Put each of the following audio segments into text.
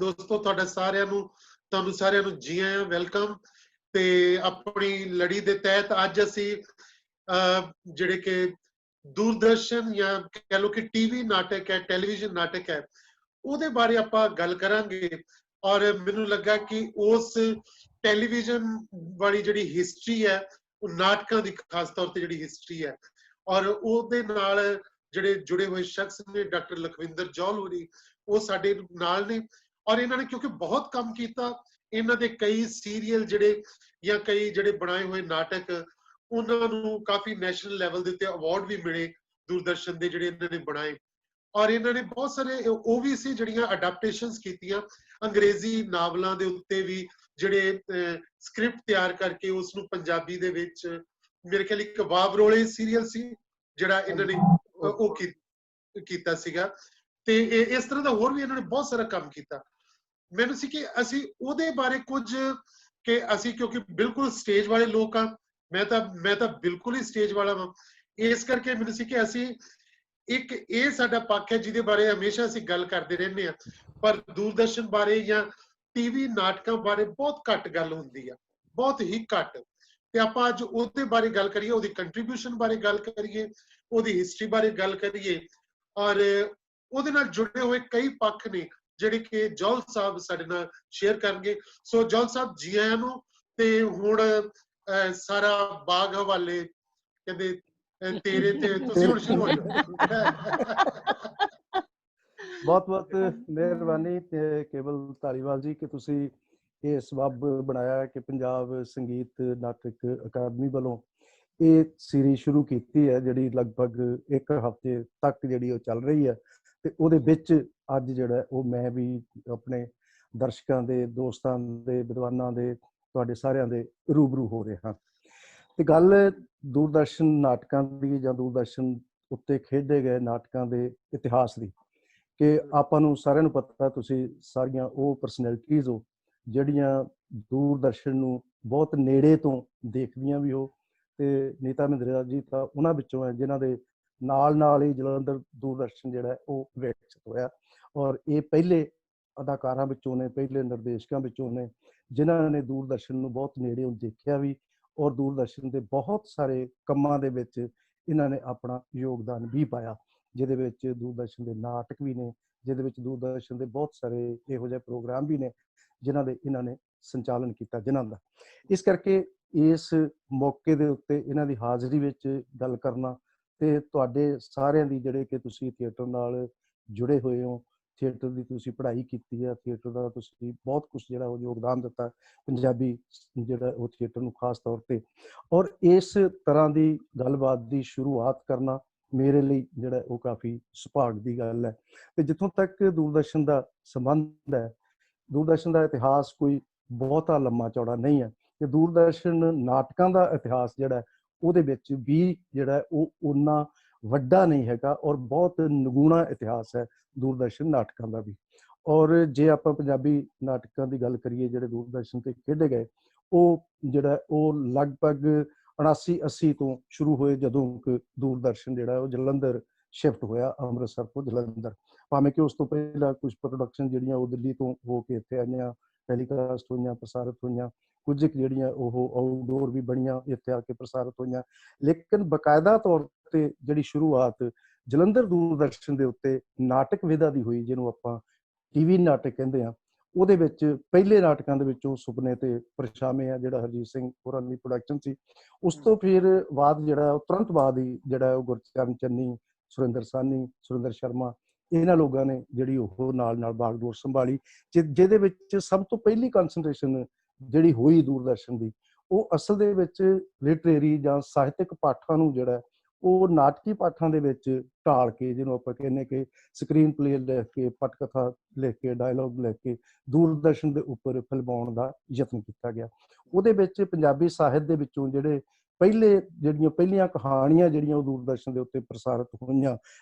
ਦੋਸਤੋ ਤੁਹਾਡਾ ਸਾਰਿਆਂ ਨੂੰ ਜੀ ਆਇਆਂ, ਵੈਲਕਮ। ਤੇ ਆਪਣੀ ਲੜੀ ਦੇ ਤਹਿਤ ਅੱਜ ਅਸੀਂ ਜਿਹੜੇ ਕਿ ਦੂਰਦਰਸ਼ਨ ਜਾਂ ਕਹਿ ਲਓ ਕਿ ਟੀਵੀ ਨਾਟਕ ਹੈ, ਟੈਲੀਵਿਜ਼ਨ ਨਾਟਕ ਹੈ, ਉਹਦੇ ਬਾਰੇ ਆਪਾਂ ਗੱਲ ਕਰਾਂਗੇ। ਔਰ ਮੈਨੂੰ ਲੱਗਾ ਕਿ ਉਸ ਟੈਲੀਵਿਜ਼ਨ ਵਾਲੀ ਜਿਹੜੀ ਹਿਸਟਰੀ ਹੈ, ਉਹ ਨਾਟਕਾਂ ਦੀ ਖਾਸ ਤੌਰ ਤੇ ਜਿਹੜੀ ਹਿਸਟਰੀ ਹੈ, ਔਰ ਉਹਦੇ ਨਾਲ ਜਿਹੜੇ ਜੁੜੇ ਹੋਏ ਸ਼ਖਸ ਨੇ, ਡਾਕਟਰ ਲਖਵਿੰਦਰ ਜੌਹਲ ਹੋਰੀ, ਉਹ ਸਾਡੇ ਨਾਲ ਨੇ। ਔਰ ਇਹਨਾਂ ਨੇ ਕਿਉਂਕਿ ਬਹੁਤ ਕੰਮ ਕੀਤਾ, ਇਹਨਾਂ ਦੇ ਕਈ ਸੀਰੀਅਲ ਜਿਹੜੇ ਜਾਂ ਕਈ ਜਿਹੜੇ ਬਣਾਏ ਹੋਏ ਨਾਟਕ, ਉਹਨਾਂ ਨੂੰ ਕਾਫੀ ਨੈਸ਼ਨਲ ਲੈਵਲ ਦੇ ਉੱਤੇ ਅਵਾਰਡ ਵੀ ਮਿਲੇ ਦੂਰਦਰਸ਼ਨ ਦੇ ਜਿਹੜੇ ਇਹਨਾਂ ਨੇ ਬਣਾਏ। ਔਰ ਇਹਨਾਂ ਨੇ ਬਹੁਤ ਸਾਰੇ ਉਹ ਵੀ ਸੀ ਜਿਹੜੀਆਂ ਅਡੈਪਟੇਸ਼ਨਸ ਕੀਤੀਆਂ ਅੰਗਰੇਜ਼ੀ ਨਾਵਲਾਂ ਦੇ ਉੱਤੇ ਵੀ, ਜਿਹੜੇ ਸਕ੍ਰਿਪਟ ਤਿਆਰ ਕਰਕੇ ਉਸ ਨੂੰ ਪੰਜਾਬੀ ਦੇ ਵਿੱਚ, ਮੇਰੇ ਖਿਆਲ ਇੱਕ ਵਾਵਰੋਲੇ ਸੀਰੀਅਲ ਸੀ ਜਿਹੜਾ ਇਹਨਾਂ ਨੇ ਉਹ ਕੀਤਾ ਸੀਗਾ। ਤੇ ਇਸ ਤਰ੍ਹਾਂ ਦਾ ਹੋਰ ਵੀ ਇਹਨਾਂ ਨੇ ਬਹੁਤ ਸਾਰਾ ਕੰਮ ਕੀਤਾ। ਮੈਨੂੰ ਸੀ ਕਿ ਅਸੀਂ ਉਹਦੇ ਬਾਰੇ ਕੁਝ, ਕਿ ਅਸੀਂ ਕਿਉਂਕਿ ਬਿਲਕੁਲ ਸਟੇਜ ਵਾਲੇ ਲੋਕ ਆ, ਮੈਂ ਤਾਂ ਬਿਲਕੁਲ ਹੀ ਸਟੇਜ ਵਾਲਾ ਵਾਂ, ਇਸ ਕਰਕੇ ਮੈਨੂੰ ਸੀ ਕਿ ਅਸੀਂ ਇੱਕ ਇਹ ਸਾਡਾ ਪੱਖ ਹੈ ਜਿਹਦੇ ਬਾਰੇ ਹਮੇਸ਼ਾ ਅਸੀਂ ਗੱਲ ਕਰਦੇ ਰਹਿੰਦੇ ਆ, ਪਰ ਦੂਰਦਰਸ਼ਨ ਬਾਰੇ ਜਾਂ ਟੀਵੀ ਨਾਟਕਾਂ ਬਾਰੇ ਬਹੁਤ ਘੱਟ ਗੱਲ ਹੁੰਦੀ ਆ, ਬਹੁਤ ਹੀ ਘੱਟ। ਤੇ ਆਪਾਂ ਅੱਜ ਉਹਦੇ ਬਾਰੇ ਗੱਲ ਕਰੀਏ, ਉਹਦੀ ਕੰਟਰੀਬਿਊਸ਼ਨ ਬਾਰੇ ਗੱਲ ਕਰੀਏ, ਉਹਦੀ ਹਿਸਟਰੀ ਬਾਰੇ ਗੱਲ ਕਰੀਏ, ਔਰ ਉਹਦੇ ਨਾਲ ਜੁੜੇ ਹੋਏ ਕਈ ਪੱਖ ਨੇ ਜਿਹੜੇ ਕਿ ਜੌਹਲ ਸਾਹਿਬ ਸਾਡੇ ਨਾਲ ਸ਼ੇਅਰ ਕਰਨਗੇ। ਸੋ ਜੌਹਲ ਸਾਹਿਬ ਜੀ ਆਇਆਂ ਨੂੰ। ਤੇ ਹੁਣ ਸਾਰਾ ਬਾਗ ਹਵਾਲੇ ਕਹਿੰਦੇ ਤੇਰੇ ਤੇ, ਤੁਸੀਂ ਹੁਣ ਸ਼ੁਰੂ ਹੋ ਜਾਓ। ਬਹੁਤ ਬਹੁਤ ਮਿਹਰਬਾਨੀ ਕੇਵਲ ਧਾਲੀਵਾਲ ਜੀ ਕਿ ਤੁਸੀਂ ਇਹ ਸਬੱਬ ਬਣਾਇਆ ਕਿ ਪੰਜਾਬ ਸੰਗੀਤ ਨਾਟਕ ਅਕਾਦਮੀ ਵੱਲੋਂ ਇਹ ਸੀਰੀਜ਼ ਸ਼ੁਰੂ ਕੀਤੀ ਹੈ, ਜਿਹੜੀ ਲਗਭਗ 1 ਹਫ਼ਤੇ ਤੱਕ ਜਿਹੜੀ ਉਹ ਚੱਲ ਰਹੀ ਹੈ। ਤੇ ਉਹਦੇ ਵਿੱਚ ਅੱਜ ਜਿਹੜਾ ਉਹ ਮੈਂ ਵੀ ਆਪਣੇ ਦਰਸ਼ਕਾਂ ਦੇ, ਦੋਸਤਾਂ ਦੇ, ਵਿਦਵਾਨਾਂ ਦੇ, ਤੁਹਾਡੇ ਸਾਰਿਆਂ ਦੇ ਰੂਬਰੂ ਹੋ ਰਹੇ ਹਾਂ। ਤੇ ਗੱਲ ਦੂਰਦਰਸ਼ਨ ਨਾਟਕਾਂ ਦੀ ਜਾਂ ਦੂਰਦਰਸ਼ਨ ਉੱਤੇ ਖੇਡੇ ਗਏ ਨਾਟਕਾਂ ਦੇ ਇਤਿਹਾਸ ਦੀ, ਕਿ ਆਪਾਂ ਨੂੰ ਸਾਰਿਆਂ ਨੂੰ ਪਤਾ, ਤੁਸੀਂ ਸਾਰੀਆਂ ਉਹ ਪਰਸਨੈਲਿਟੀਜ਼ ਹੋ ਜਿਹੜੀਆਂ ਦੂਰਦਰਸ਼ਨ ਨੂੰ ਬਹੁਤ ਨੇੜੇ ਤੋਂ ਦੇਖਦੀਆਂ ਵੀ ਹੋ। ਤੇ ਨੀਤਾ ਮਹਿੰਦਰਾ ਜੀ ਤਾਂ ਉਹਨਾਂ ਵਿੱਚੋਂ ਹੈ ਜਿਨ੍ਹਾਂ ਦੇ ਨਾਲ ਹੀ ਜਲੰਧਰ ਦੂਰਦਰਸ਼ਨ ਜਿਹੜਾ ਉਹ ਵਿਕਸਿਤ ਹੋਇਆ। ਔਰ ਇਹ ਪਹਿਲੇ ਅਦਾਕਾਰਾਂ ਵਿੱਚੋਂ ਨੇ, ਪਹਿਲੇ ਨਿਰਦੇਸ਼ਕਾਂ ਵਿੱਚੋਂ ਨੇ ਜਿਨ੍ਹਾਂ ਨੇ ਦੂਰਦਰਸ਼ਨ ਨੂੰ ਬਹੁਤ ਨੇੜਿਓਂ ਦੇਖਿਆ ਵੀ, ਔਰ ਦੂਰਦਰਸ਼ਨ ਦੇ ਬਹੁਤ ਸਾਰੇ ਕੰਮਾਂ ਦੇ ਵਿੱਚ ਇਹਨਾਂ ਨੇ ਆਪਣਾ ਯੋਗਦਾਨ ਵੀ ਪਾਇਆ, ਜਿਹਦੇ ਵਿੱਚ ਦੂਰਦਰਸ਼ਨ ਦੇ ਨਾਟਕ ਵੀ ਨੇ, ਜਿਹਦੇ ਵਿੱਚ ਦੂਰਦਰਸ਼ਨ ਦੇ ਬਹੁਤ ਸਾਰੇ ਇਹੋ ਜਿਹੇ ਪ੍ਰੋਗਰਾਮ ਵੀ ਨੇ ਜਿਨ੍ਹਾਂ ਦੇ ਇਹਨਾਂ ਨੇ ਸੰਚਾਲਨ ਕੀਤਾ ਜਿਨ੍ਹਾਂ ਦਾ। ਇਸ ਕਰਕੇ ਇਸ ਮੌਕੇ ਦੇ ਉੱਤੇ ਇਹਨਾਂ ਦੀ ਹਾਜ਼ਰੀ ਵਿੱਚ ਗੱਲ ਕਰਨਾ, ਤੇ ਤੁਹਾਡੇ ਸਾਰਿਆਂ ਦੀ ਜਿਹੜੇ ਕਿ ਤੁਸੀਂ ਥੀਏਟਰ ਨਾਲ ਜੁੜੇ ਹੋਏ ਹੋ, ਥੀਏਟਰ ਦੀ ਤੁਸੀਂ ਪੜ੍ਹਾਈ ਕੀਤੀ ਹੈ, ਥੀਏਟਰ ਦਾ ਤੁਸੀਂ ਬਹੁਤ ਕੁਛ ਜਿਹੜਾ ਉਹ ਯੋਗਦਾਨ ਦਿੱਤਾ ਪੰਜਾਬੀ ਜਿਹੜਾ ਉਹ ਥੀਏਟਰ ਨੂੰ ਖਾਸ ਤੌਰ ਤੇ। ਔਰ ਇਸ ਤਰ੍ਹਾਂ ਦੀ ਗੱਲਬਾਤ ਦੀ ਸ਼ੁਰੂਆਤ ਕਰਨਾ ਮੇਰੇ ਲਈ ਜਿਹੜਾ ਉਹ ਕਾਫੀ ਸੁਭਾਗ ਦੀ ਗੱਲ ਹੈ। ਤੇ ਜਿੱਥੋਂ ਤੱਕ ਦੂਰਦਰਸ਼ਨ ਦਾ ਸੰਬੰਧ ਹੈ, ਦੂਰਦਰਸ਼ਨ ਦਾ ਇਤਿਹਾਸ ਕੋਈ ਬਹੁਤਾ ਲੰਮਾ ਚੌੜਾ ਨਹੀਂ ਹੈ, ਤੇ ਦੂਰਦਰਸ਼ਨ ਨਾਟਕਾਂ ਦਾ ਇਤਿਹਾਸ ਜਿਹੜਾ ਉਹਦੇ ਵਿੱਚ ਵੀ ਜਿਹੜਾ ਉਹ ਓਨਾ ਵੱਡਾ ਨਹੀਂ ਹੈਗਾ, ਔਰ ਬਹੁਤ ਨਿਗੂਣਾ ਇਤਿਹਾਸ ਹੈ ਦੂਰਦਰਸ਼ਨ ਨਾਟਕਾਂ ਦਾ ਵੀ। ਔਰ ਜੇ ਆਪਾਂ ਪੰਜਾਬੀ ਨਾਟਕਾਂ ਦੀ ਗੱਲ ਕਰੀਏ ਜਿਹੜੇ ਦੂਰਦਰਸ਼ਨ ਤੇ ਖੇਡੇ ਗਏ, ਉਹ ਜਿਹੜਾ ਉਹ ਲਗਭਗ 79-80 ਤੋਂ ਸ਼ੁਰੂ ਹੋਏ, ਜਦੋਂ ਕਿ ਦੂਰਦਰਸ਼ਨ ਜਿਹੜਾ ਉਹ ਜਲੰਧਰ ਸ਼ਿਫਟ ਹੋਇਆ, ਅੰਮ੍ਰਿਤਸਰ ਤੋਂ ਜਲੰਧਰ। ਭਾਵੇਂ ਕਿ ਉਸ ਤੋਂ ਪਹਿਲਾਂ ਕੁਝ ਪ੍ਰੋਡਕਸ਼ਨ ਜਿਹੜੀਆਂ ਉਹ ਦਿੱਲੀ ਤੋਂ ਹੋ ਕੇ ਇੱਥੇ ਆਈਆਂ, ਟੈਲੀਕਾਸਟ ਹੋਈਆਂ, ਪ੍ਰਸਾਰਿਤ ਹੋਈਆਂ, ਕੁਝ ਜਿਹੜੀਆਂ ਉਹ ਆਊਟਡੋਰ ਵੀ ਬਣੀਆਂ, ਇੱਥੇ ਆ ਕੇ ਪ੍ਰਸਾਰਿਤ ਹੋਈਆਂ। ਲੇਕਿਨ ਬਕਾਇਦਾ ਤੌਰ ਤੇ ਜਿਹੜੀ ਸ਼ੁਰੂਆਤ ਜਲੰਧਰ ਦੂਰਦਰਸ਼ਨ ਦੇ ਉੱਤੇ ਨਾਟਕ ਵਿਧਾ ਦੀ ਹੋਈ, ਜਿਹਨੂੰ ਆਪਾਂ ਟੀਵੀ ਨਾਟਕ ਕਹਿੰਦੇ ਹਾਂ, ਉਹਦੇ ਵਿੱਚ ਪਹਿਲੇ ਨਾਟਕਾਂ ਦੇ ਵਿੱਚੋਂ ਸੁਪਨੇ ਤੇ ਪਰਛਾਵੇਂ ਆ, ਜਿਹੜਾ ਹਰਜੀਤ ਸਿੰਘ ਹੋਰਾਂ ਦੀ ਪ੍ਰੋਡਕਸ਼ਨ ਸੀ। ਉਸ ਤੋਂ ਫਿਰ ਬਾਅਦ ਜਿਹੜਾ ਤੁਰੰਤ ਬਾਅਦ ਹੀ ਜਿਹੜਾ ਉਹ ਗੁਰਚਰਨ ਚੰਨੀ, ਸੁਰਿੰਦਰ ਸਾਹਨੀ, ਸੁਰਿੰਦਰ ਸ਼ਰਮਾ, ਇਹਨਾਂ ਲੋਕਾਂ ਨੇ ਜਿਹੜੀ ਉਹ ਨਾਲ ਬਾਗਡੋਰ ਸੰਭਾਲੀ, ਜਿਹਦੇ ਵਿੱਚ ਸਭ ਤੋਂ ਪਹਿਲੀ ਕਨਸੈਂਟਰੇਸ਼ਨ ਜਿਹੜੀ ਹੋਈ ਦੂਰਦਰਸ਼ਨ ਦੀ, ਉਹ ਅਸਲ ਦੇ ਵਿੱਚ ਲਿਟਰੇਰੀ ਜਾਂ ਸਾਹਿਤਕ ਪਾਠਾਂ ਨੂੰ ਜਿਹੜਾ ਉਹ ਨਾਟਕੀ ਪਾਠਾਂ ਦੇ ਵਿੱਚ ਢਾਲ ਕੇ, ਜਿਹਨੂੰ ਆਪਾਂ ਕਹਿੰਦੇ ਕਿ ਸਕਰੀਨ ਪਲੇ ਲਿਖ ਕੇ, ਪਟਕਥਾ ਲਿਖ ਕੇ, ਡਾਇਲੋਗ ਲਿਖ ਕੇ ਦੂਰਦਰਸ਼ਨ ਦੇ ਉੱਪਰ ਫਿਲਮਾਉਣ ਦਾ ਯਤਨ ਕੀਤਾ ਗਿਆ। ਉਹਦੇ ਵਿੱਚ ਪੰਜਾਬੀ ਸਾਹਿਤ ਦੇ ਵਿੱਚੋਂ ਜਿਹੜੀਆਂ ਪਹਿਲੀਆਂ ਕਹਾਣੀਆਂ ਜਿਹੜੀਆਂ ਉਹ ਦੂਰਦਰਸ਼ਨ ਦੇ ਉੱਤੇ ਪ੍ਰਸਾਰਿਤ ਹੋਈਆਂ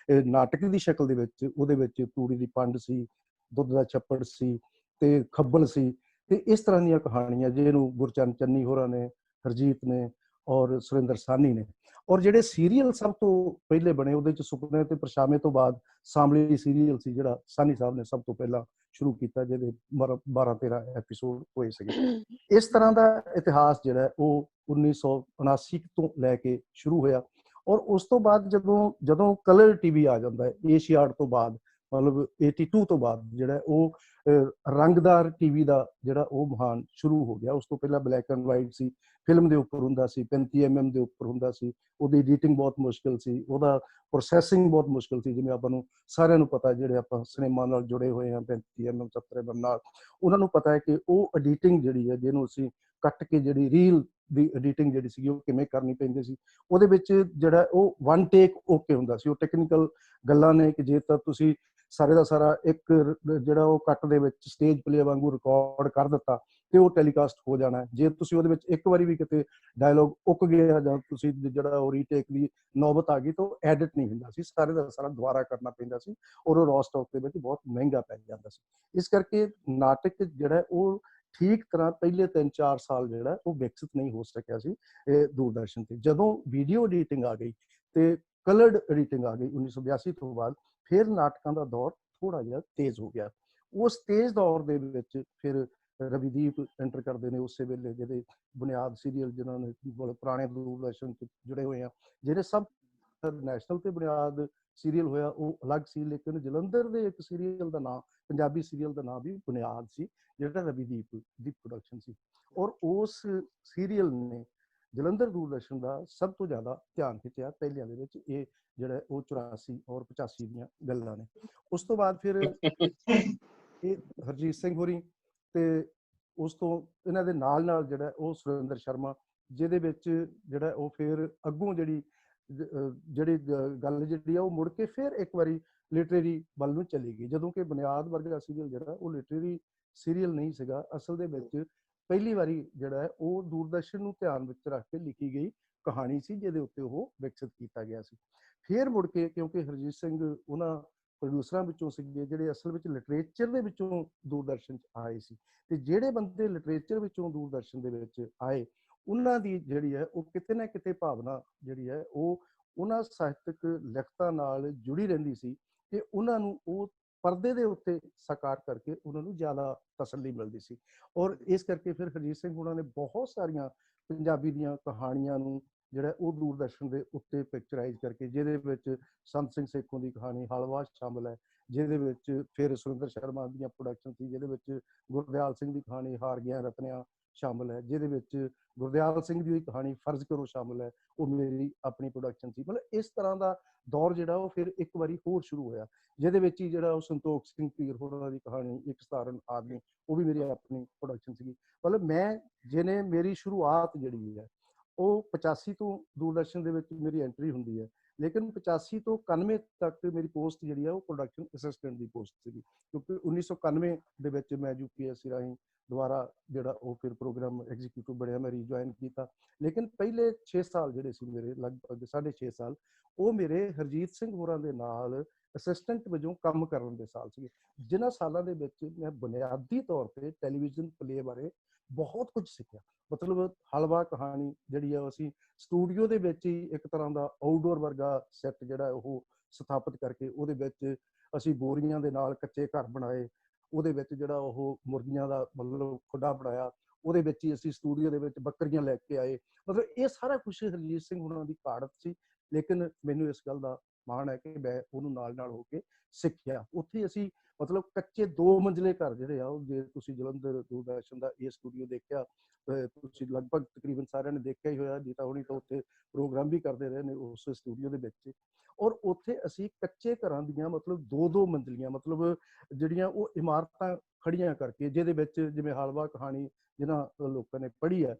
ਨਾਟਕ ਦੀ ਸ਼ਕਲ ਦੇ ਵਿੱਚ, ਉਹਦੇ ਵਿੱਚ ਤੂੜੀ ਦੀ ਪੰਡ ਸੀ, ਦੁੱਧ ਦਾ ਛੱਪੜ ਸੀ, ਤੇ ਖੱਬਲ ਸੀ, ਤੇ ਇਸ ਤਰ੍ਹਾਂ ਦੀਆਂ ਕਹਾਣੀਆਂ ਜਿਹਨੂੰ ਗੁਰਚਰਨ ਚੰਨੀ ਹੋਰਾਂ ਨੇ, ਹਰਜੀਤ ਨੇ, ਔਰ ਸੁਰਿੰਦਰ ਸਾਹਨੀ ਨੇ। ਔਰ ਜਿਹੜੇ ਸੀਰੀਅਲ ਸਭ ਤੋਂ ਪਹਿਲੇ ਬਣੇ ਉਹਦੇ ਚ ਸੁਪਨੇ ਤੇ ਪਰਛਾਵੇਂ ਤੋਂ ਬਾਅਦ ਸਾਂਵਲੀ ਸੀਰੀਅਲ ਸੀ ਜਿਹੜਾ ਸਾਹਨੀ ਸਾਹਿਬ ਨੇ ਸਭ ਤੋਂ ਪਹਿਲਾਂ ਸ਼ੁਰੂ ਕੀਤਾ, ਜਿਹਦੇ 12-13 ਐਪੀਸੋਡ ਹੋਏ ਸੀਗੇ। ਇਸ ਤਰ੍ਹਾਂ ਦਾ ਇਤਿਹਾਸ ਜਿਹੜਾ ਉਹ 1979 ਤੋਂ ਲੈ ਕੇ ਸ਼ੁਰੂ ਹੋਇਆ। ਔਰ ਉਸ ਤੋਂ ਬਾਅਦ ਜਦੋਂ ਕਲਰ ਟੀਵੀ ਆ ਜਾਂਦਾ ਹੈ ਏਸ਼ੀਆਡ ਤੋਂ ਬਾਅਦ, ਮਤਲਬ 82 ਤੋਂ ਬਾਅਦ ਜਿਹੜਾ ਉਹ ਰੰਗਦਾਰ ਟੀਵੀ ਦਾ ਜਿਹੜਾ ਉਹ ਮਹਾਨ ਸ਼ੁਰੂ ਹੋ ਗਿਆ। ਉਸ ਤੋਂ ਪਹਿਲਾਂ black and white C, film ਦੇ ਉੱਪਰ ਹੁੰਦਾ ਸੀ, 35 mm ਦੇ ਉੱਪਰ ਹੁੰਦਾ ਸੀ, ਉਹਦੀ ਐਡੀਟਿੰਗ ਬਹੁਤ ਮੁਸ਼ਕਿਲ ਸੀ, ਉਹਦਾ ਪ੍ਰੋਸੈਸਿੰਗ ਬਹੁਤ ਮੁਸ਼ਕਿਲ ਸੀ। ਜਿਵੇਂ ਆਪਾਂ ਨੂੰ ਸਾਰਿਆਂ ਨੂੰ ਪਤਾ, ਜਿਹੜੇ ਆਪਾਂ ਸਿਨੇਮਾ ਨਾਲ ਜੁੜੇ ਹੋਏ ਹਾਂ 35 mm 70 mm ਨਾਲ, ਉਹਨਾਂ ਨੂੰ ਪਤਾ ਹੈ ਕਿ ਉਹ ਐਡੀਟਿੰਗ ਜਿਹੜੀ ਹੈ, ਜਿਹਨੂੰ ਅਸੀਂ ਕੱਟ ਕੇ ਜਿਹੜੀ ਰੀਲ ਦੀ ਐਡੀਟਿੰਗ ਜਿਹੜੀ ਸੀਗੀ ਉਹ ਕਿਵੇਂ ਕਰਨੀ ਪੈਂਦੀ ਸੀ। ਉਹਦੇ ਵਿੱਚ ਜਿਹੜਾ ਉਹ ਵਨ ਟੇਕ ਓਕੇ ਹੁੰਦਾ ਸੀ। ਉਹ ਟੈਕਨੀਕਲ ਗੱਲਾਂ ਨੇ ਕਿ ਜੇ ਤਾਂ ਤੁਸੀਂ ਸਾਰੇ ਦਾ ਸਾਰਾ ਇੱਕ ਜਿਹੜਾ ਉਹ ਕੱਟ ਦੇ ਵਿੱਚ ਸਟੇਜ ਪਲੇ ਵਾਂਗੂ ਰਿਕਾਰਡ ਕਰ ਦਿੱਤਾ ਤੇ ਉਹ ਟੈਲੀਕਾਸਟ ਹੋ ਜਾਣਾ। ਜੇ ਤੁਸੀਂ ਉਹਦੇ ਵਿੱਚ ਇੱਕ ਵਾਰੀ ਵੀ ਕਿਤੇ ਡਾਇਲੋਗ ਉੱਕ ਗਿਆ ਜਾਂ ਤੁਸੀਂ ਜਿਹੜਾ ਉਹ ਰੀਟੇਕ ਦੀ ਨੌਬਤ ਆ ਗਈ ਤਾਂ ਉਹ ਐਡਿਟ ਨਹੀਂ ਹੁੰਦਾ ਸੀ, ਸਾਰੇ ਦਾ ਸਾਰਾ ਦੁਬਾਰਾ ਕਰਨਾ ਪੈਂਦਾ ਸੀ ਔਰ ਉਹ ਰॉ ਸਟਾਕ ਦੇ ਵਿੱਚ ਬਹੁਤ ਮਹਿੰਗਾ ਪੈ ਜਾਂਦਾ ਸੀ। ਇਸ ਕਰਕੇ ਨਾਟਕ ਜਿਹੜਾ ਉਹ ਠੀਕ ਤਰ੍ਹਾਂ ਪਹਿਲੇ 3-4 ਸਾਲ ਜਿਹੜਾ ਉਹ ਵਿਕਸਿਤ ਨਹੀਂ ਹੋ ਸਕਿਆ ਸੀ ਇਹ ਦੂਰਦਰਸ਼ਨ ਤੇ। ਜਦੋਂ ਵੀਡੀਓ ਐਡੀਟਿੰਗ ਆ ਗਈ ਤੇ ਕਲਰਡ ਐਡੀਟਿੰਗ ਆ ਗਈ 1982 ਤੋਂ ਬਾਅਦ, ਫਿਰ ਨਾਟਕਾਂ ਦਾ ਦੌਰ ਥੋੜਾ ਜਿਹਾ ਤੇਜ਼ ਹੋ ਗਿਆ। ਉਸ ਤੇਜ਼ ਦੌਰ ਦੇ ਵਿੱਚ ਫਿਰ ਰਵੀਦੀਪ ਐਂਟਰ ਕਰਦੇ ਨੇ ਉਸੇ ਵੇਲੇ, ਜਿਹੜੇ ਬੁਨਿਆਦ ਸੀਰੀਅਲ ਜਿਨ੍ਹਾਂ ਨੇ ਬੜੇ ਪੁਰਾਣੇ ਦੂਰਦਰਸ਼ਨ ਚ ਜੁੜੇ ਹੋਏ ਆ, ਜਿਹੜੇ ਸਭ ਨੈਸ਼ਨਲ ਤੇ ਬੁਨਿਆਦ ਸੀਰੀਅਲ ਹੋਇਆ ਉਹ ਅਲੱਗ ਸੀ, ਲੇਕਿਨ ਜਲੰਧਰ ਦੇ ਇੱਕ ਸੀਰੀਅਲ ਦਾ ਨਾਮ, ਪੰਜਾਬੀ ਸੀਰੀਅਲ ਦਾ ਨਾਮ ਵੀ ਬੁਨਿਆਦ ਸੀ, ਜਿਹੜਾ ਰਵੀਦੀਪ ਦੀ ਪ੍ਰੋਡਕਸ਼ਨ ਸੀ। ਔਰ ਉਸ ਸੀਰੀਅਲ ਨੇ ਜਲੰਧਰ ਦੂਰਦਰਸ਼ਨ ਦਾ ਸਭ ਤੋਂ ਜ਼ਿਆਦਾ ਧਿਆਨ ਖਿੱਚਿਆ ਪਹਿਲਿਆਂ ਦੇ ਵਿੱਚ। ਇਹ ਜਿਹੜਾ ਉਹ 84 ਔਰ 85 ਦੀਆਂ ਗੱਲਾਂ ਨੇ। ਉਸ ਤੋਂ ਬਾਅਦ ਫਿਰ ਇਹ ਹਰਜੀਤ ਸਿੰਘ ਹੋਰੀ ਤੇ ਉਸ ਤੋਂ ਇਹਨਾਂ ਦੇ ਨਾਲ ਜਿਹੜਾ ਉਹ ਸੁਰਿੰਦਰ ਸ਼ਰਮਾ, ਜਿਹਦੇ ਵਿੱਚ ਜਿਹੜਾ ਉਹ ਫਿਰ ਅੱਗੋਂ ਜਿਹੜੀ ਗੱਲ ਜਿਹੜੀ ਆ ਉਹ ਮੁੜ ਕੇ ਫਿਰ ਇੱਕ ਵਾਰੀ ਲਿਟਰੇਰੀ ਵੱਲ ਨੂੰ ਚਲੀ ਗਈ। ਜਦੋਂ ਕਿ ਬੁਨਿਆਦ ਵਰਗਾ ਸੀਰੀਅਲ ਜਿਹੜਾ ਉਹ ਲਿਟਰੇਰੀ ਸੀਰੀਅਲ ਨਹੀਂ ਸੀਗਾ, ਅਸਲ ਦੇ ਵਿੱਚ ਪਹਿਲੀ ਵਾਰੀ ਜਿਹੜਾ ਹੈ ਉਹ ਦੂਰਦਰਸ਼ਨ ਨੂੰ ਧਿਆਨ ਵਿੱਚ ਰੱਖ ਕੇ ਲਿਖੀ ਗਈ ਕਹਾਣੀ ਸੀ, ਜਿਹਦੇ ਉੱਤੇ ਉਹ ਵਿਕਸਿਤ ਕੀਤਾ ਗਿਆ ਸੀ। ਫਿਰ ਮੁੜ ਕੇ ਕਿਉਂਕਿ ਹਰਜੀਤ ਸਿੰਘ ਉਹਨਾਂ ਪ੍ਰੋਡਿਊਸਰਾਂ ਵਿੱਚੋਂ ਸੀਗੇ ਜਿਹੜੇ ਅਸਲ ਵਿੱਚ ਲਿਟਰੇਚਰ ਦੇ ਵਿੱਚੋਂ ਦੂਰਦਰਸ਼ਨ 'ਚ ਆਏ ਸੀ, ਤੇ ਜਿਹੜੇ ਬੰਦੇ ਲਿਟਰੇਚਰ ਵਿੱਚੋਂ ਦੂਰਦਰਸ਼ਨ ਦੇ ਵਿੱਚ ਆਏ ਉਹਨਾਂ ਦੀ ਜਿਹੜੀ ਹੈ ਉਹ ਕਿਤੇ ਨਾ ਕਿਤੇ ਭਾਵਨਾ ਜਿਹੜੀ ਹੈ ਉਹ ਉਹਨਾਂ ਸਾਹਿਤਕ ਲਿਖਤਾਂ ਨਾਲ ਜੁੜੀ ਰਹਿੰਦੀ ਸੀ ਕਿ ਉਹਨਾਂ ਨੂੰ ਉਹ ਪਰਦੇ ਦੇ ਉੱਤੇ ਸਾਕਾਰ ਕਰਕੇ ਉਹਨਾਂ ਨੂੰ ਜ਼ਿਆਦਾ ਤਸੱਲੀ ਮਿਲਦੀ ਸੀ। ਔਰ ਇਸ ਕਰਕੇ ਫਿਰ ਹਰਜੀਤ ਸਿੰਘ ਉਹਨਾਂ ਨੇ ਬਹੁਤ ਸਾਰੀਆਂ ਪੰਜਾਬੀ ਦੀਆਂ ਕਹਾਣੀਆਂ ਨੂੰ ਜਿਹੜਾ ਉਹ ਦੂਰਦਰਸ਼ਨ ਦੇ ਉੱਤੇ ਪਿਕਚਰਾਈਜ਼ ਕਰਕੇ, ਜਿਹਦੇ ਵਿੱਚ ਸੰਤ ਸਿੰਘ ਸੇਖੋਂ ਦੀ ਕਹਾਣੀ ਹਲਵਾ ਸ਼ਾਮਲ ਹੈ, ਜਿਹਦੇ ਵਿੱਚ ਫਿਰ ਸੁਰਿੰਦਰ ਸ਼ਰਮਾ ਦੀਆਂ ਪ੍ਰੋਡਕਸ਼ਨ ਸੀ, ਜਿਹਦੇ ਵਿੱਚ ਗੁਰਦਿਆਲ ਸਿੰਘ ਦੀ ਕਹਾਣੀ ਹਾਰ ਗਿਆ ਰਤਨਿਆ ਸ਼ਾਮਲ ਹੈ, ਜਿਹਦੇ ਵਿੱਚ ਗੁਰਦਿਆਲ ਸਿੰਘ ਦੀ ਕਹਾਣੀ ਫਰਜ਼ ਕਰੋ ਸ਼ਾਮਲ ਹੈ, ਉਹ ਮੇਰੀ ਆਪਣੀ ਪ੍ਰੋਡਕਸ਼ਨ ਸੀ। ਮਤਲਬ ਇਸ ਤਰ੍ਹਾਂ ਦਾ ਦੌਰ ਜਿਹੜਾ ਉਹ ਫਿਰ ਇੱਕ ਵਾਰੀ ਹੋਰ ਸ਼ੁਰੂ ਹੋਇਆ, ਜਿਹਦੇ ਵਿੱਚ ਹੀ ਜਿਹੜਾ ਉਹ ਸੰਤੋਖ ਸਿੰਘ ਪੀਰ ਹੋਰਾਂ ਦੀ ਕਹਾਣੀ ਇੱਕ ਸਧਾਰਨ ਆਦਮੀ, ਉਹ ਵੀ ਮੇਰੀ ਆਪਣੀ ਪ੍ਰੋਡਕਸ਼ਨ ਸੀਗੀ। ਮਤਲਬ ਮੈਂ ਜਿਹਨੇ ਮੇਰੀ ਸ਼ੁਰੂਆਤ ਜਿਹੜੀ ਹੈ ਉਹ 85 ਤੋਂ ਦੂਰਦਰਸ਼ਨ ਦੇ ਵਿੱਚ ਮੇਰੀ ਐਂਟਰੀ ਹੁੰਦੀ ਹੈ, ਲੇਕਿਨ 85 ਤੋਂ 91 ਤੱਕ ਮੇਰੀ ਪੋਸਟ ਜਿਹੜੀ ਹੈ ਉਹ ਪ੍ਰੋਡਕਸ਼ਨ ਅਸਿਸਟੈਂਟ ਦੀ ਪੋਸਟ ਸੀਗੀ, ਕਿਉਂਕਿ 1991 ਦੇ ਵਿੱਚ ਮੈਂ UPSC ਰਾਹੀਂ ਦੁਬਾਰਾ ਜਿਹੜਾ ਉਹ ਫਿਰ ਪ੍ਰੋਗਰਾਮ ਐਗਜ਼ੀਕਿਊਟਿਵ ਬਣਿਆ, ਮੈਂ ਰੀਜੁਆਇਨ ਕੀਤਾ। ਲੇਕਿਨ ਪਹਿਲੇ 6 ਸਾਲ ਜਿਹੜੇ ਸੀ ਮੇਰੇ, ਲਗਭਗ 6.5 ਸਾਲ, ਉਹ ਮੇਰੇ ਹਰਜੀਤ ਸਿੰਘ ਹੋਰਾਂ ਦੇ ਨਾਲ ਅਸਿਸਟੈਂਟ ਵਜੋਂ ਕੰਮ ਕਰਨ ਦੇ ਸਾਲ ਸੀਗੇ, ਜਿਨ੍ਹਾਂ ਸਾਲਾਂ ਦੇ ਵਿੱਚ ਮੈਂ ਬੁਨਿਆਦੀ ਤੌਰ ਤੇ ਟੈਲੀਵਿਜ਼ਨ ਪਲੇ ਬਾਰੇ ਬਹੁਤ ਕੁਝ ਸਿੱਖਿਆ। ਮਤਲਬ ਹਲਵਾ ਕਹਾਣੀ ਜਿਹੜੀ ਆ ਅਸੀਂ ਸਟੂਡੀਓ ਦੇ ਵਿੱਚ ਹੀ ਇੱਕ ਤਰ੍ਹਾਂ ਦਾ ਆਊਟਡੋਰ ਵਰਗਾ ਸੈੱਟ ਜਿਹੜਾ ਉਹ ਸਥਾਪਿਤ ਕਰਕੇ ਉਹਦੇ ਵਿੱਚ ਅਸੀਂ ਬੋਰੀਆਂ ਦੇ ਨਾਲ ਕੱਚੇ ਘਰ ਬਣਾਏ, ਉਹਦੇ ਵਿੱਚ ਜਿਹੜਾ ਉਹ ਮੁਰਗੀਆਂ ਦਾ ਮਤਲਬ ਖੁੱਡਾ ਬਣਾਇਆ, ਉਹਦੇ ਵਿੱਚ ਹੀ ਅਸੀਂ ਸਟੂਡੀਓ ਦੇ ਵਿੱਚ ਬੱਕਰੀਆਂ ਲੈ ਕੇ ਆਏ। ਮਤਲਬ ਇਹ ਸਾਰਾ ਕੁਛ ਹਰਜੀਤ ਸਿੰਘ ਉਹਨਾਂ ਦੀ ਕਾਢਤ ਸੀ, ਲੇਕਿਨ ਮੈਨੂੰ ਇਸ ਗੱਲ ਦਾ ਮਾਣ ਹੈ ਕਿ ਮੈਂ ਉਹਨੂੰ ਨਾਲ ਹੋ ਕੇ ਸਿੱਖਿਆ। ਉੱਥੇ ਅਸੀਂ ਮਤਲਬ ਕੱਚੇ 2 ਮੰਜ਼ਲੇ ਘਰ ਜਿਹੜੇ ਆ, ਉਹ ਜੇ ਤੁਸੀਂ ਜਲੰਧਰ ਦੂਰਦਰਸ਼ਨ ਦਾ ਇਹ ਸਟੂਡੀਓ ਦੇਖਿਆ, ਤੁਸੀਂ ਲਗਭਗ ਤਕਰੀਬਨ ਸਾਰਿਆਂ ਨੇ ਦੇਖਿਆ ਹੀ ਹੋਇਆ, ਜੀਤਾ ਹੋਣੀ ਤਾਂ ਉੱਥੇ ਪ੍ਰੋਗਰਾਮ ਵੀ ਕਰਦੇ ਰਹੇ ਨੇ ਉਸ ਸਟੂਡੀਓ ਦੇ ਵਿੱਚ। ਔਰ ਉੱਥੇ ਅਸੀਂ ਕੱਚੇ ਘਰਾਂ ਦੀਆਂ ਮਤਲਬ 2-2 ਮੰਜ਼ਲੀਆਂ ਮਤਲਬ ਜਿਹੜੀਆਂ ਉਹ ਇਮਾਰਤਾਂ ਖੜੀਆਂ ਕਰਕੇ, ਜਿਹਦੇ ਵਿੱਚ ਜਿਵੇਂ ਹਲਵਾ ਕਹਾਣੀ ਜਿਹਨਾਂ ਲੋਕਾਂ ਨੇ ਪੜ੍ਹੀ ਹੈ,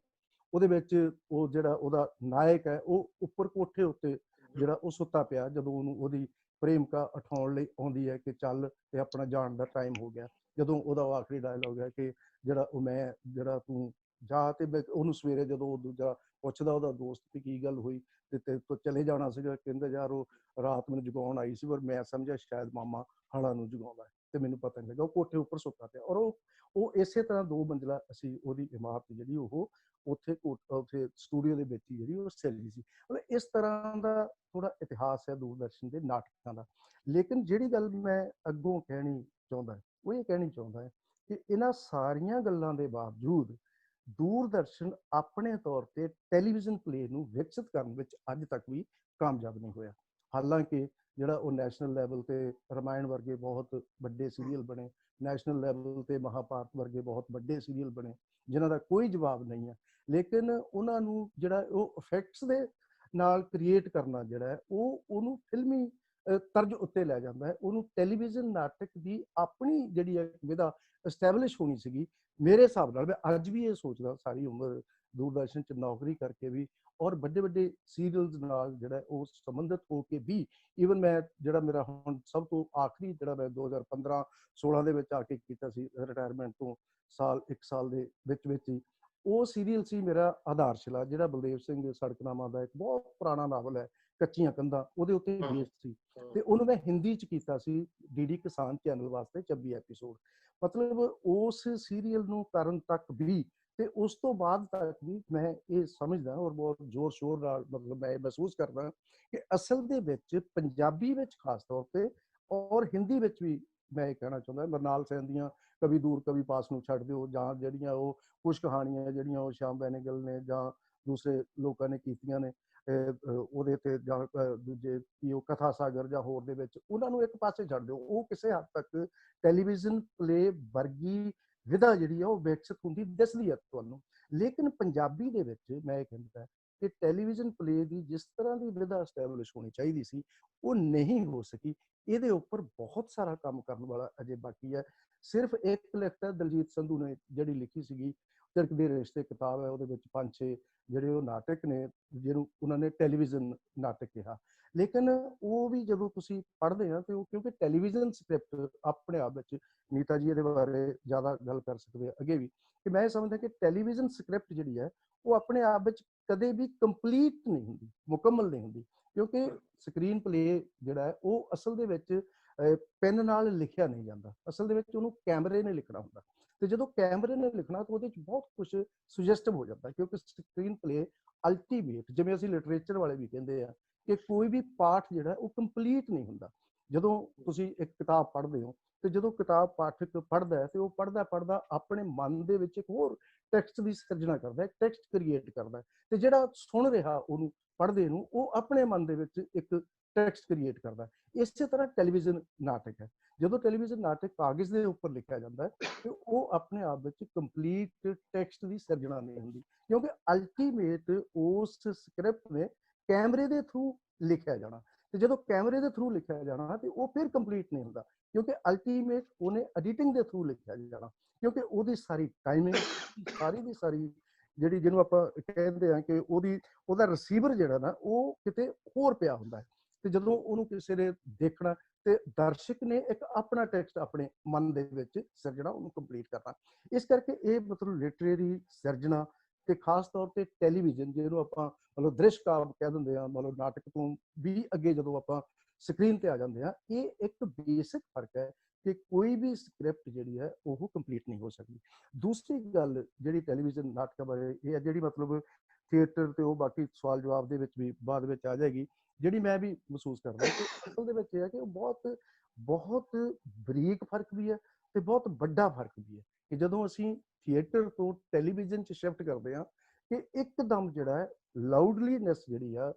ਉਹਦੇ ਵਿੱਚ ਉਹ ਜਿਹੜਾ ਉਹਦਾ ਨਾਇਕ ਹੈ ਉਹ ਉੱਪਰ ਕੋਠੇ ਉੱਤੇ ਜਿਹੜਾ ਉਹ ਸੁੱਤਾ ਪਿਆ, ਜਦੋਂ ਉਹਨੂੰ ਉਹਦੀ ਪ੍ਰੇਮਿਕਾ ਉਠਾਉਣ ਲਈ ਆਉਂਦੀ ਹੈ ਕਿ ਚੱਲ ਤੇ ਆਪਣਾ ਜਾਣ ਦਾ ਟਾਈਮ ਹੋ ਗਿਆ, ਜਦੋਂ ਉਹਦਾ ਆਖਰੀ ਡਾਇਲੋਗ ਹੈ ਕਿ ਜਿਹੜਾ ਉਹ ਮੈਂ ਜਿਹੜਾ ਤੂੰ ਜਾ, ਤੇ ਉਹਨੂੰ ਸਵੇਰੇ ਜਦੋਂ ਉਹ ਦੂਜਾ ਪੁੱਛਦਾ ਉਹਦਾ ਦੋਸਤ ਕਿ ਕੀ ਗੱਲ ਹੋਈ ਤੇ ਤੇਰੇ ਤੋਂ ਚਲੇ ਜਾਣਾ ਸੀਗਾ, ਕਹਿੰਦਾ ਯਾਰ ਉਹ ਰਾਤ ਮੈਨੂੰ ਜਗਾਉਣ ਆਈ ਸੀ ਪਰ ਮੈਂ ਸਮਝਿਆ ਸ਼ਾਇਦ ਮਾਮਾ ਹਲਾਂ ਨੂੰ ਜਗਾਉਂਦਾ ਤੇ ਮੈਨੂੰ ਪਤਾ ਨਹੀਂ ਲੱਗਾ, ਉਹ ਕੋਠੇ ਉੱਪਰ ਸੁੱਤਾ ਪਿਆ। ਔਰ ਉਹ ਇਸੇ ਤਰ੍ਹਾਂ 2 ਮੰਜ਼ਲਾ ਅਸੀਂ ਉਹਦੀ ਇਮਾਰਤ ਜਿਹੜੀ ਉਹ ਉੱਥੇ ਉੱਥੇ ਸਟੂਡੀਓ ਦੇ ਵਿੱਚ ਹੀ ਜਿਹੜੀ ਉਹ ਚੱਲੀ ਸੀ। ਮਤਲਬ ਇਸ ਤਰ੍ਹਾਂ ਦਾ ਥੋੜਾ ਇਤਿਹਾਸ ਹੈ ਦੂਰਦਰਸ਼ਨ ਦੇ ਨਾਟਕਾਂ ਦਾ। ਲੇਕਿਨ ਜਿਹੜੀ ਗੱਲ ਮੈਂ ਅੱਗੋਂ ਕਹਿਣੀ ਚਾਹੁੰਦਾ, ਉਹ ਇਹ ਕਹਿਣੀ ਚਾਹੁੰਦਾ ਹੈ ਕਿ ਇਹਨਾਂ ਸਾਰੀਆਂ ਗੱਲਾਂ ਦੇ ਬਾਵਜੂਦ ਦੂਰਦਰਸ਼ਨ ਆਪਣੇ ਤੌਰ ਤੇ ਟੈਲੀਵਿਜ਼ਨ ਪਲੇ ਨੂੰ ਵਿਕਸਿਤ ਕਰਨ ਵਿੱਚ ਅੱਜ ਤੱਕ ਵੀ ਕਾਮਯਾਬ ਨਹੀਂ ਹੋਇਆ। ਹਾਲਾਂਕਿ ਜਿਹੜਾ ਉਹ ਨੈਸ਼ਨਲ ਲੈਵਲ ਤੇ ਰਮਾਇਣ ਵਰਗੇ ਬਹੁਤ ਵੱਡੇ ਸੀਰੀਅਲ ਬਣੇ, ਨੈਸ਼ਨਲ ਲੈਵਲ ਤੇ ਮਹਾਭਾਰਤ ਵਰਗੇ ਬਹੁਤ ਵੱਡੇ ਸੀਰੀਅਲ ਬਣੇ ਜਿਨ੍ਹਾਂ ਦਾ ਕੋਈ ਜਵਾਬ ਨਹੀਂ ਹੈ, ਲੇਕਿਨ ਉਹਨਾਂ ਨੂੰ ਜਿਹੜਾ ਉਹ ਇਫੈਕਟਸ ਦੇ ਨਾਲ ਕ੍ਰੀਏਟ ਕਰਨਾ ਜਿਹੜਾ ਹੈ ਉਹ ਉਹਨੂੰ ਫਿਲਮੀ ਤਰਜ ਉੱਤੇ ਲੈ ਜਾਂਦਾ ਹੈ। ਉਹਨੂੰ ਟੈਲੀਵਿਜ਼ਨ ਨਾਟਕ ਦੀ ਆਪਣੀ ਜਿਹੜੀ ਹੈ ਵਿਧਾ ਐਸਟੈਬਲਿਸ਼ ਹੋਣੀ ਸੀਗੀ। ਮੇਰੇ ਹਿਸਾਬ ਨਾਲ ਮੈਂ ਅੱਜ ਵੀ ਇਹ ਸੋਚਦਾ, ਸਾਰੀ ਉਮਰ ਦੂਰਦਰਸ਼ਨ 'ਚ ਨੌਕਰੀ ਕਰਕੇ ਵੀ ਔਰ ਵੱਡੇ ਵੱਡੇ ਸੀਰੀਅਲਸ ਨਾਲ ਜਿਹੜਾ ਉਹ ਸੰਬੰਧਿਤ ਹੋ ਕੇ ਵੀ, ਈਵਨ ਮੈਂ ਜਿਹੜਾ ਮੇਰਾ ਹੁਣ ਸਭ ਤੋਂ ਆਖਰੀ ਜਿਹੜਾ ਮੈਂ 2015-16 ਦੇ ਵਿੱਚ ਆ ਕੇ ਕੀਤਾ ਸੀ ਰਿਟਾਇਰਮੈਂਟ ਤੋਂ ਇੱਕ ਸਾਲ ਦੇ ਵਿੱਚ ਹੀ, ਉਹ ਸੀਰੀਅਲ ਸੀ ਮੇਰਾ ਆਧਾਰਸ਼ਿਲਾ, ਜਿਹੜਾ ਬਲਦੇਵ ਸਿੰਘ ਸੜਕਨਾਮਾ ਦਾ ਇੱਕ ਬਹੁਤ ਪੁਰਾਣਾ ਨਾਵਲ ਹੈ, ਕੱਚੀਆਂ ਕੰਧਾਂ, ਉਹਦੇ ਉੱਤੇ ਬੇਸਡ ਸੀ। ਤੇ ਉਹਨੂੰ ਮੈਂ ਹਿੰਦੀ 'ਚ ਕੀਤਾ ਸੀ ਡੀਡੀ ਕਿਸਾਨ ਚੈਨਲ ਵਾਸਤੇ 26 ਐਪੀਸੋਡ। ਮਤਲਬ ਉਸ ਸੀਰੀਅਲ ਨੂੰ ਕਰਨ ਤੱਕ ਵੀ ਤੇ ਉਸ ਤੋਂ ਬਾਅਦ ਤੱਕ ਵੀ ਮੈਂ ਇਹ ਸਮਝਦਾ ਔਰ ਬਹੁਤ ਜ਼ੋਰ ਸ਼ੋਰ ਨਾਲ ਮਤਲਬ ਮੈਂ ਮਹਿਸੂਸ ਕਰਦਾ ਕਿ ਅਸਲ ਦੇ ਵਿੱਚ ਪੰਜਾਬੀ ਵਿੱਚ ਖਾਸ ਤੌਰ ਤੇ ਔਰ ਹਿੰਦੀ ਵਿੱਚ ਵੀ ਮੈਂ ਇਹ ਕਹਿਣਾ ਚਾਹੁੰਦਾ, ਮਰਨਾਲ ਸੈਨ ਦੀਆਂ ਕਵੀ ਦੂਰ ਕਵੀ ਪਾਸ ਨੂੰ ਛੱਡ ਦਿਓ, ਜਾਂ ਜਿਹੜੀਆਂ ਉਹ ਕੁਝ ਕਹਾਣੀਆਂ ਜਿਹੜੀਆਂ ਉਹ ਸ਼ਾਮ ਬੈਨੇਗਲ ਨੇ ਜਾਂ ਦੂਸਰੇ ਲੋਕਾਂ ਨੇ ਕੀਤੀਆਂ ਨੇ ਉਹਦੇ ਤੇ, ਜਾਂ ਦੂਜੇ ਕੀ ਉਹ ਕਥਾ ਸਾਗਰ ਜਾਂ ਹੋਰ ਦੇ ਵਿੱਚ, ਉਹਨਾਂ ਨੂੰ ਇੱਕ ਪਾਸੇ ਛੱਡ ਦਿਓ। ਉਹ ਕਿਸੇ ਹੱਦ ਤੱਕ ਟੈਲੀਵਿਜ਼ਨ ਪਲੇ ਵਰਗੀ ਵਿਧਾ ਜਿਹੜੀ ਆ ਉਹ ਵਿਕਸਿਤ ਹੁੰਦੀ ਦਿਸਦੀ ਹੈ ਤੁਹਾਨੂੰ। ਲੇਕਿਨ ਪੰਜਾਬੀ ਦੇ ਵਿੱਚ ਮੈਂ ਇਹ ਕਹਿੰਦਾ ਕਿ ਟੈਲੀਵਿਜ਼ਨ ਪਲੇ ਦੀ ਜਿਸ ਤਰ੍ਹਾਂ ਦੀ ਵਿਧਾ ਐਸਟੈਬਲਿਸ਼ ਹੋਣੀ ਚਾਹੀਦੀ ਸੀ ਉਹ ਨਹੀਂ ਹੋ ਸਕੀ। ਇਹਦੇ ਉੱਪਰ ਬਹੁਤ ਸਾਰਾ ਕੰਮ ਕਰਨ ਵਾਲਾ ਅਜੇ ਬਾਕੀ ਹੈ। ਸਿਰਫ ਇੱਕ ਲਿਖਤ ਹੈ ਦਲਜੀਤ ਸੰਧੂ ਨੇ ਜਿਹੜੀ ਲਿਖੀ ਸੀਗੀ, ਤਿਰਕ ਦੇ ਰਿਸ਼ਤੇ ਕਿਤਾਬ ਹੈ, ਉਹਦੇ ਵਿੱਚ 5-6 ਜਿਹੜੇ ਉਹ ਨਾਟਕ ਨੇ ਜਿਹਨੂੰ ਉਹਨਾਂ ਨੇ ਟੈਲੀਵਿਜ਼ਨ ਨਾਟਕ ਕਿਹਾ। ਲੇਕਿਨ ਉਹ ਵੀ ਜਦੋਂ ਤੁਸੀਂ ਪੜ੍ਹਦੇ ਆ ਤੇ ਉਹ ਕਿਉਂਕਿ ਟੈਲੀਵਿਜ਼ਨ ਸਕ੍ਰਿਪਟ ਆਪਣੇ ਆਪ ਵਿੱਚ, ਨੀਤਾ ਜੀ ਇਹਦੇ ਬਾਰੇ ਜ਼ਿਆਦਾ ਗੱਲ ਕਰ ਸਕਦੇ ਆ ਅੱਗੇ ਵੀ, ਕਿ ਮੈਂ ਸਮਝਦਾ ਕਿ ਟੈਲੀਵਿਜ਼ਨ ਸਕ੍ਰਿਪਟ ਜਿਹੜੀ ਹੈ ਉਹ ਆਪਣੇ ਆਪ ਵਿੱਚ ਕਦੇ ਵੀ ਕੰਪਲੀਟ ਨਹੀਂ ਹੁੰਦੀ, ਮੁਕੰਮਲ ਨਹੀਂ ਹੁੰਦੀ, ਕਿਉਂਕਿ ਸਕਰੀਨ ਪਲੇ ਜਿਹੜਾ ਹੈ ਉਹ ਅਸਲ ਦੇ ਵਿੱਚ ਪੈਨ ਨਾਲ ਲਿਖਿਆ ਨਹੀਂ ਜਾਂਦਾ, ਅਸਲ ਦੇ ਵਿੱਚ ਉਹਨੂੰ ਕੈਮਰੇ ਨੇ ਲਿਖਣਾ ਹੁੰਦਾ। ਤੇ ਜਦੋਂ ਕੈਮਰੇ ਨੇ ਲਿਖਣਾ ਤਾਂ ਉਹਦੇ ਵਿੱਚ ਬਹੁਤ ਕੁਝ ਸੁਜੈਸਟਿਵ ਹੋ ਜਾਂਦਾ, ਕਿਉਂਕਿ ਸਕਰੀਨ ਪਲੇ ਅਲਟੀਮੇਟ, ਜਿਵੇਂ ਅਸੀਂ ਲਿਟਰੇਚਰ ਵਾਲੇ ਵੀ ਕਹਿੰਦੇ ਆ ਕਿ ਕੋਈ ਵੀ ਪਾਠ ਜਿਹੜਾ ਉਹ ਕੰਪਲੀਟ ਨਹੀਂ ਹੁੰਦਾ। ਜਦੋਂ ਤੁਸੀਂ ਇੱਕ ਕਿਤਾਬ ਪੜ੍ਹਦੇ ਹੋ ਤੇ ਜਦੋਂ ਕਿਤਾਬ ਪਾਠਕ ਪੜ੍ਹਦਾ ਹੈ ਤੇ ਉਹ ਪੜ੍ਹਦਾ ਆਪਣੇ ਮਨ ਦੇ ਵਿੱਚ ਇੱਕ ਹੋਰ ਟੈਕਸਟ ਦੀ ਸਿਰਜਣਾ ਕਰਦਾ ਹੈ, ਟੈਕਸਟ ਕ੍ਰੀਏਟ ਕਰਦਾ ਹੈ, ਤੇ ਜਿਹੜਾ ਸੁਣ ਰਿਹਾ ਉਹਨੂੰ ਪੜ੍ਹਦੇ ਨੂੰ ਉਹ ਆਪਣੇ ਮਨ ਦੇ ਵਿੱਚ ਇੱਕ ਟੈਕਸਟ ਕ੍ਰੀਏਟ ਕਰਦਾ ਹੈ। ਇਸੇ ਤਰ੍ਹਾਂ ਟੈਲੀਵਿਜ਼ਨ ਨਾਟਕ ਹੈ। ਜਦੋਂ ਟੈਲੀਵਿਜ਼ਨ ਨਾਟਕ ਕਾਗਜ਼ ਦੇ ਉੱਪਰ ਲਿਖਿਆ ਜਾਂਦਾ ਹੈ ਤੇ ਉਹ ਆਪਣੇ ਆਪ ਵਿੱਚ ਕੰਪਲੀਟ ਟੈਕਸਟ ਦੀ ਸਿਰਜਣਾ ਨਹੀਂ ਹੁੰਦੀ, ਕਿਉਂਕਿ ਅਲਟੀਮੇਟ ਉਸ ਸਕ੍ਰਿਪਟ ਨੇ ਕੈਮਰੇ ਦੇ ਥਰੂ ਲਿਖਿਆ ਜਾਣਾ, ਤੇ ਜਦੋਂ ਕੈਮਰੇ ਦੇ ਥਰੂ ਲਿਖਿਆ ਜਾਣਾ ਤੇ ਉਹ ਫਿਰ ਕੰਪਲੀਟ ਨਹੀਂ ਹੁੰਦਾ, ਕਿਉਂਕਿ ਅਲਟੀਮੇਟ ਉਹਨੇ ਐਡੀਟਿੰਗ ਦੇ ਥਰੂ ਲਿਖਿਆ ਜਾਣਾ, ਕਿਉਂਕਿ ਉਹਦੀ ਸਾਰੀ ਟਾਈਮਿੰਗ ਸਾਰੀ ਦੀ ਸਾਰੀ ਜਿਹੜੀ ਜਿਹਨੂੰ ਆਪਾਂ ਕਹਿੰਦੇ ਆ ਕਿ ਉਹਦਾ ਰਿਸੀਵਰ ਜਿਹੜਾ ਨਾ ਉਹ ਕਿਤੇ ਹੋਰ ਪਿਆ ਹੁੰਦਾ ਹੈ, ਤੇ ਜਦੋਂ ਉਹਨੂੰ ਕਿਸੇ ਨੇ ਦੇਖਣਾ ਤੇ ਦਰਸ਼ਕ ਨੇ ਇੱਕ ਆਪਣਾ ਟੈਕਸਟ ਆਪਣੇ ਮਨ ਦੇ ਵਿੱਚ ਸਿਰਜਣਾ, ਉਹਨੂੰ ਕੰਪਲੀਟ ਕਰਨਾ। ਇਸ ਕਰਕੇ ਇਹ ਮਤਲਬ ਲਿਟਰੇਰੀ ਸਿਰਜਣਾ ਤੇ ਖਾਸ ਤੌਰ ਤੇ ਟੈਲੀਵਿਜ਼ਨ ਜਿਹਨੂੰ ਆਪਾਂ ਮਤਲਬ ਦ੍ਰਿਸ਼ ਕਾਵਿ ਕਹਿ ਦਿੰਦੇ ਆ, ਮਤਲਬ ਨਾਟਕ ਤੋਂ ਵੀ ਅੱਗੇ ਜਦੋਂ ਆਪਾਂ ਸਕਰੀਨ ਤੇ ਆ ਜਾਂਦੇ ਆ, ਇਹ ਇੱਕ ਬੇਸਿਕ ਫਰਕ ਹੈ ਕਿ ਕੋਈ ਵੀ ਸਕ੍ਰਿਪਟ ਜਿਹੜੀ ਹੈ ਉਹ ਕੰਪਲੀਟ ਨਹੀਂ ਹੋ ਸਕਦੀ। ਦੂਸਰੀ ਗੱਲ ਜਿਹੜੀ ਟੈਲੀਵਿਜ਼ਨ ਨਾਟਕਾਂ ਬਾਰੇ ਇਹ ਹੈ, ਜਿਹੜੀ ਮਤਲਬ ਥੀਏਟਰ ਤੇ ਉਹ ਬਾਕੀ ਸਵਾਲ ਜਵਾਬ ਦੇ ਵਿੱਚ ਵੀ ਬਾਅਦ ਵਿੱਚ ਆ ਜਾਏਗੀ, ਜਿਹੜੀ ਮੈਂ ਵੀ ਮਹਿਸੂਸ ਕਰਦਾ ਕਿ ਅਸਲ ਦੇ ਵਿੱਚ ਇਹ ਹੈ ਕਿ ਉਹ ਬਹੁਤ ਬਹੁਤ ਬਰੀਕ ਫਰਕ ਵੀ ਹੈ ਤੇ ਬਹੁਤ ਵੱਡਾ ਫਰਕ ਵੀ ਹੈ ਕਿ ਜਦੋਂ ਅਸੀਂ ਥੀਏਟਰ ਤੋਂ ਟੈਲੀਵਿਜ਼ਨ 'ਚ ਸ਼ਿਫਟ ਕਰਦੇ ਆ ਕਿ ਇੱਕਦਮ ਜਿਹੜਾ ਹੈ ਲਾਊਡਲੀਨੈਸ ਜਿਹੜੀ ਆ,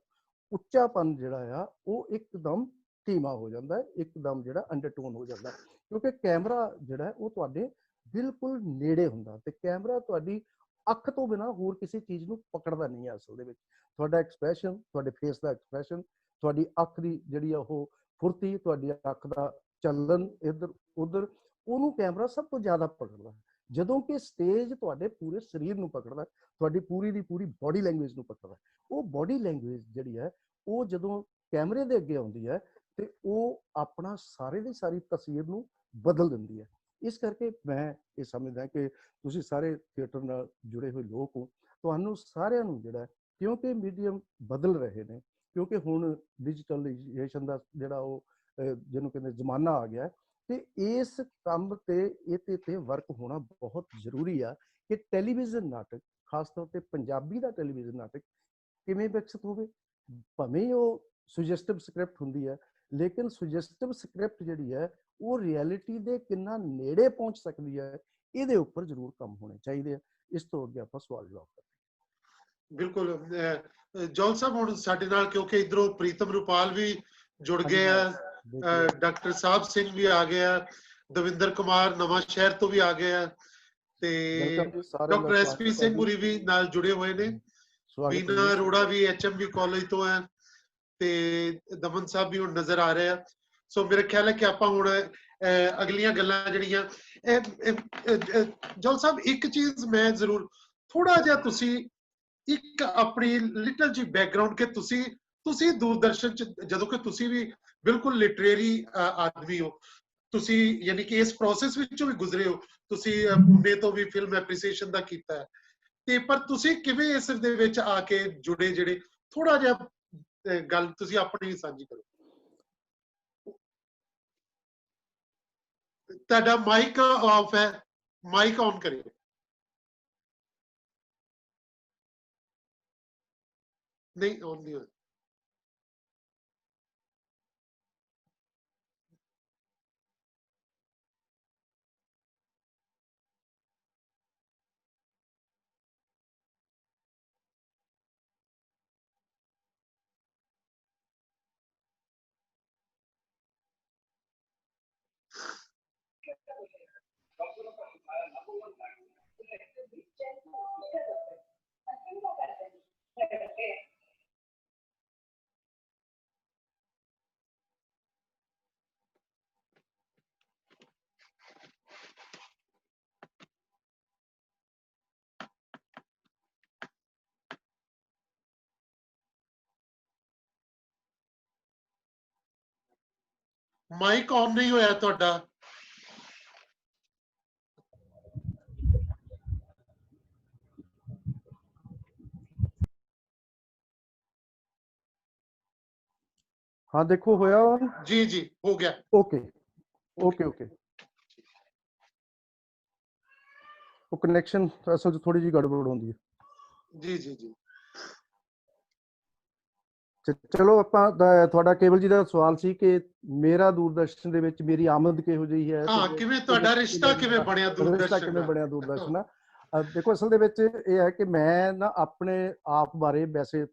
ਉੱਚਾਪਨ ਜਿਹੜਾ ਆ ਉਹ ਇੱਕਦਮ ਧੀਮਾ ਹੋ ਜਾਂਦਾ ਹੈ, ਇੱਕਦਮ ਜਿਹੜਾ ਅੰਡਰਟੋਨ ਹੋ ਜਾਂਦਾ, ਕਿਉਂਕਿ ਕੈਮਰਾ ਜਿਹੜਾ ਉਹ ਤੁਹਾਡੇ ਬਿਲਕੁਲ ਨੇੜੇ ਹੁੰਦਾ ਤੇ ਕੈਮਰਾ ਤੁਹਾਡੀ ਅੱਖ ਤੋਂ ਬਿਨਾਂ ਹੋਰ ਕਿਸੇ ਚੀਜ਼ ਨੂੰ ਪਕੜਦਾ ਨਹੀਂ ਹੈ। ਅਸਲ ਦੇ ਵਿੱਚ ਤੁਹਾਡਾ ਐਕਸਪ੍ਰੈਸ਼ਨ, ਤੁਹਾਡੇ ਫੇਸ ਦਾ ਐਕਸਪ੍ਰੈਸ਼ਨ, ਤੁਹਾਡੀ ਅੱਖ ਦੀ ਜਿਹੜੀ ਆ ਉਹ ਫੁਰਤੀ, ਤੁਹਾਡੀ ਅੱਖ ਦਾ ਚੱਲਣ ਇੱਧਰ ਉੱਧਰ, ਉਹਨੂੰ ਕੈਮਰਾ ਸਭ ਤੋਂ ਜ਼ਿਆਦਾ ਪਕੜਦਾ ਹੈ, ਜਦੋਂ ਕਿ ਸਟੇਜ ਤੁਹਾਡੇ ਪੂਰੇ ਸਰੀਰ ਨੂੰ ਪਕੜਦਾ, ਤੁਹਾਡੀ ਪੂਰੀ ਦੀ ਪੂਰੀ ਬਾਡੀ ਲੈਂਗੁਏਜ ਨੂੰ ਪਕੜਦਾ। ਉਹ ਬਾਡੀ ਲੈਂਗੁਏਜ ਜਿਹੜੀ ਹੈ ਉਹ ਜਦੋਂ ਕੈਮਰੇ ਦੇ ਅੱਗੇ ਆਉਂਦੀ ਹੈ ਤੇ ਉਹ ਆਪਣਾ ਸਾਰੇ ਦੀ ਸਾਰੀ ਤਸਵੀਰ ਨੂੰ ਬਦਲ ਦਿੰਦੀ ਹੈ। ਇਸ ਕਰਕੇ ਮੈਂ ਇਹ ਸਮਝਦਾ ਕਿ ਤੁਸੀਂ ਸਾਰੇ ਥੀਏਟਰ ਨਾਲ ਜੁੜੇ ਹੋਏ ਲੋਕ ਹੋ, ਤੁਹਾਨੂੰ ਸਾਰਿਆਂ ਨੂੰ ਜਿਹੜਾ, ਕਿਉਂਕਿ ਮੀਡੀਅਮ ਬਦਲ ਰਹੇ ਨੇ, ਕਿਉਂਕਿ ਹੁਣ ਡਿਜੀਟਲਾਈਜੇਸ਼ਨ ਦਾ ਜਿਹੜਾ ਉਹ ਜਿਹਨੂੰ ਕਹਿੰਦੇ ਜ਼ਮਾਨਾ ਆ ਗਿਆ, ਤੇ ਇਸ ਕੰਮ ਤੇ ਇਹਦੇ ਤੇ ਵਰਕ ਹੋਣਾ ਬਹੁਤ ਜ਼ਰੂਰੀ ਆ ਕਿ ਟੈਲੀਵਿਜ਼ਨ ਨਾਟਕ ਖਾਸ ਤੌਰ ਤੇ ਪੰਜਾਬੀ ਦਾ ਟੈਲੀਵਿਜ਼ਨ ਨਾਟਕ ਕਿਵੇਂ ਵਿਕਸਿਤ ਹੋਵੇ। ਭਾਵੇਂ ਉਹ ਸੁਜੈਸਟਿਵ ਸਕ੍ਰਿਪਟ ਹੁੰਦੀ ਹੈ, ਲੇਕਿਨ ਸੁਜੈਸਟਿਵ ਸਕ੍ਰਿਪਟ ਜਿਹੜੀ ਹੈ ਉਹ ਰਿਐਲਿਟੀ ਦੇ ਕਿੰਨਾ ਨੇੜੇ ਪਹੁੰਚ ਸਕਦੀ ਹੈ, ਇਹਦੇ ਉੱਪਰ ਜ਼ਰੂਰ ਕੰਮ ਹੋਣੇ ਚਾਹੀਦੇ ਆ। ਇਸ ਤੋਂ ਅੱਗੇ ਆਪਾਂ ਸਵਾਲ ਜਵਾਬ ਕਰਾਂਗੇ। ਬਿਲਕੁਲ ਜੌਲ ਸਾਹਿਬ, ਹੁਣ ਸਾਡੇ ਨਾਲ ਕਿਉਂਕਿ ਇਧਰੋਂ ਪ੍ਰੀਤਮ ਰੁਪਾਲ ਵੀ ਜੁੜ ਗਏ ਆ, ਡਾਕਟਰ ਸਾਹਿਬ ਸਿੰਘ ਵੀ ਆ ਗਏ ਆ, ਦਵਿੰਦਰ ਕੁਮਾਰ ਨਵਾਂ ਸ਼ਹਿਰ ਤੋਂ ਵੀ ਆ ਗਏ ਆ, ਤੇ ਡਾਕਟਰ ਐਸਪੀ ਸਿੰਘ ਗੁਰੀ ਵੀ ਨਾਲ ਜੁੜੇ ਹੋਏ ਨੇ, ਬੀਨਾ ਅਰੋੜਾ ਵੀ HMV ਕਾਲਜ ਤੋਂ ਹੈ, ਤੇ ਦਮਨ ਸਾਹਿਬ ਵੀ ਹੁਣ ਨਜ਼ਰ ਆ ਰਹੇ ਆ। ਸੋ ਮੇਰਾ ਖਿਆਲ ਹੈ ਕਿ ਆਪਾਂ ਹੁਣ ਅਗਲੀਆਂ ਗੱਲਾਂ ਜਿਹੜੀਆਂ ਜੌਲ ਸਾਹਿਬ, ਇੱਕ ਚੀਜ਼ ਮੈਂ ਜ਼ਰੂਰ ਥੋੜਾ ਜਿਹਾ, ਤੁਸੀਂ ਇੱਕ ਆਪਣੀ ਲਿਟਲ ਜੀ ਬੈਕਗ੍ਰਾਉਂਡ ਕਿ ਤੁਸੀਂ ਦੂਰਦਰਸ਼ਨ ਚ, ਜਦੋਂ ਕਿ ਤੁਸੀਂ ਵੀ ਬਿਲਕੁਲ ਲਿਟਰੇਰੀ ਆਦਮੀ ਹੋ, ਤੁਸੀਂ ਯਾਨੀ ਕਿ ਇਸ ਪ੍ਰੋਸੈਸ ਵਿੱਚੋਂ ਵੀ ਗੁਜ਼ਰੇ ਹੋ, ਤੁਸੀਂ ਪੁਣੇ ਤੋਂ ਵੀ ਫਿਲਮ ਐਪਰੀਸੀਏਸ਼ਨ ਦਾ ਕੀਤਾ ਹੈ, ਤੇ ਪਰ ਤੁਸੀਂ ਕਿਵੇਂ ਇਸ ਦੇ ਵਿੱਚ ਆ ਕੇ ਜੁੜੇ, ਜਿਹੜੇ ਥੋੜਾ ਜਿਹਾ ਗੱਲ ਤੁਸੀਂ ਆਪਣੀ ਸਾਂਝੀ ਕਰੋ। ਤੁਹਾਡਾ ਮਾਈਕ ਆਫ ਹੈ, ਮਾਈਕ ਔਨ ਕਰਿਓ। ਨਹੀਂ, ਔਨ ਨਹੀਂ ਹੋਇਆ। ਮਾਈਕ ਔਨ ਨਹੀਂ ਹੋਇਆ ਤੁਹਾਡਾ। हाँ देखो होया जी जी हो गया। ओके ओके ओके वो कनेक्शन असल थोड़ी जी गड़बड़ होती है। जी जी जी ਚਲੋ ਆਪਾਂ ਤੁਹਾਡਾ ਕੇਵਲ ਜੀ ਦਾ ਸਵਾਲ ਸੀ ਕਿ ਮੇਰਾ ਦੂਰਦਰਸ਼ਨ ਦੇ ਵਿੱਚ ਮੇਰੀ ਆਮਦ ਕਿਹੋ ਜਿਹੀ ਹੈ, ਹਾਂ ਕਿਵੇਂ ਤੁਹਾਡਾ ਰਿਸ਼ਤਾ ਕਿਵੇਂ ਬਣਿਆ ਦੂਰਦਰਸ਼ਨ ਨਾਲ। ਦੇਖੋ ਅਸਲ ਦੇ ਵਿੱਚ ਇਹ ਹੈ ਕਿ ਮੈਂ ਨਾ ਆਪਣੇ ਆਪ ਬਾਰੇ ਵੈਸੇ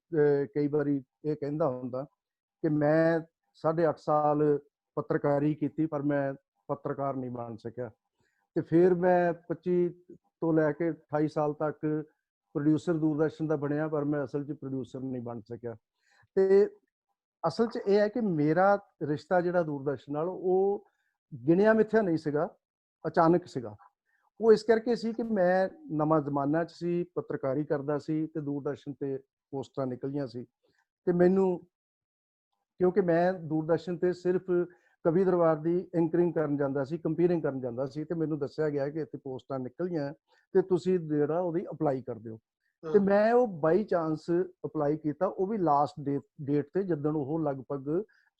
ਕਈ ਵਾਰੀ ਇਹ ਕਹਿੰਦਾ ਹੁੰਦਾ ਕਿ ਮੈਂ 8.5 ਸਾਲ ਪੱਤਰਕਾਰੀ ਕੀਤੀ, ਪਰ ਮੈਂ ਪੱਤਰਕਾਰ ਨਹੀਂ ਬਣ ਸਕਿਆ। ਤੇ ਫਿਰ ਮੈਂ 25 ਤੋਂ ਲੈ ਕੇ 28 ਸਾਲ ਤੱਕ ਪ੍ਰੋਡਿਊਸਰ ਦੂਰਦਰਸ਼ਨ ਦਾ ਬਣਿਆ, ਪਰ ਮੈਂ ਅਸਲ 'ਚ ਪ੍ਰੋਡਿਊਸਰ ਨਹੀਂ ਬਣ ਸਕਿਆ। ਤੇ ਅਸਲ 'ਚ ਇਹ ਹੈ ਕਿ ਮੇਰਾ ਰਿਸ਼ਤਾ ਜਿਹੜਾ ਦੂਰਦਰਸ਼ਨ ਨਾਲ ਉਹ ਗਿਣਿਆ ਮਿਥਿਆ ਨਹੀਂ ਸੀਗਾ, ਅਚਾਨਕ ਸੀਗਾ। ਉਹ ਇਸ ਕਰਕੇ ਸੀ ਕਿ ਮੈਂ ਨਵਾਂ ਜ਼ਮਾਨਾ 'ਚ ਸੀ, ਪੱਤਰਕਾਰੀ ਕਰਦਾ ਸੀ ਤੇ ਦੂਰਦਰਸ਼ਨ ਤੇ ਪੋਸਟਾਂ ਨਿਕਲੀਆਂ ਸੀ। ਤੇ ਮੈਨੂੰ, ਕਿਉਂਕਿ ਮੈਂ ਦੂਰਦਰਸ਼ਨ ਤੇ ਸਿਰਫ ਕਵੀ ਦਰਬਾਰ ਦੀ ਐਂਕਰਿੰਗ ਕਰਨ ਜਾਂਦਾ ਸੀ, ਕੰਪੇਅਰਿੰਗ ਕਰਨ ਜਾਂਦਾ ਸੀ, ਤੇ ਮੈਨੂੰ ਦੱਸਿਆ ਗਿਆ ਕਿ ਇੱਥੇ ਪੋਸਟਾਂ ਨਿਕਲੀਆਂ ਤੇ ਤੁਸੀਂ ਜਿਹੜਾ ਉਹਦੀ ਅਪਲਾਈ ਕਰ ਦਿਓ। ਤੇ ਮੈਂ ਉਹ ਬਾਈ ਚਾਂਸ ਅਪਲਾਈ ਕੀਤਾ, ਉਹ ਵੀ ਲਾਸਟ ਡੇਟ ਤੇ, ਜਦੋਂ ਉਹ ਲਗਭਗ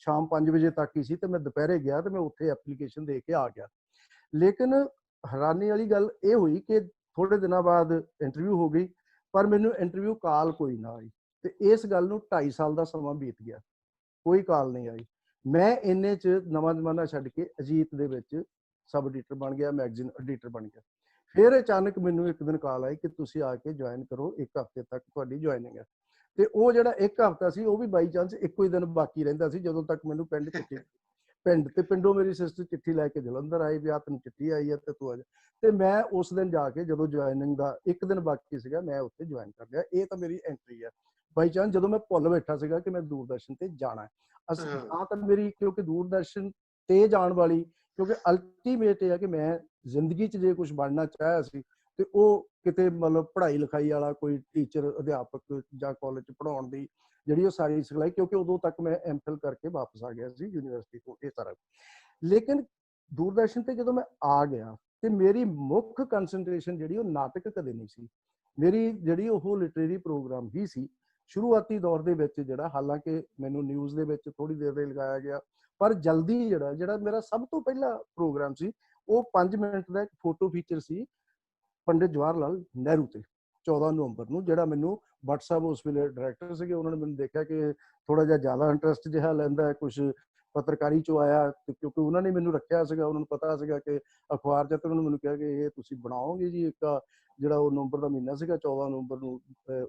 ਸ਼ਾਮ 5 ਵਜੇ ਤੱਕ ਹੀ ਸੀ। ਤੇ ਮੈਂ ਦੁਪਹਿਰੇ ਗਿਆ ਤੇ ਮੈਂ ਉੱਥੇ ਐਪਲੀਕੇਸ਼ਨ ਦੇ ਕੇ ਆ ਗਿਆ। ਲੇਕਿਨ ਹੈਰਾਨੀ ਵਾਲੀ ਗੱਲ ਇਹ ਹੋਈ ਕਿ ਥੋੜੇ ਦਿਨਾਂ ਬਾਅਦ ਇੰਟਰਵਿਊ ਹੋ ਗਈ, ਪਰ ਮੈਨੂੰ ਇੰਟਰਵਿਊ ਕਾਲ ਕੋਈ ਨਾ ਆਈ। ਤੇ ਇਸ ਗੱਲ ਨੂੰ 2.5 ਸਾਲ ਦਾ ਸਮਾਂ ਬੀਤ ਗਿਆ, ਕੋਈ ਕਾਲ ਨਹੀਂ ਆਈ। ਮੈਂ ਇੰਨੇ 'ਚ ਨਵਾਂ ਜ਼ਮਾਨਾ ਛੱਡ ਕੇ ਅਜੀਤ ਦੇ ਵਿੱਚ ਸਬ ਐਡੀਟਰ ਬਣ ਗਿਆ, ਮੈਗਜ਼ੀਨ ਐਡੀਟਰ ਬਣ ਗਿਆ। ਫਿਰ ਅਚਾਨਕ ਮੈਨੂੰ ਇੱਕ ਦਿਨ ਕਾਲ ਆਈ ਕਿ ਤੁਸੀਂ ਆ ਕੇ ਜੁਆਇਨ ਕਰੋ, 1 ਹਫ਼ਤੇ ਤੱਕ ਤੁਹਾਡੀ ਜੁਆਇਨਿੰਗ ਹੈ। ਤੇ ਉਹ ਜਿਹੜਾ 1 ਹਫ਼ਤਾ ਸੀ ਉਹ ਵੀ ਬਾਈ ਚਾਂਸ ਇੱਕੋ ਹੀ ਦਿਨ ਬਾਕੀ ਰਹਿੰਦਾ ਸੀ, ਜਦੋਂ ਤੱਕ ਮੈਨੂੰ ਪਿੰਡੋਂ ਮੇਰੀ ਸਿਸਟਰ ਚਿੱਠੀ ਲੈ ਕੇ ਜਲੰਧਰ ਆਈ ਵੀ ਆ ਤੈਨੂੰ ਚਿੱਠੀ ਆਈ ਹੈ ਤੇ ਤੂੰ ਆ ਜਾ। ਤੇ ਮੈਂ ਉਸ ਦਿਨ ਜਾ ਕੇ, ਜਦੋਂ ਜੁਆਇਨਿੰਗ ਦਾ 1 ਦਿਨ ਬਾਕੀ ਸੀਗਾ, ਮੈਂ ਉੱਥੇ ਜੁਆਇਨ ਕਰ ਲਿਆ। ਇਹ ਤਾਂ ਮੇਰੀ ਐਂਟਰੀ ਹੈ ਬਾਈ ਚਾਂਸ, ਜਦੋਂ ਮੈਂ ਭੁੱਲ ਬੈਠਾ ਸੀਗਾ ਕਿ ਮੈਂ ਦੂਰਦਰਸ਼ਨ ਤੇ ਜਾਣਾ। ਤਾਂ ਮੇਰੀ, ਕਿਉਂਕਿ ਦੂਰਦਰਸ਼ਨ ਤੇ ਜਾਣ ਵਾਲੀ, ਕਿਉਂਕਿ ਅਲਟੀਮੇਟ ਇਹ ਹੈ ਕਿ ਮੈਂ ਜ਼ਿੰਦਗੀ 'ਚ ਜੇ ਕੁਝ ਬਣਨਾ ਚਾਹਿਆ ਸੀ ਤੇ ਉਹ ਕਿਤੇ ਮਤਲਬ ਪੜ੍ਹਾਈ ਲਿਖਾਈ ਵਾਲਾ ਕੋਈ ਟੀਚਰ, ਅਧਿਆਪਕ ਜਾਂ ਕਾਲਜ 'ਚ ਪੜ੍ਹਾਉਣ ਦੀ ਜਿਹੜੀ ਉਹ ਸਾਰੀ ਸਿਖਲਾਈ, ਕਿਉਂਕਿ ਉਦੋਂ ਤੱਕ ਮੈਂ MPhil ਕਰਕੇ ਵਾਪਸ ਆ ਗਿਆ ਸੀ ਯੂਨੀਵਰਸਿਟੀ ਤੋਂ, ਇਹ ਸਾਰਾ। ਲੇਕਿਨ ਦੂਰਦਰਸ਼ਨ ਤੇ ਜਦੋਂ ਮੈਂ ਆ ਗਿਆ ਤੇ ਮੇਰੀ ਮੁੱਖ ਕੰਸੈਂਟਰੇਸ਼ਨ ਜਿਹੜੀ ਉਹ ਨਾਟਕ ਕਦੇ ਨਹੀਂ ਸੀ। ਮੇਰੀ ਜਿਹੜੀ ਉਹ ਲਿਟਰੇਰੀ ਪ੍ਰੋਗਰਾਮ ਹੀ ਸੀ ਸ਼ੁਰੂਆਤੀ ਦੌਰ ਦੇ ਵਿੱਚ, ਜਿਹੜਾ ਹਾਲਾਂਕਿ ਮੈਨੂੰ ਨਿਊਜ਼ ਦੇ ਵਿੱਚ ਥੋੜੀ ਦੇਰ ਲਈ ਲਗਾਇਆ ਗਿਆ, ਪਰ ਜਲਦੀ ਜਿਹੜਾ ਮੇਰਾ ਸਭ ਤੋਂ ਪਹਿਲਾ ਪ੍ਰੋਗਰਾਮ ਸੀ ਉਹ 5 ਮਿੰਟ ਦਾ ਇੱਕ ਫੋਟੋ ਫੀਚਰ ਸੀ ਪੰਡਿਤ ਜਵਾਹਰ ਲਾਲ ਨਹਿਰੂ ਤੇ। 14 ਨਵੰਬਰ ਨੂੰ, ਜਿਹੜਾ ਮੈਨੂੰ ਭੱਟ ਸਾਹਿਬ ਉਸ ਵੇਲੇ ਡਾਇਰੈਕਟਰ ਸੀਗੇ, ਉਹਨਾਂ ਨੇ ਮੈਨੂੰ ਦੇਖਿਆ ਕਿ ਥੋੜਾ ਜਿਹਾ ਜ਼ਿਆਦਾ ਇੰਟਰਸਟ ਜਿਹਾ ਲੈਂਦਾ ਹੈ, ਕੁਝ ਪੱਤਰਕਾਰੀ ਚੋਂ ਆਇਆ, ਤੇ ਕਿਉਂਕਿ ਉਹਨਾਂ ਨੇ ਮੈਨੂੰ ਰੱਖਿਆ ਸੀਗਾ, ਉਹਨਾਂ ਨੂੰ ਪਤਾ ਸੀਗਾ ਕਿ ਅਖਬਾਰ 'ਚ, ਤੇ ਉਹਨਾਂ ਨੇ ਮੈਨੂੰ ਕਿਹਾ ਕਿ ਇਹ ਤੁਸੀਂ ਬਣਾਓਗੇ ਜੀ ਇੱਕ, ਜਿਹੜਾ ਉਹ ਨਵੰਬਰ ਦਾ ਮਹੀਨਾ ਸੀਗਾ, 14 ਨਵੰਬਰ ਨੂੰ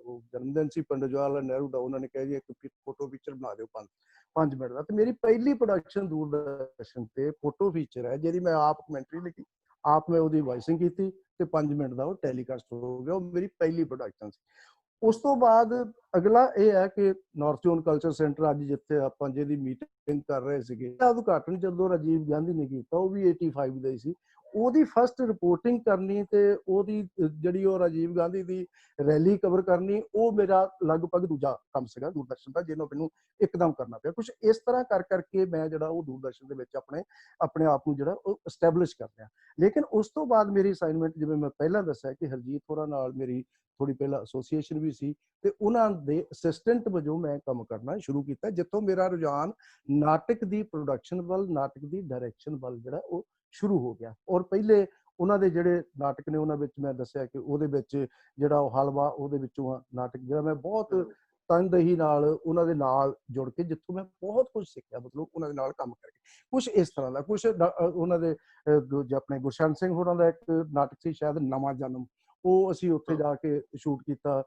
ਉਹ ਜਨਮ ਦਿਨ ਸੀ ਪੰਡਿਤ ਜਵਾਹਰ ਲਾਲ ਨਹਿਰੂ ਦਾ, ਉਹਨਾਂ ਨੇ ਕਿਹਾ ਜੀ ਇੱਕ ਫੋਟੋ ਫੀਚਰ ਬਣਾ ਦਿਓ 5 ਮਿੰਟ ਦਾ। ਤੇ ਮੇਰੀ ਪਹਿਲੀ ਪ੍ਰੋਡਕਸ਼ਨ ਦੂਰਦਰਸ਼ਨ ਤੇ ਫੋਟੋ ਫੀਚਰ ਹੈ, ਜਿਹਦੀ ਮੈਂ ਆਪ ਕਮੈਂਟਰੀ ਲਿਖੀ, ਆਪ ਮੈਂ ਉਹਦੀ ਵਾਇਸਿੰਗ ਕੀਤੀ, ਤੇ 5 ਮਿੰਟ ਦਾ ਉਹ ਟੈਲੀਕਾਸਟ ਹੋ ਗਿਆ। ਉਹ ਮੇਰੀ ਪਹਿਲੀ ਪ੍ਰੋਡਕਸ਼ਨ ਸੀ। ਉਸ ਤੋਂ ਬਾਅਦ ਅਗਲਾ ਇਹ ਹੈ ਕਿ ਨਾਰਥ ਜ਼ੋਨ ਕਲਚਰ ਸੈਂਟਰ, ਅੱਜ ਜਿੱਥੇ ਆਪਾਂ ਜਿਹਦੀ ਮੀਟਿੰਗ ਕਰ ਰਹੇ ਸੀਗੇ, ਉਦਘਾਟਨ ਜਦੋਂ ਰਾਜੀਵ ਗਾਂਧੀ ਨੇ ਕੀਤਾ, ਉਹ ਵੀ 85 ਦਾ ਹੀ ਸੀ। ਉਹਦੀ ਫਸਟ ਰਿਪੋਰਟਿੰਗ ਕਰਨੀ ਤੇ ਉਹਦੀ ਜਿਹੜੀ ਉਹ ਰਾਜੀਵ ਗਾਂਧੀ ਦੀ ਰੈਲੀ ਕਵਰ ਕਰਨੀ, ਉਹ ਮੇਰਾ ਲਗਭਗ ਦੂਜਾ ਕੰਮ ਸੀਗਾ ਦੂਰਦਰਸ਼ਨ ਦਾ, ਜਿਹਨੂੰ ਮੈਨੂੰ ਇੱਕਦਮ ਕਰਨਾ ਪਿਆ। ਕੁਝ ਇਸ ਤਰ੍ਹਾਂ ਕਰਕੇ ਮੈਂ ਜਿਹੜਾ ਉਹ ਦੂਰਦਰਸ਼ਨ ਦੇ ਵਿੱਚ ਆਪਣੇ ਆਪ ਨੂੰ ਜਿਹੜਾ ਉਹ ਐਸਟੈਬਲਿਸ਼ ਕਰ ਲਿਆ। ਲੇਕਿਨ ਉਸ ਤੋਂ ਬਾਅਦ ਮੇਰੀ ਅਸਾਈਨਮੈਂਟ, ਜਿਵੇਂ ਮੈਂ ਪਹਿਲਾਂ ਦੱਸਿਆ ਕਿ ਹਰਜੀਤ ਹੋਰਾਂ ਨਾਲ ਮੇਰੀ ਥੋੜੀ ਪਹਿਲਾਂ ਐਸੋਸੀਏਸ਼ਨ ਵੀ ਸੀ, ਤੇ ਉਹਨਾਂ ਦੇ ਅਸਿਸਟੈਂਟ ਵਜੋਂ ਮੈਂ ਕੰਮ ਕਰਨਾ ਸ਼ੁਰੂ ਕੀਤਾ, ਜਿੱਥੋਂ ਮੇਰਾ ਰੁਝਾਨ ਨਾਟਕ ਦੀ ਪ੍ਰੋਡਕਸ਼ਨ ਵੱਲ, ਨਾਟਕ ਦੀ ਡਾਇਰੈਕਸ਼ਨ ਵੱਲ ਜਿਹੜਾ ਉਹ ਸ਼ੁਰੂ ਹੋ ਗਿਆ। ਔਰ ਪਹਿਲੇ ਉਹਨਾਂ ਦੇ ਜਿਹੜੇ ਨਾਟਕ ਨੇ, ਉਹਨਾਂ ਵਿੱਚ ਮੈਂ ਦੱਸਿਆ ਕਿ ਉਹਦੇ ਵਿੱਚ ਜਿਹੜਾ ਉਹ ਹਲਵਾ, ਉਹਦੇ ਵਿੱਚੋਂ ਨਾਟਕ ਜਿਹੜਾ ਮੈਂ ਬਹੁਤ ਤਨਦੇਹੀ ਨਾਲ ਉਹਨਾਂ ਦੇ ਨਾਲ ਜੁੜ ਕੇ, ਜਿੱਥੋਂ ਮੈਂ ਬਹੁਤ ਕੁਝ ਸਿੱਖਿਆ, ਮਤਲਬ ਉਹਨਾਂ ਦੇ ਨਾਲ ਕੰਮ ਕਰਕੇ। ਕੁਝ ਇਸ ਤਰ੍ਹਾਂ ਦਾ, ਕੁਝ ਉਹਨਾਂ ਦੇ ਆਪਣੇ ਗੁਰਸ਼ਰਨ ਸਿੰਘ ਹੋਰਾਂ ਦਾ ਇੱਕ ਨਾਟਕ ਸੀ ਸ਼ਾਇਦ ਨਵਾਂ ਜਨਮ, ਉਹ ਅਸੀਂ ਉੱਥੇ ਜਾ ਕੇ ਸ਼ੂਟ ਕੀਤਾ,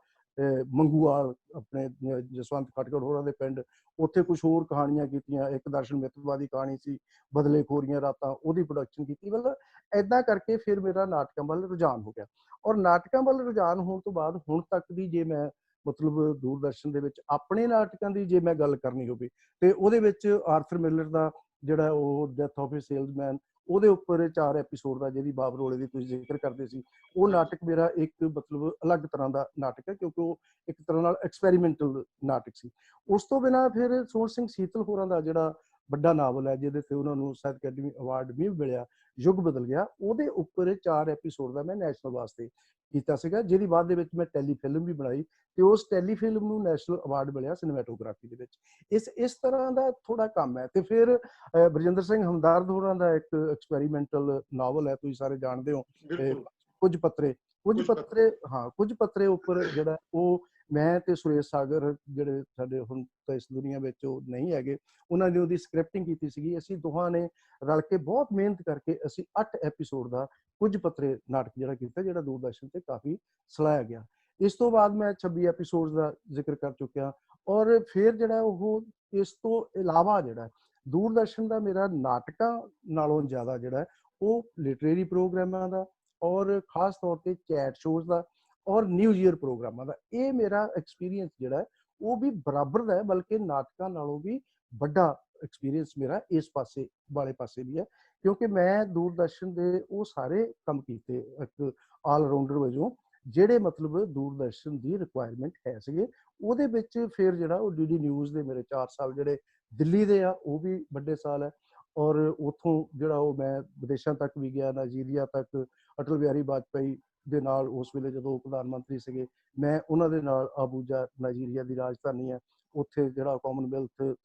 ਮੰਗੂਵਾਲ ਆਪਣੇ ਜਸਵੰਤ ਖਟਕੜ ਹੋਰਾਂ ਦੇ ਪਿੰਡ। ਉੱਥੇ ਕੁਝ ਹੋਰ ਕਹਾਣੀਆਂ ਕੀਤੀਆਂ, ਇੱਕ ਦਰਸ਼ਨ ਮਿੱਤਰਵਾਦੀ ਕਹਾਣੀ ਸੀ ਬਦਲੇ ਖੋਰੀਆਂ ਰਾਤਾਂ, ਉਹਦੀ ਪ੍ਰੋਡਕਸ਼ਨ ਕੀਤੀ। ਮਤਲਬ ਏਦਾਂ ਕਰਕੇ ਫਿਰ ਮੇਰਾ ਨਾਟਕਾਂ ਵੱਲ ਰੁਝਾਨ ਹੋ ਗਿਆ। ਔਰ ਨਾਟਕਾਂ ਵੱਲ ਰੁਝਾਨ ਹੋਣ ਤੋਂ ਬਾਅਦ ਹੁਣ ਤੱਕ ਦੀ ਜੇ ਮੈਂ ਮਤਲਬ ਦੂਰਦਰਸ਼ਨ ਦੇ ਵਿੱਚ ਆਪਣੇ ਨਾਟਕਾਂ ਦੀ ਜੇ ਮੈਂ ਗੱਲ ਕਰਨੀ ਹੋਵੇ, ਤੇ ਉਹਦੇ ਵਿੱਚ ਆਰਥਰ ਮਿਲਰ ਦਾ ਜਿਹੜਾ ਉਹ ਡੈਥ ਆਫ ਏ ਸੇਲਜ਼ਮੈਨ, ਉਹਦੇ ਉੱਪਰ 4 ਐਪੀਸੋਡ ਦਾ, ਜਿਹਦੀ ਬਾਬ ਰੋਲੇ ਦੀ ਤੁਸੀਂ ਜ਼ਿਕਰ ਕਰਦੇ ਸੀ, ਉਹ ਨਾਟਕ ਮੇਰਾ ਇੱਕ ਮਤਲਬ ਅਲੱਗ ਤਰ੍ਹਾਂ ਦਾ ਨਾਟਕ ਹੈ, ਕਿਉਂਕਿ ਉਹ ਇੱਕ ਤਰ੍ਹਾਂ ਨਾਲ ਐਕਸਪੈਰੀਮੈਂਟਲ ਨਾਟਕ ਸੀ। ਉਸ ਤੋਂ ਬਿਨਾਂ ਫਿਰ ਸੋਹਣ ਸਿੰਘ ਸੀਤਲ ਹੋਰਾਂ ਦਾ ਜਿਹੜਾ ਵੱਡਾ ਨਾਵਲ ਹੈ, ਜਿਹਦੇ ਤੇ ਉਹਨਾਂ ਨੂੰ ਸਾਹਿਤ ਅਕੈਡਮੀ ਅਵਾਰਡ ਵੀ ਮਿਲਿਆ, ਯੁੱਗ ਬਦਲ ਗਿਆ, ਉਹਦੇ ਉੱਪਰ 4 ਐਪੀਸੋਡ ਦਾ ਮੈਂ ਨੈਸ਼ਨਲ ਵਾਸਤੇ ਕੀਤਾ ਸੀਗਾ, ਜਿਹਦੀ ਬਾਅਦ ਦੇ ਵਿੱਚ ਮੈਂ ਟੈਲੀਫਿਲਮ ਵੀ ਬਣਾਈ, ਤੇ ਉਸ ਟੈਲੀਫਿਲਮ ਨੂੰ ਨੈਸ਼ਨਲ ਅਵਾਰਡ ਮਿਲਿਆ ਸਿਨੇਮੈਟੋਗ੍ਰਾਫੀ ਦੇ ਵਿੱਚ। ਇਸ ਤਰ੍ਹਾਂ ਦਾ ਥੋੜਾ ਕੰਮ ਹੈ। ਤੇ ਫਿਰ ਬਰਜਿੰਦਰ ਸਿੰਘ ਹਮਦਰਦ ਹੋਰਾਂ ਦਾ ਇੱਕ ਐਕਸਪੈਰੀਮੈਂਟਲ ਨਾਵਲ ਹੈ, ਤੁਸੀਂ ਸਾਰੇ ਜਾਣਦੇ ਹੋ, ਕੁਝ ਪੱਤਰੇ ਹਾਂ, ਕੁਝ ਪੱਤਰੇ ਉੱਪਰ ਜਿਹੜਾ ਉਹ ਮੈਂ ਤੇ ਸੁਰੇਸ਼ ਸਾਗਰ, ਜਿਹੜੇ ਸਾਡੇ ਹੁਣ ਤਾਂ ਇਸ ਦੁਨੀਆ ਵਿੱਚ ਉਹ ਨਹੀਂ ਹੈਗੇ, ਉਹਨਾਂ ਨੇ ਉਹਦੀ ਸਕ੍ਰਿਪਟਿੰਗ ਕੀਤੀ ਸੀਗੀ। ਅਸੀਂ ਦੋਹਾਂ ਨੇ ਰਲ ਕੇ ਬਹੁਤ ਮਿਹਨਤ ਕਰਕੇ ਅਸੀਂ 8 ਐਪੀਸੋਡ ਦਾ ਕੁਝ ਪੱਤਰੇ ਨਾਟਕ ਜਿਹੜਾ ਕੀਤਾ, ਜਿਹੜਾ ਦੂਰਦਰਸ਼ਨ ਤੇ ਕਾਫੀ ਸਲਾਹਿਆ ਗਿਆ। ਇਸ ਤੋਂ ਬਾਅਦ ਮੈਂ 26 ਐਪੀਸੋਡ ਦਾ ਜ਼ਿਕਰ ਕਰ ਚੁੱਕਿਆ। ਔਰ ਫਿਰ ਜਿਹੜਾ ਉਹ ਇਸ ਤੋਂ ਇਲਾਵਾ ਜਿਹੜਾ ਦੂਰਦਰਸ਼ਨ ਦਾ ਮੇਰਾ ਨਾਟਕਾਂ ਨਾਲੋਂ ਜ਼ਿਆਦਾ ਜਿਹੜਾ ਉਹ ਲਿਟਰੇਰੀ ਪ੍ਰੋਗਰਾਮਾਂ ਦਾ, ਔਰ ਖਾਸ ਤੌਰ ਤੇ ਚੈਟ ਸ਼ੋਜ਼ ਦਾ, ਔਰ ਨਿਊਜ਼ ਈਅਰ ਪ੍ਰੋਗਰਾਮਾਂ ਦਾ, ਇਹ ਮੇਰਾ ਐਕਸਪੀਰੀਅੰਸ ਜਿਹੜਾ ਉਹ ਵੀ ਬਰਾਬਰ ਦਾ ਹੈ, ਬਲਕਿ ਨਾਟਕਾਂ ਨਾਲੋਂ ਵੀ ਵੱਡਾ ਐਕਸਪੀਰੀਅੰਸ ਮੇਰਾ ਇਸ ਪਾਸੇ ਵਾਲੇ ਪਾਸੇ ਵੀ ਹੈ। ਕਿਉਂਕਿ ਮੈਂ ਦੂਰਦਰਸ਼ਨ ਦੇ ਉਹ ਸਾਰੇ ਕੰਮ ਕੀਤੇ ਇੱਕ ਆਲਰਾਊਂਡਰ ਵਜੋਂ, ਜਿਹੜੇ ਮਤਲਬ ਦੂਰਦਰਸ਼ਨ ਦੀ ਰਿਕੁਆਇਰਮੈਂਟ ਹੈ ਸੀਗੇ। ਉਹਦੇ ਵਿੱਚ ਫਿਰ ਜਿਹੜਾ ਉਹ ਡੀਡੀ ਨਿਊਜ਼ ਦੇ ਮੇਰੇ 4 ਸਾਲ ਜਿਹੜੇ ਦਿੱਲੀ ਦੇ ਆ, ਉਹ ਵੀ ਵੱਡੇ ਸਾਲ ਹੈ। ਔਰ ਉੱਥੋਂ ਜਿਹੜਾ ਉਹ ਮੈਂ ਵਿਦੇਸ਼ਾਂ ਤੱਕ ਵੀ ਗਿਆ, ਨਾਈਜੀਰੀਆ ਤੱਕ, ਅਟਲ ਬਿਹਾਰੀ ਵਾਜਪੇਈ ਦੇ ਨਾਲ ਉਸ ਵੇਲੇ ਜਦੋਂ ਉਹ ਪ੍ਰਧਾਨ ਮੰਤਰੀ ਸੀਗੇ, ਮੈਂ ਉਹਨਾਂ ਦੇ ਨਾਲ ਅਬੂਜਾ, ਨਾਈਜੀਰੀਆ ਦੀ ਰਾਜਧਾਨੀ ਹੈ, ਉੱਥੇ ਜਿਹੜਾ ਕਾਮਨਵੈਲਥ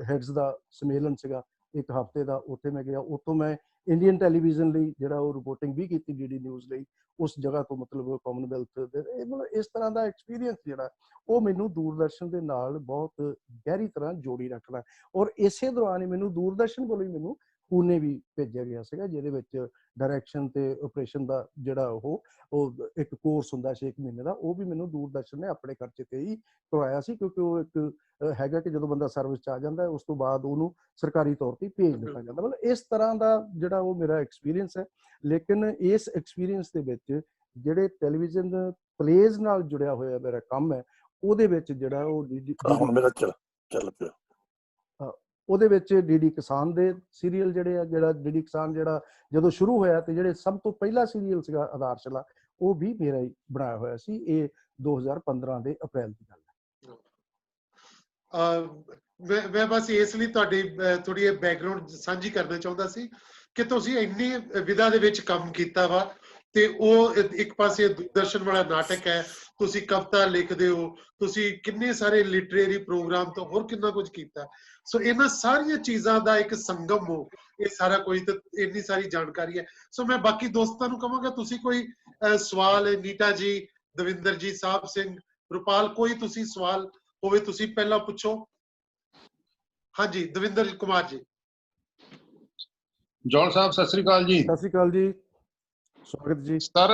ਹੈਡਸ ਦਾ ਸੰਮੇਲਨ ਸੀਗਾ 1 ਹਫ਼ਤੇ ਦਾ, ਉੱਥੇ ਮੈਂ ਗਿਆ। ਉੱਥੋਂ ਮੈਂ ਇੰਡੀਅਨ ਟੈਲੀਵਿਜ਼ਨ ਲਈ ਜਿਹੜਾ ਉਹ ਰਿਪੋਰਟਿੰਗ ਵੀ ਕੀਤੀ, ਡੀਡੀ ਨਿਊਜ਼ ਲਈ, ਉਸ ਜਗ੍ਹਾ ਤੋਂ ਮਤਲਬ ਕਾਮਨਵੈਲਥ ਦੇ। ਮਤਲਬ ਇਸ ਤਰ੍ਹਾਂ ਦਾ ਐਕਸਪੀਰੀਅੰਸ ਜਿਹੜਾ ਉਹ ਮੈਨੂੰ ਦੂਰਦਰਸ਼ਨ ਦੇ ਨਾਲ ਬਹੁਤ ਗਹਿਰੀ ਤਰ੍ਹਾਂ ਜੋੜੀ ਰੱਖਦਾ। ਔਰ ਇਸੇ ਦੌਰਾਨ ਹੀ ਮੈਨੂੰ ਦੂਰਦਰਸ਼ਨ ਵੱਲੋਂ ਹੀ ਮੈਨੂੰ ਪੂਨੇ ਵੀ ਭੇਜਿਆ ਗਿਆ ਸੀਗਾ, ਜਿਹਦੇ ਵਿੱਚ ਡਾਇਰੈਕਸ਼ਨ ਤੇ ਆਪਰੇਸ਼ਨ ਦਾ ਜਿਹੜਾ ਉਹ ਇੱਕ ਕੋਰਸ ਹੁੰਦਾ 6 ਮਹੀਨੇ ਦਾ, ਉਹ ਵੀ ਮੈਨੂੰ ਦੂਰਦਰਸ਼ਨ ਨੇ ਆਪਣੇ ਖਰਚੇ ਤੇ ਹੀ ਕਰਵਾਇਆ ਸੀ। ਕਿਉਂਕਿ ਉਹ ਇੱਕ ਹੈਗਾ ਕਿ ਜਦੋਂ ਬੰਦਾ ਸਰਵਿਸ 'ਚ ਆ ਜਾਂਦਾ, ਉਸ ਤੋਂ ਬਾਅਦ ਉਹਨੂੰ ਸਰਕਾਰੀ ਤੌਰ ਤੇ ਭੇਜ ਦਿੱਤਾ ਜਾਂਦਾ। ਮਤਲਬ ਇਸ ਤਰ੍ਹਾਂ ਦਾ ਜਿਹੜਾ ਉਹ ਮੇਰਾ ਐਕਸਪੀਰੀਅੰਸ ਹੈ। ਲੇਕਿਨ ਇਸ ਐਕਸਪੀਰੀਅੰਸ ਦੇ ਵਿੱਚ ਜਿਹੜੇ ਟੈਲੀਵਿਜ਼ਨ ਪਲੇਜ਼ ਨਾਲ ਜੁੜਿਆ ਹੋਇਆ ਮੇਰਾ ਕੰਮ ਹੈ, ਉਹਦੇ ਵਿੱਚ ਜਿਹੜਾ ਉਹ ਉਹਦੇ ਵਿੱਚ ਡੀਡੀ ਕਿਸਾਨ ਦੇ ਸੀਰੀਅਲ ਜਿਹੜੇ ਆ, ਜਿਹੜਾ ਡੀਡੀ ਕਿਸਾਨ ਜਿਹੜਾ ਜਦੋਂ ਸ਼ੁਰੂ ਹੋਇਆ, ਤੇ ਜਿਹੜੇ ਸਭ ਤੋਂ ਪਹਿਲਾ ਸੀਰੀਅਲ ਸੀਗਾ ਆਧਾਰਸ਼ਿਲਾ, ਉਹ ਵੀ ਮੇਰਾ ਹੀ ਬਣਾਇਆ ਹੋਇਆ ਸੀ। ਇਹ 2015 ਦੇ ਅਪ੍ਰੈਲ ਦੀ ਗੱਲ ਹੈ। ਮੈਂ ਬਸ ਇਸ ਲਈ ਤੁਹਾਡੀ ਥੋੜੀ ਬੈਕਗ੍ਰਾਉਂਡ ਸਾਂਝੀ ਕਰਨਾ ਚਾਹੁੰਦਾ ਸੀ ਕਿ ਤੁਸੀਂ ਇੰਨੀ ਵਿਧਾ ਦੇ ਵਿੱਚ ਕੰਮ ਕੀਤਾ ਵਾ, ਤੇ ਉਹ ਇੱਕ ਪਾਸੇ ਦੂਰਦਰਸ਼ਨ ਵਾਲਾ ਨਾਟਕ ਹੈ, ਤੁਸੀਂ ਕਵਿਤਾ ਲਿਖਦੇ ਹੋ, ਤੁਸੀਂ ਕਿੰਨੇ ਸਾਰੇ ਲਿਟਰੇਰੀ ਪ੍ਰੋਗਰਾਮ ਤੋਂ ਹੋਰ ਕਿੰਨਾ ਕੁਝ ਕੀਤਾ। ਸੋ ਇਹਨਾਂ ਸਾਰੀਆਂ ਚੀਜ਼ਾਂ ਦਾ ਇੱਕ ਸੰਗਮ ਹੋ ਇਹ ਸਾਰਾ ਕੁਝ, ਤੇ ਇੰਨੀ ਸਾਰੀ ਜਾਣਕਾਰੀ ਹੈ। ਸੋ ਮੈਂ ਬਾਕੀ ਦੋਸਤਾਂ ਨੂੰ ਕਹਾਂਗਾ, ਤੁਸੀਂ ਕੋਈ ਸਵਾਲ ਨੀਤਾ ਜੀ ਦਵਿੰਦਰ ਜੀ, ਸਾਹਿਬ ਸਿੰਘ, ਰੁਪਾਲ, ਕੋਈ ਤੁਸੀਂ ਸਵਾਲ ਹੋਵੇ ਤੁਸੀਂ ਪਹਿਲਾਂ ਪੁੱਛੋ। ਹਾਂਜੀ, ਦਵਿੰਦਰ ਕੁਮਾਰ ਜੀ। ਜੌਲ ਸਾਹਿਬ ਸਤਿ ਸ੍ਰੀ ਅਕਾਲ ਜੀ। ਸਤਿ ਸ੍ਰੀ ਅਕਾਲ ਜੀ, ਸਵਾਗਤ ਜੀ। ਸਰ,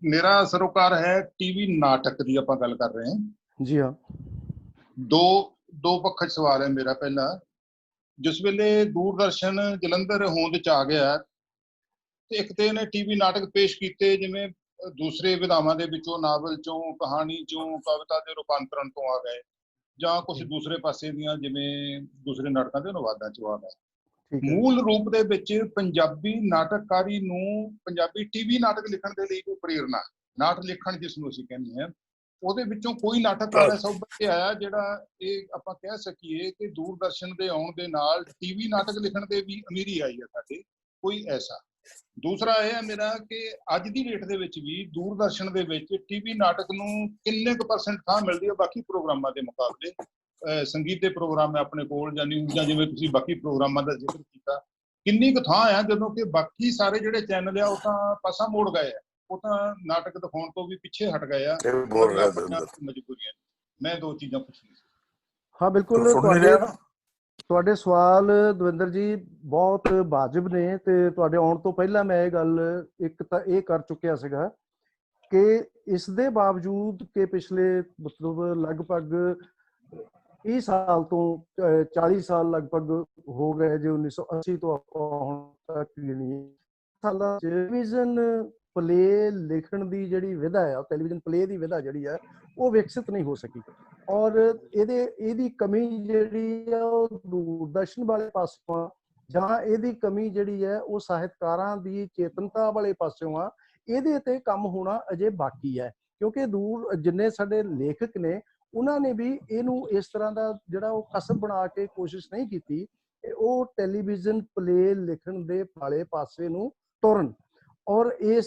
ਮੇਰਾ ਸਰੋਕਾਰ ਹੈ ਟੀਵੀ ਨਾਟਕ ਦੀ, ਆਪਾਂ ਗੱਲ ਕਰ ਰਹੇ ਹਾਂ ਜੀ ਹਾਂ। ਦੋ ਪੱਖ ਸਵਾਲ ਹੈ ਮੇਰਾ। ਪਹਿਲਾ, ਜਿਸ ਵੇਲੇ ਦੂਰਦਰਸ਼ਨ ਜਲੰਧਰ ਹੋਂਦ ਚ ਆ ਗਿਆ ਤੇ ਇੱਕ ਤੇ ਇਹਨੇ ਟੀਵੀ ਨਾਟਕ ਪੇਸ਼ ਕੀਤੇ, ਜਿਵੇਂ ਦੂਸਰੇ ਵਿਧਾਵਾਂ ਦੇ ਵਿੱਚੋਂ, ਨਾਵਲ ਚੋਂ, ਕਹਾਣੀ ਚੋਂ, ਕਵਿਤਾ ਦੇ ਰੂਪਾਂਤਰਣ ਤੋਂ ਆ ਗਏ, ਜਾਂ ਕੁਝ ਦੂਸਰੇ ਪਾਸੇ ਦੀਆਂ ਜਿਵੇਂ ਦੂਸਰੇ ਨਾਟਕਾਂ ਦੇ ਅਨੁਵਾਦਾਂ ਚੋਂ ਆ ਗਏ। ਮੂਲ ਰੂਪ ਦੇ ਵਿੱਚ ਪੰਜਾਬੀ ਨਾਟਕਕਾਰੀ ਨੂੰ ਪੰਜਾਬੀ ਟੀਵੀ ਨਾਟਕ ਲਿਖਣ ਦੇ ਲਈ ਕੋਈ ਪ੍ਰੇਰਨਾ, ਨਾਟਕ ਲਿਖਣ ਜਿਸ ਨੂੰ ਅਸੀਂ ਕਹਿੰਦੇ ਹਾਂ, ਉਹਦੇ ਵਿੱਚੋਂ ਕੋਈ ਨਾਟਕਕਾਰ ਐਸਾ ਉੱਭਰ ਕੇ ਆਇਆ ਜਿਹੜਾ ਇਹ ਆਪਾਂ ਕਹਿ ਸਕੀਏ ਕਿ ਦੂਰਦਰਸ਼ਨ ਦੇ ਆਉਣ ਦੇ ਨਾਲ ਟੀਵੀ ਨਾਟਕ ਲਿਖਣ ਦੇ ਵੀ ਅਮੀਰੀ ਆਈ ਹੈ ਸਾਡੇ, ਕੋਈ ਐਸਾ? ਦੂਸਰਾ ਇਹ ਹੈ ਮੇਰਾ ਕਿ ਅੱਜ ਦੀ ਡੇਟ ਦੇ ਵਿੱਚ ਵੀ ਦੂਰਦਰਸ਼ਨ ਦੇ ਵਿੱਚ ਟੀਵੀ ਨਾਟਕ ਨੂੰ ਕਿੰਨੇ ਕੁ % ਥਾਂ ਮਿਲਦੀ ਹੈ ਬਾਕੀ ਪ੍ਰੋਗਰਾਮਾਂ ਦੇ ਮੁਕਾਬਲੇ? ਸੰਗੀਤ ਦੇ ਪ੍ਰੋਗਰਾਮ ਹੈ ਆਪਣੇ ਕੋਲ, ਜਾਂ ਨਿਊਜ਼, ਜਾਂ ਜਿਵੇਂ ਤੁਸੀਂ ਬਾਕੀ ਪ੍ਰੋਗਰਾਮਾਂ ਦਾ ਜ਼ਿਕਰ ਕੀਤਾ, ਕਿੰਨੀ ਕੁ ਥਾਂ ਆ? ਜਦੋਂ ਕਿ ਬਾਕੀ ਸਾਰੇ ਜਿਹੜੇ ਚੈਨਲ ਆ ਉਹ ਤਾਂ ਪਾਸਾ ਮੋੜ ਗਏ ਆ, ਉਹ ਤਾਂ ਨਾਟਕ ਦਿਖਾਉਣ ਤੋਂ ਵੀ ਪਿੱਛੇ ਹਟ ਗਏ ਆ ਮਜਬੂਰੀਆਂ। ਮੈਂ ਦੋ ਚੀਜ਼ਾਂ ਪੁੱਛਣੀਆਂ ਸੀ। ਹਾਂ ਬਿਲਕੁਲ, ਤੁਹਾਡੇ ਸਵਾਲ ਦਵਿੰਦਰ ਜੀ ਬਹੁਤ ਵਾਜਬ ਨੇ, ਤੇ ਤੁਹਾਡੇ ਆਉਣ ਤੋਂ ਪਹਿਲਾਂ ਮੈਂ ਇਹ ਗੱਲ ਇੱਕ ਤਾਂ ਇਹ ਕਰ ਚੁੱਕਿਆ ਸੀਗਾ ਕਿ ਇਸ ਦੇ ਬਾਵਜੂਦ ਕਿ ਪਿਛਲੇ ਮਤਲਬ ਲਗਭਗ 30 ਸਾਲ ਤੋਂ 40 ਸਾਲ ਲਗਭਗ ਹੋ ਗਏ ਜੇ 1980 ਤੋਂ ਹੁਣ ਤੱਕ ਸਾਲਾਂ ਟੈਲੀਵਿਜ਼ਨ ਪਲੇ ਲਿਖਣ ਦੀ ਜਿਹੜੀ ਵਿਧਾ ਹੈ, ਟੈਲੀਵਿਜ਼ਨ ਪਲੇ ਦੀ ਵਿਧਾ ਜਿਹੜੀ ਹੈ ਉਹ ਵਿਕਸਿਤ ਨਹੀਂ ਹੋ ਸਕੀ। ਔਰ ਇਹਦੀ ਕਮੀ ਜਿਹੜੀ ਹੈ ਉਹ ਦੂਰਦਰਸ਼ਨ ਵਾਲੇ ਪਾਸੋਂ, ਜਾਂ ਇਹਦੀ ਕਮੀ ਜਿਹੜੀ ਹੈ ਉਹ ਸਾਹਿਤਕਾਰਾਂ ਦੀ ਚੇਤਨਤਾ ਵਾਲੇ ਪਾਸਿਓਂ ਆ। ਇਹਦੇ ਤੇ ਕੰਮ ਹੋਣਾ ਅਜੇ ਬਾਕੀ ਹੈ, ਕਿਉਂਕਿ ਜਿੰਨੇ ਸਾਡੇ ਲੇਖਕ ਨੇ ਉਹਨਾਂ ਨੇ ਵੀ ਇਹਨੂੰ ਇਸ ਤਰ੍ਹਾਂ ਦਾ ਜਿਹੜਾ ਉਹ ਕਸਬ ਬਣਾ ਕੇ ਕੋਸ਼ਿਸ਼ ਨਹੀਂ ਕੀਤੀ ਕਿ ਉਹ ਟੈਲੀਵਿਜ਼ਨ ਪਲੇ ਲਿਖਣ ਦੇ ਵਾਲੇ ਪਾਸੇ ਨੂੰ ਤੁਰਨ। ਔਰ ਇਹ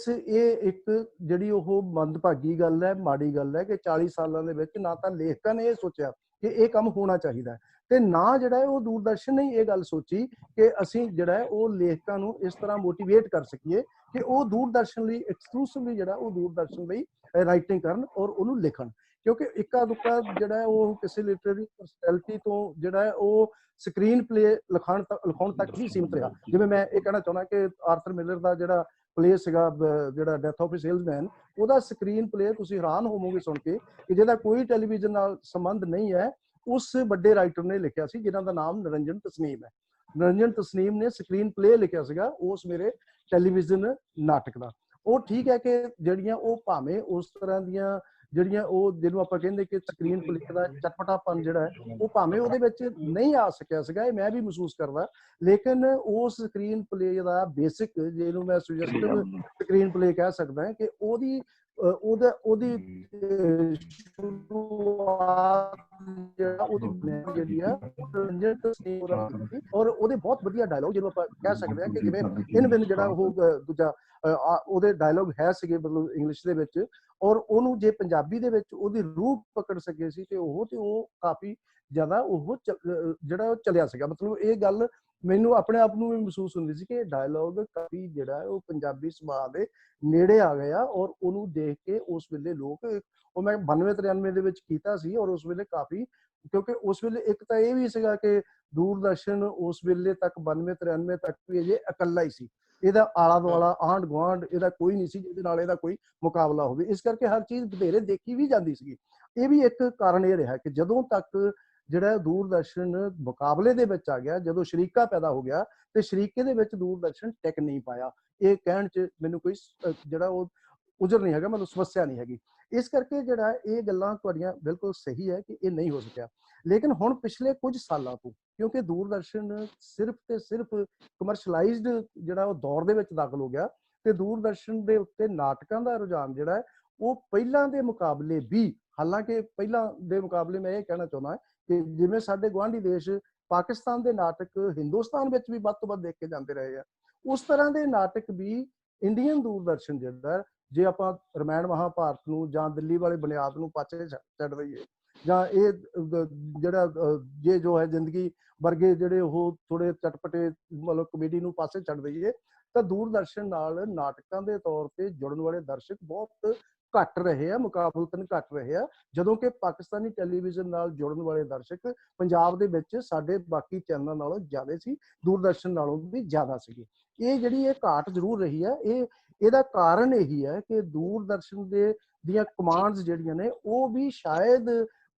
ਇੱਕ ਜਿਹੜੀ ਉਹ ਮੰਦਭਾਗੀ ਗੱਲ ਹੈ, ਮਾੜੀ ਗੱਲ ਹੈ ਕਿ 40 ਸਾਲਾਂ ਦੇ ਵਿੱਚ ਨਾ ਤਾਂ ਲੇਖਕਾਂ ਨੇ ਇਹ ਸੋਚਿਆ ਕਿ ਇਹ ਕੰਮ ਹੋਣਾ ਚਾਹੀਦਾ, ਤੇ ਨਾ ਜਿਹੜਾ ਹੈ ਉਹ ਦੂਰਦਰਸ਼ਨ ਨੇ ਇਹ ਗੱਲ ਸੋਚੀ ਕਿ ਅਸੀਂ ਜਿਹੜਾ ਹੈ ਉਹ ਲੇਖਕਾਂ ਨੂੰ ਇਸ ਤਰ੍ਹਾਂ ਮੋਟੀਵੇਟ ਕਰ ਸਕੀਏ ਕਿ ਉਹ ਦੂਰਦਰਸ਼ਨ ਲਈ ਐਕਸਕਲੂਸਿਵਲੀ ਜਿਹੜਾ ਉਹ ਦੂਰਦਰਸ਼ਨ ਲਈ ਰਾਈਟਿੰਗ ਕਰਨ ਔਰ ਉਹਨੂੰ ਲਿਖਣ। ਕਿਉਂਕਿ ਇੱਕਾ ਦੁੱਕਾ ਜਿਹੜਾ ਹੈ ਉਹ ਕਿਸੇ ਲਿਟਰੇਰੀ ਪਰਸਨੈਲਿਟੀ ਤੋਂ ਜਿਹੜਾ ਹੈ ਉਹ ਸਕਰੀਨ ਪਲੇ ਲਿਖਾਉਣ ਤੱਕ ਹੀ ਸੀਮਿਤ ਰਿਹਾ। ਜਿਵੇਂ ਮੈਂ ਇਹ ਕਹਿਣਾ ਚਾਹੁੰਦਾ ਕਿ ਆਰਥਰ ਮਿਲਰ ਦਾ ਜਿਹੜਾ ਪਲੇ ਸੀਗਾ, ਜਿਹੜਾ ਡੈਥ ਆਫ ਅ ਸੇਲਸਮੈਨ, ਉਹਦਾ ਸਕਰੀਨ ਪਲੇ ਤੁਸੀਂ ਹੈਰਾਨ ਹੋਵੋਗੇ ਸੁਣ ਕੇ ਕਿ ਜਿਹਦਾ ਕੋਈ ਟੈਲੀਵਿਜ਼ਨ ਨਾਲ ਸੰਬੰਧ ਨਹੀਂ ਹੈ, ਉਸ ਵੱਡੇ ਰਾਈਟਰ ਨੇ ਲਿਖਿਆ ਸੀ ਜਿਨ੍ਹਾਂ ਦਾ ਨਾਮ ਨਿਰੰਜਨ ਤਸਨੀਮ ਹੈ। ਨਿਰੰਜਨ ਤਸਨੀਮ ਨੇ ਸਕਰੀਨ ਪਲੇ ਲਿਖਿਆ ਸੀਗਾ ਉਸ ਮੇਰੇ ਟੈਲੀਵਿਜ਼ਨ ਨਾਟਕ ਦਾ। ਉਹ ਠੀਕ ਹੈ ਕਿ ਜਿਹੜੀਆਂ ਉਹ ਭਾਵੇਂ ਉਸ ਤਰ੍ਹਾਂ ਦੀਆਂ ਜਿਹੜੀਆਂ ਉਹ ਜਿਹਨੂੰ ਆਪਾਂ ਕਹਿੰਦੇ ਕਿ ਸਕਰੀਨ ਪਲੇ ਦਾ ਚਟਪਟਾਪਨ ਜਿਹੜਾ ਹੈ ਉਹ ਭਾਵੇਂ ਉਹਦੇ ਵਿੱਚ ਨਹੀਂ ਆ ਸਕਿਆ ਸੀਗਾ, ਇਹ ਮੈਂ ਵੀ ਮਹਿਸੂਸ ਕਰਦਾ, ਲੇਕਿਨ ਉਸ ਸਕਰੀਨ ਪਲੇ ਦਾ ਬੇਸਿਕ, ਜਿਹਨੂੰ ਮੈਂ ਸੁਜੈਸਟਿਵ ਸਕਰੀਨ ਪਲੇ ਕਹਿ ਸਕਦਾ ਕਿ ਉਹਦੀ ਸ਼ੁਰੂਆਤ ਜਿਹੜੀ ਹੈ ਔਰ ਉਹਦੇ ਬਹੁਤ ਵਧੀਆ ਡਾਇਲੋਗ, ਜਿਹਨੂੰ ਆਪਾਂ ਕਹਿ ਸਕਦੇ ਹਾਂ ਕਿ ਜਿਵੇਂ ਇਨ ਬਿਨ ਜਿਹੜਾ ਉਹ ਦੂਜਾ ਉਹਦੇ ਡਾਇਲੋਗ ਹੈ ਸੀਗੇ ਮਤਲਬ ਇੰਗਲਿਸ਼ ਦੇ ਵਿੱਚ, ਔਰ ਉਹਨੂੰ ਜੇ ਪੰਜਾਬੀ ਦੇ ਵਿੱਚ ਉਹਦੀ ਰੂਹ ਪਕੜ ਸਕੇ ਸੀ ਤੇ ਉਹ ਕਾਫੀ ਜ਼ਿਆਦਾ ਉਹ ਜਿਹੜਾ ਉਹ ਚੱਲਿਆ ਸੀਗਾ। ਮਤਲਬ ਇਹ ਗੱਲ ਮੈਨੂੰ ਆਪਣੇ ਆਪ ਨੂੰ ਵੀ ਮਹਿਸੂਸ ਹੁੰਦੀ ਸੀ ਕਿ ਡਾਇਲੋਗ ਕਾਫੀ ਜਿਹੜਾ ਉਹ ਪੰਜਾਬੀ ਸੁਭਾਅ ਦੇ ਨੇੜੇ ਆ ਗਿਆ, ਔਰ ਉਹਨੂੰ ਦੇਖ ਕੇ ਉਸ ਵੇਲੇ ਲੋਕ, ਉਹ ਮੈਂ 92-93 ਦੇ ਵਿੱਚ ਕੀਤਾ ਸੀ, ਔਰ ਉਸ ਵੇਲੇ ਕਾਫੀ, ਕਿਉਂਕਿ ਉਸ ਵੇਲੇ ਇੱਕ ਤਾਂ ਇਹ ਵੀ ਸੀਗਾ ਕਿ ਦੂਰਦਰਸ਼ਨ ਉਸ ਵੇਲੇ ਤੱਕ 92-93 ਤੱਕ ਵੀ ਅਜੇ ਇਕੱਲਾ ਹੀ ਸੀ, ਇਹਦਾ ਆਲਾ ਦੁਆਲਾ ਆਂਢ ਗੁਆਂਢ ਇਹਦਾ ਕੋਈ ਨਹੀਂ ਸੀ ਜਿਹਦੇ ਨਾਲ ਇਹਦਾ ਕੋਈ ਮੁਕਾਬਲਾ ਹੋਵੇ, ਇਸ ਕਰਕੇ ਹਰ ਚੀਜ਼ ਵਧੇਰੇ ਦੇਖੀ ਵੀ ਜਾਂਦੀ ਸੀਗੀ। ਇਹ ਵੀ ਇੱਕ ਕਾਰਨ ਇਹ ਰਿਹਾ ਕਿ ਜਦੋਂ ਤੱਕ ਜਿਹੜਾ ਦੂਰਦਰਸ਼ਨ ਮੁਕਾਬਲੇ ਦੇ ਵਿੱਚ ਆ ਗਿਆ, ਜਦੋਂ ਸ਼ਰੀਕਾ ਪੈਦਾ ਹੋ ਗਿਆ ਤੇ ਸ਼ਰੀਕੇ ਦੇ ਵਿੱਚ ਦੂਰਦਰਸ਼ਨ ਟਿਕ ਨਹੀਂ ਪਾਇਆ। ਇਹ ਕਹਿਣ 'ਚ ਮੈਨੂੰ ਕੋਈ ਜਿਹੜਾ ਉਹ ਉਜਰ ਨਹੀਂ ਹੈਗਾ, ਮਤਲਬ ਸਮੱਸਿਆ ਨਹੀਂ ਹੈਗੀ। ਇਸ ਕਰਕੇ ਜਿਹੜਾ ਇਹ ਗੱਲਾਂ ਤੁਹਾਡੀਆਂ ਬਿਲਕੁਲ ਸਹੀ ਹੈ ਕਿ ਇਹ ਨਹੀਂ ਹੋ ਸਕਿਆ। ਲੇਕਿਨ ਹੁਣ ਪਿਛਲੇ ਕੁਝ ਸਾਲਾਂ ਤੋਂ ਕਿਉਂਕਿ ਦੂਰਦਰਸ਼ਨ ਸਿਰਫ ਤੇ ਸਿਰਫ ਕਮਰਸ਼ਲਾਈਜ਼ਡ ਜਿਹੜਾ ਉਹ ਦੌਰ ਦੇ ਵਿੱਚ ਦਾਖਲ ਹੋ ਗਿਆ, ਤੇ ਦੂਰਦਰਸ਼ਨ ਦੇ ਉੱਤੇ ਨਾਟਕਾਂ ਦਾ ਰੁਝਾਨ ਜਿਹੜਾ ਹੈ ਉਹ ਪਹਿਲਾਂ ਦੇ ਮੁਕਾਬਲੇ ਵੀ, ਹਾਲਾਂਕਿ ਪਹਿਲਾਂ ਦੇ ਮੁਕਾਬਲੇ ਮੈਂ ਇਹ ਕਹਿਣਾ ਚਾਹੁੰਦਾ ਕਿ ਜਿਵੇਂ ਸਾਡੇ ਗੁਆਂਢੀ ਦੇਸ਼ ਪਾਕਿਸਤਾਨ ਦੇ ਨਾਟਕ ਹਿੰਦੁਸਤਾਨ ਵਿੱਚ ਵੀ ਵੱਧ ਤੋਂ ਵੱਧ ਦੇਖ ਕੇ ਜਾਂਦੇ ਰਹੇ ਆ, ਉਸ ਤਰ੍ਹਾਂ ਦੇ ਨਾਟਕ ਵੀ ਇੰਡੀਅਨ ਦੂਰਦਰਸ਼ਨ ਜਿਹੜਾ, ਜੇ ਆਪਾਂ ਰਮਾਇਣ ਮਹਾਭਾਰਤ ਨੂੰ ਜਾਂ ਦਿੱਲੀ ਵਾਲੇ ਬੁਨਿਆਦ ਨੂੰ ਪਾਸੇ ਛੱਡ ਦਈਏ, ਜਾਂ ਇਹ ਜਿਹੜਾ ਜੇ ਜੋ ਹੈ ਜ਼ਿੰਦਗੀ ਵਰਗੇ ਜਿਹੜੇ ਉਹ ਥੋੜੇ ਚਟਪਟੇ ਮਤਲਬ ਕਮੇਡੀ ਨੂੰ ਪਾਸੇ ਛੱਡ ਦਈਏ, ਤਾਂ ਦੂਰਦਰਸ਼ਨ ਨਾਲ ਨਾਟਕਾਂ ਦੇ ਤੌਰ ਤੇ ਜੁੜਨ ਵਾਲੇ ਦਰਸ਼ਕ ਬਹੁਤ ਘਟ ਰਹੇ ਆ, ਮੁਕਾਬਲਤਨ ਘਟ ਰਹੇ ਆ, ਜਦੋਂ ਕਿ ਪਾਕਿਸਤਾਨੀ ਟੈਲੀਵਿਜ਼ਨ ਨਾਲ ਜੁੜਨ ਵਾਲੇ ਦਰਸ਼ਕ ਪੰਜਾਬ ਦੇ ਵਿੱਚ ਸਾਡੇ ਬਾਕੀ ਚੈਨਲਾਂ ਨਾਲੋਂ ਜ਼ਿਆਦਾ ਸੀ, ਦੂਰਦਰਸ਼ਨ ਨਾਲੋਂ ਵੀ ਜ਼ਿਆਦਾ ਸੀਗੇ। ਇਹ ਜਿਹੜੀ ਇਹ ਘਾਟ ਜ਼ਰੂਰ ਰਹੀ ਹੈ। ਇਹਦਾ ਕਾਰਨ ਇਹੀ ਹੈ ਕਿ ਦੂਰਦਰਸ਼ਨ ਦੀਆਂ ਕਮਾਂਡਸ ਜਿਹੜੀਆਂ ਨੇ ਉਹ ਵੀ ਸ਼ਾਇਦ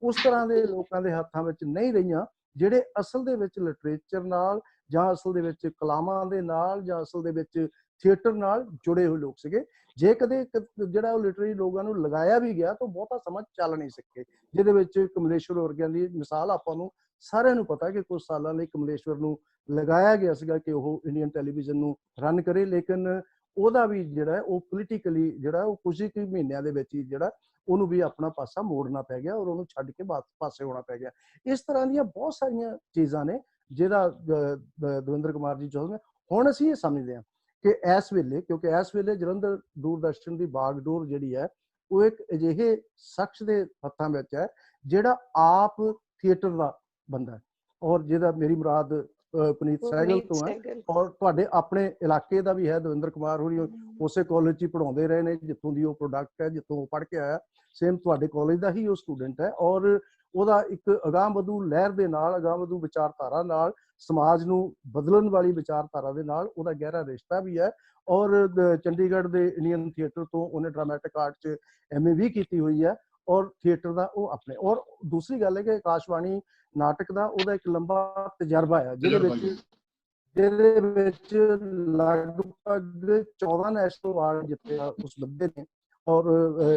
ਉਸ ਤਰ੍ਹਾਂ ਦੇ ਲੋਕਾਂ ਦੇ ਹੱਥਾਂ ਵਿੱਚ ਨਹੀਂ ਰਹੀਆਂ ਜਿਹੜੇ ਅਸਲ ਦੇ ਵਿੱਚ ਲਿਟਰੇਚਰ ਨਾਲ ਜਾਂ ਅਸਲ ਦੇ ਵਿੱਚ ਕਲਾਮਾਂ ਦੇ ਨਾਲ ਜਾਂ ਅਸਲ ਦੇ ਵਿੱਚ ਥੀਏਟਰ ਨਾਲ ਜੁੜੇ ਹੋਏ ਲੋਕ ਸੀਗੇ। ਜੇ ਕਦੇ ਜਿਹੜਾ ਉਹ ਲਿਟਰੇਰੀ ਲੋਕਾਂ ਨੂੰ ਲਗਾਇਆ ਵੀ ਗਿਆ ਤਾਂ ਬਹੁਤਾ ਸਮਾਂ ਚੱਲ ਨਹੀਂ ਸਕੇ, ਜਿਹਦੇ ਵਿੱਚ ਕਮਲੇਸ਼ਵਰ ਵਰਗਿਆਂ ਦੀ ਮਿਸਾਲ ਆਪਾਂ ਨੂੰ ਸਾਰਿਆਂ ਨੂੰ ਪਤਾ ਕਿ ਕੁਝ ਸਾਲਾਂ ਲਈ ਕਮਲੇਸ਼ਵਰ ਨੂੰ ਲਗਾਇਆ ਗਿਆ ਸੀਗਾ ਕਿ ਉਹ ਇੰਡੀਅਨ ਟੈਲੀਵਿਜ਼ਨ ਨੂੰ ਰਨ ਕਰੇ, ਲੇਕਿਨ ਉਹਦਾ ਵੀ ਜਿਹੜਾ ਉਹ ਪੋਲੀਟੀਕਲੀ ਜਿਹੜਾ ਉਹ ਕੁਝ ਹੀ ਮਹੀਨਿਆਂ ਦੇ ਵਿੱਚ ਹੀ ਜਿਹੜਾ ਉਹਨੂੰ ਵੀ ਆਪਣਾ ਪਾਸਾ ਮੋੜਨਾ ਪੈ ਗਿਆ ਔਰ ਉਹਨੂੰ ਛੱਡ ਕੇ ਪਾਸੇ ਹੋਣਾ ਪੈ ਗਿਆ। ਇਸ ਤਰ੍ਹਾਂ ਦੀਆਂ ਬਹੁਤ ਸਾਰੀਆਂ ਚੀਜ਼ਾਂ ਨੇ ਜਿਹਦਾ ਦਵਿੰਦਰ ਕੁਮਾਰ ਜੀ ਚਾਹੁੰਦੇ। ਹੁਣ ਅਸੀਂ ਇਹ ਸਮਝਦੇ ਹਾਂ ਕਿ ਇਸ ਵੇਲੇ, ਕਿਉਂਕਿ ਇਸ ਵੇਲੇ ਜਲੰਧਰ ਦੂਰਦਰਸ਼ਨ ਦੀ ਬਾਗਡੋਰ ਜਿਹੜੀ ਹੈ ਉਹ ਇੱਕ ਅਜਿਹੇ ਸ਼ਖਸ ਦੇ ਹੱਥਾਂ ਵਿੱਚ ਹੈ ਜਿਹੜਾ ਆਪ ਥੀਏਟਰ ਦਾ ਬੰਦਾ ਔਰ ਜਿਹਦਾ ਮੇਰੀ ਮੁਰਾਦ ਪੁਨੀਤ ਸਹਿਗਲ ਤੋਂ ਹੈ ਔਰ ਤੁਹਾਡੇ ਆਪਣੇ ਇਲਾਕੇ ਦਾ ਵੀ ਹੈ। ਦਵਿੰਦਰ ਕੁਮਾਰ ਹੋਰੀ ਉਸੇ ਕਾਲਜ 'ਚ ਹੀ ਪੜ੍ਹਾਉਂਦੇ ਰਹੇ ਨੇ ਜਿੱਥੋਂ ਦੀ ਉਹ ਪ੍ਰੋਡਕਟ ਹੈ, ਜਿੱਥੋਂ ਉਹ ਪੜ੍ਹ ਕੇ ਆਇਆ। ਸੇਮ ਤੁਹਾਡੇ ਕਾਲਜ ਦਾ ਹੀ ਉਹ ਸਟੂਡੈਂਟ ਹੈ ਔਰ ਉਹਦਾ ਇੱਕ ਅਗਾਂਹਵਧੂ ਲਹਿਰ ਦੇ ਨਾਲ, ਅਗਾਂਹਵਧੂ ਵਿਚਾਰਧਾਰਾ ਨਾਲ, ਸਮਾਜ ਨੂੰ ਬਦਲਣ ਵਾਲੀ ਵਿਚਾਰਧਾਰਾ ਦੇ ਨਾਲ ਉਹਦਾ ਗਹਿਰਾ ਰਿਸ਼ਤਾ ਵੀ ਹੈ। ਔਰ ਚੰਡੀਗੜ੍ਹ ਦੇ ਇੰਡੀਅਨ ਥੀਏਟਰ ਤੋਂ ਉਹਨੇ ਡਰਾਮੈਟਿਕ ਆਰਟ 'ਚ MA ਵੀ ਕੀਤੀ ਹੋਈ ਹੈ ਔਰ ਥੀਏਟਰ ਦਾ ਉਹ ਆਪਣੇ। ਔਰ ਦੂਸਰੀ ਗੱਲ ਹੈ ਕਿ ਆਕਾਸ਼ਵਾਣੀ ਨਾਟਕ ਦਾ ਉਹਦਾ ਇੱਕ ਲੰਬਾ ਤਜਰਬਾ ਹੈ ਜਿਹਦੇ ਵਿੱਚ ਲਗਭਗ 14 ਨੈਸ਼ਨਲ ਅਵਾਰਡ ਜਿੱਤੇ ਆ ਉਸ ਬੰਦੇ ਨੇ ਔਰ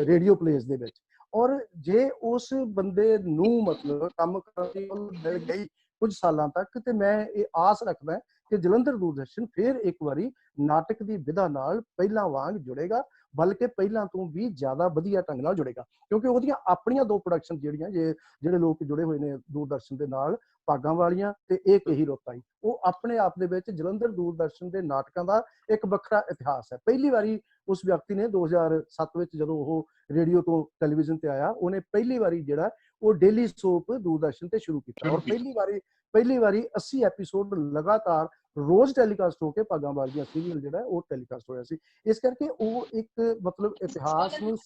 ਰੇਡੀਓ ਪਲੇਸ ਦੇ ਵਿੱਚ। ਔਰ ਜੇ ਉਸ ਬੰਦੇ ਨੂੰ ਮਤਲਬ ਕੰਮ ਕਰਨ ਦੀ ਮਿਲ ਗਈ ਕੁਝ ਸਾਲਾਂ ਤੱਕ, ਤੇ ਮੈਂ ਇਹ ਆਸ ਰੱਖਦਾ ਕਿ ਜਲੰਧਰ ਦੂਰਦਰਸ਼ਨ ਫਿਰ ਇੱਕ ਵਾਰੀ ਨਾਟਕ ਦੀ ਵਿਧਾ ਨਾਲ ਪਹਿਲਾਂ ਵਾਂਗ ਜੁੜੇਗਾ, ਬਲਕਿ ਪਹਿਲਾਂ ਤੋਂ ਵੀ ਜ਼ਿਆਦਾ ਵਧੀਆ ਢੰਗ ਨਾਲ ਜੁੜੇਗਾ, ਕਿਉਂਕਿ ਉਹਦੀਆਂ ਆਪਣੀਆਂ 2 ਪ੍ਰੋਡਕਸ਼ਨ ਜਿਹੜੀਆਂ ਜਿਹੜੇ ਲੋਕ ਜੁੜੇ ਹੋਏ ਨੇ ਦੂਰਦਰਸ਼ਨ ਦੇ ਨਾਲ, ਭਾਗਾਂ ਵਾਲੀਆਂ ਤੇ ਇਹ ਕਹੀ ਰੁੱਤ ਆਈ, ਉਹ ਆਪਣੇ ਆਪ ਦੇ ਵਿੱਚ ਜਲੰਧਰ ਦੂਰਦਰਸ਼ਨ ਦੇ ਨਾਟਕਾਂ ਦਾ ਇੱਕ ਵੱਖਰਾ ਇਤਿਹਾਸ ਹੈ। ਪਹਿਲੀ ਵਾਰੀ ਉਸ ਵਿਅਕਤੀ ਨੇ 2007 ਵਿੱਚ ਜਦੋਂ ਉਹ ਰੇਡੀਓ ਤੋਂ ਟੈਲੀਵਿਜ਼ਨ ਤੇ ਆਇਆ, ਉਹਨੇ ਪਹਿਲੀ ਵਾਰੀ ਜਿਹੜਾ ਉਹ ਡੇਲੀ ਸੋਪ ਦੂਰਦਰਸ਼ਨ ਤੇ ਸ਼ੁਰੂ ਕੀਤਾ ਔਰ ਪਹਿਲੀ ਵਾਰੀ 80 ਐਪੀਸੋਡ ਲਗਾਤਾਰ ਰੋਜ਼ ਟੈਲੀਕਾਸਟ ਹੋ ਕੇ ਭਾਗਾਂ ਵਾਲੀਆਂ ਸੀਰੀਅਲ ਜਿਹੜਾ ਉਹ ਟੈਲੀਕਾਸਟ ਹੋਇਆ ਸੀ। ਇਸ ਕਰਕੇ ਉਹ ਇੱਕ ਮਤਲਬ ਇਤਿਹਾਸ ਨੂੰ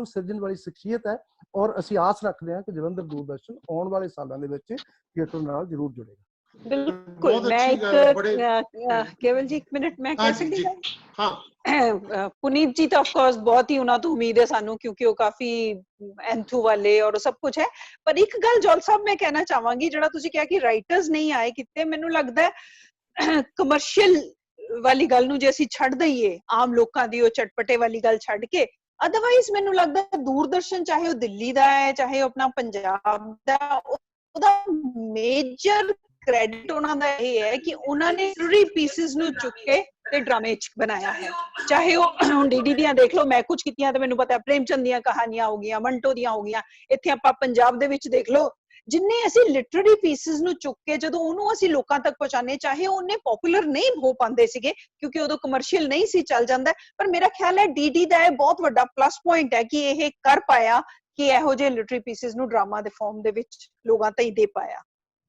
ਸਿਰਜਣ ਵਾਲੀ ਸ਼ਖਸੀਅਤ ਹੈ ਔਰ ਅਸੀਂ ਆਸ ਰੱਖਦੇ ਹਾਂ ਕਿ ਜਲੰਧਰ ਦੂਰਦਰਸ਼ਨ ਆਉਣ ਵਾਲੇ ਸਾਲਾਂ ਦੇ ਵਿੱਚ ਥੀਏਟਰ ਨਾਲ ਜ਼ਰੂਰ ਜੁੜੇਗਾ। ਬਿਲਕੁਲ। ਮੈਂ ਇੱਕ ਕੇਵਲ ਜੀ 1 ਮਿੰਟ ਮੈਂ ਕਹਿ ਸਕਦੀ ਹਾਂ? ਪੁਨੀਤ ਜੀ ਤਾਂ ਆਫਕੋਰਸ ਬਹੁਤ ਹੀ ਉਹਨਾਂ ਤੋਂ ਉਮੀਦ ਹੈ ਸਾਨੂੰ, ਕਿਉਂਕਿ ਉਹ ਕਾਫੀ ਐਂਥੂ ਵਾਲੇ ਔਰ ਸਭ ਕੁਝ ਹੈ। ਪਰ ਇੱਕ ਗੱਲ ਜੌਲ ਸਾਹਿਬ ਮੈਂ ਕਹਿਣਾ ਚਾਹਾਂਗੀ, ਜਿਹੜਾ ਤੁਸੀਂ ਕਿਹਾ ਕਿ ਰਾਈਟਰਸ ਨਹੀਂ ਆਏ ਕਿਤੇ, ਮੈਨੂੰ ਲੱਗਦਾ ਕਮਰਸ਼ੀਅਲ ਵਾਲੀ ਗੱਲ ਨੂੰ ਜੇ ਅਸੀਂ ਛੱਡ ਦਈਏ, ਆਮ ਲੋਕਾਂ ਦੀ ਉਹ ਚਟਪਟੇ ਵਾਲੀ ਗੱਲ ਛੱਡ ਕੇ, ਅਦਰਵਾਈਜ਼ ਮੈਨੂੰ ਲੱਗਦਾ ਦੂਰਦਰਸ਼ਨ ਚਾਹੇ ਉਹ ਦਿੱਲੀ ਦਾ ਹੈ ਚਾਹੇ ਉਹ ਆਪਣਾ ਪੰਜਾਬ ਦਾ, ਉਹਦਾ ਮੇਜਰ ਕ੍ਰੈਡਿਟ ਉਹਨਾਂ ਦਾ ਇਹ ਹੈ ਕਿ ਉਹਨਾਂ ਨੇ ਲਿਟਰਰੀ ਪੀਸਿਸ ਨੂੰ ਚੁੱਕ ਕੇ ਤੇ ਡਰਾਮੇ ਚ ਬਣਾਇਆ ਹੈ। ਚਾਹੇ ਉਹ ਹੁਣ ਡੀਡੀ ਦੀਆਂ ਦੇਖ ਲਓ, ਮੈਂ ਕੁਝ ਕੀਤੀਆਂ ਤੇ ਮੈਨੂੰ ਪਤਾ ਪ੍ਰੇਮਚੰਦ ਦੀਆਂ ਕਹਾਣੀਆਂ ਹੋ ਗਈਆਂ, ਮੰਟੋ ਦੀਆਂ ਹੋ ਗਈਆਂ, ਇੱਥੇ ਆਪਾਂ ਪੰਜਾਬ ਦੇ ਵਿੱਚ ਦੇਖ ਲਓ, ਜਿੰਨੇ ਅਸੀਂ ਲਿਟਰਰੀ ਪੀਸਿਸ ਨੂੰ ਚੁੱਕ ਕੇ ਜਦੋਂ ਉਹਨੂੰ ਅਸੀਂ ਲੋਕਾਂ ਤੱਕ ਪਹੁੰਚਾਣੇ, ਚਾਹੇ ਉਹਨੇ ਪਪੂਲਰ ਨਹੀਂ ਹੋ ਪਾਉਂਦੇ ਸੀਗੇ ਕਿਉਂਕਿ ਉਦੋਂ ਕਮਰਸ਼ੀਅਲ ਨਹੀਂ ਸੀ ਚੱਲ ਜਾਂਦਾ, ਪਰ ਮੇਰਾ ਖਿਆਲ ਹੈ ਡੀਡੀ ਦਾ ਇਹ ਬਹੁਤ ਵੱਡਾ ਪਲੱਸ ਪੁਆਇੰਟ ਹੈ ਕਿ ਇਹ ਕਰ ਪਾਇਆ ਕਿ ਇਹੋ ਜਿਹੇ ਲਿਟਰਰੀ ਪੀਸਿਸ ਨੂੰ ਡਰਾਮਾ ਦੇ ਫਾਰਮ ਦੇ ਵਿੱਚ ਲੋਕਾਂ ਤਾਈਂ ਦੇ ਪਾਇਆ,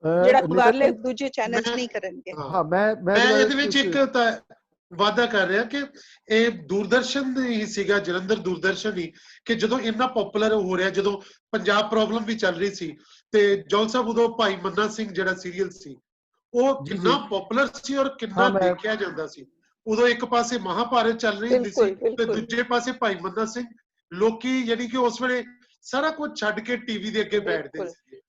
ਜਿਹੜਾ ਬਾਹਰਲੇ ਦੂਜੇ ਚੈਨਲਸ ਨਹੀਂ ਕਰਨਗੇ। ਹਾਂ, ਮੈਂ ਇਹਦੇ ਵਿੱਚ ਇੱਕ ਵਾਅਦਾ ਕਰ ਰਿਹਾ ਕਿ ਇਹ ਦੂਰਦਰਸ਼ਨ ਹੀ ਸੀਗਾ, ਜਲੰਧਰ ਦੂਰਦਰਸ਼ਨ ਹੀ, ਕਿ ਜਦੋਂ ਇੰਨਾ ਪਪੂਲਰ ਹੋ ਰਿਹਾ, ਜਦੋਂ ਪੰਜਾਬ ਪ੍ਰੋਬਲਮ ਵੀ ਚੱਲ ਰਹੀ ਸੀ ਤੇ ਜੌਲ ਸਾਹਿਬ ਉਦੋਂ ਭਾਈ ਮੰਨਾ ਸਿੰਘ ਜਿਹੜਾ ਸੀਰੀਅਲ ਸੀ ਉਹ ਕਿੰਨਾ ਪਪੂਲਰ ਸੀ ਔਰ ਕਿੰਨਾ ਦੇਖਿਆ ਜਾਂਦਾ ਸੀ। ਉਦੋਂ ਇੱਕ ਪਾਸੇ ਮਹਾਭਾਰਤ ਚੱਲ ਰਹੀ ਹੁੰਦੀ ਸੀ ਤੇ ਦੂਜੇ ਪਾਸੇ ਭਾਈ ਮੰਨਾ ਸਿੰਘ, ਲੋਕੀ ਯਾਨੀ ਕਿ ਉਸ ਵੇਲੇ ਸਾਰਾ ਕੁਝ ਛੱਡ ਕੇ ਟੀਵੀ ਦੇ ਅੱਗੇ ਬੈਠਦੇ ਸੀ।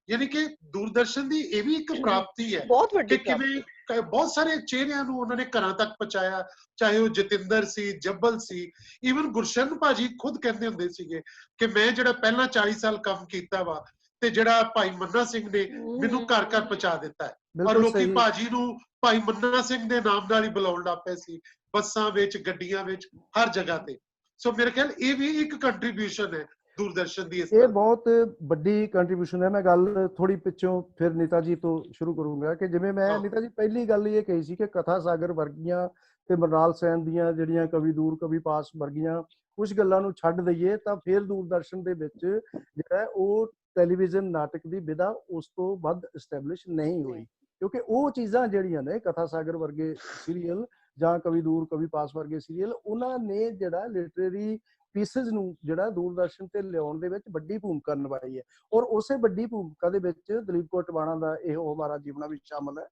ਯਾਨੀ ਕਿ ਦੂਰਦਰਸ਼ਨ ਦੀ ਇਹ ਵੀ ਇੱਕ ਪ੍ਰਾਪਤੀ ਹੈ ਕਿ ਕਿਵੇਂ ਬਹੁਤ ਸਾਰੇ ਚਿਹਰਿਆਂ ਨੂੰ ਉਹਨਾਂ ਨੇ ਘਰਾਂ ਤੱਕ ਪਹੁੰਚਾਇਆ, ਚਾਹੇ ਉਹ ਜਤਿੰਦਰ ਸੀ, ਜੱਬਲ ਸੀ, ਈਵਨ ਗੁਰਸ਼ਰਨ ਭਾਜੀ ਖੁਦ ਕਹਿੰਦੇ ਹੁੰਦੇ ਸੀਗੇ ਕਿ ਮੈਂ ਜਿਹੜਾ ਪਹਿਲਾਂ 40 ਸਾਲ ਕੰਮ ਕੀਤਾ ਵਾ ਤੇ ਜਿਹੜਾ ਭਾਈ ਮੰਨਾ ਸਿੰਘ ਨੇ ਮੈਨੂੰ ਘਰ ਘਰ ਪਹੁੰਚਾ ਦਿੱਤਾ ਹੈ। ਔਰ ਲੋਕੀ ਭਾਜੀ ਨੂੰ ਭਾਈ ਮੰਨਾ ਸਿੰਘ ਦੇ ਨਾਮ ਨਾਲ ਹੀ ਬੁਲਾਉਣ ਲੱਗ ਪਏ ਸੀ, ਬੱਸਾਂ ਵਿੱਚ, ਗੱਡੀਆਂ ਵਿੱਚ, ਹਰ ਜਗ੍ਹਾ ਤੇ। ਸੋ ਮੇਰੇ ਖਿਆਲ ਇਹ ਵੀ ਇੱਕ ਕੰਟਰੀਬਿਊਸ਼ਨ ਹੈ ਦੂਰਦਰਸ਼ਨ ਦੀ। ਇਹ ਬਹੁਤ ਵੱਡੀ ਕੰਟਰੀਬਿਊਸ਼ਨ ਹੈ। ਮੈਂ ਗੱਲ ਥੋੜੀ ਪਿੱਛੋਂ ਫਿਰ ਨੀਤਾ ਜੀ ਤੋਂ ਸ਼ੁਰੂ ਕਰੂੰਗਾ ਕਿ ਜਿਵੇਂ ਮੈਂ ਨੀਤਾ ਜੀ ਪਹਿਲੀ ਗੱਲ ਇਹ ਕਹੀ ਸੀ ਕਿ ਕਥਾ ਸਾਗਰ ਵਰਗੀਆਂ ਤੇ ਮਰਨਾਲ ਸੈਨ ਦੀਆਂ ਜਿਹੜੀਆਂ ਕਵੀ ਦੂਰ ਕਵੀ ਪਾਸ ਵਰਗੀਆਂ ਕੁਝ ਗੱਲਾਂ ਨੂੰ ਛੱਡ ਦਈਏ ਤਾਂ ਫਿਰ ਦੂਰਦਰਸ਼ਨ ਦੇ ਵਿੱਚ ਜਿਹੜਾ ਉਹ ਟੈਲੀਵਿਜ਼ਨ ਨਾਟਕ ਦੀ ਵਿਧਾ ਉਸ ਤੋਂ ਵੱਧ ਐਸਟੈਬਲਿਸ਼ ਨਹੀਂ ਹੋਈ, ਕਿਉਂਕਿ ਉਹ ਚੀਜ਼ਾਂ ਜਿਹੜੀਆਂ ਨੇ ਕਥਾ ਸਾਗਰ ਵਰਗੇ ਸੀਰੀਅਲ ਜਾਂ ਕਵੀ ਦੂਰ ਕਵੀ ਪਾਸ ਵਰਗੇ ਸੀਰੀਅਲ, ਉਹਨਾਂ ਨੇ ਜਿਹੜਾ ਲਿਟਰੇਰੀ ਪੀਸਿਸ ਨੂੰ ਜਿਹੜਾ ਦੂਰਦਰਸ਼ਨ ਤੇ ਲਿਆਉਣ ਦੇ ਵਿੱਚ ਵੱਡੀ ਭੂਮਿਕਾ ਨਿਭਾਈ ਹੈ। ਔਰ ਉਸੇ ਵੱਡੀ ਭੂਮਿਕਾ ਦੇ ਵਿੱਚ ਦਲੀਪ ਕੌਰ ਟਿਵਾਣਾ ਦਾ ਇਹ ਹਮਾਰਾ ਜੀਵਨਾ ਵੀ ਸ਼ਾਮਲ ਹੈ।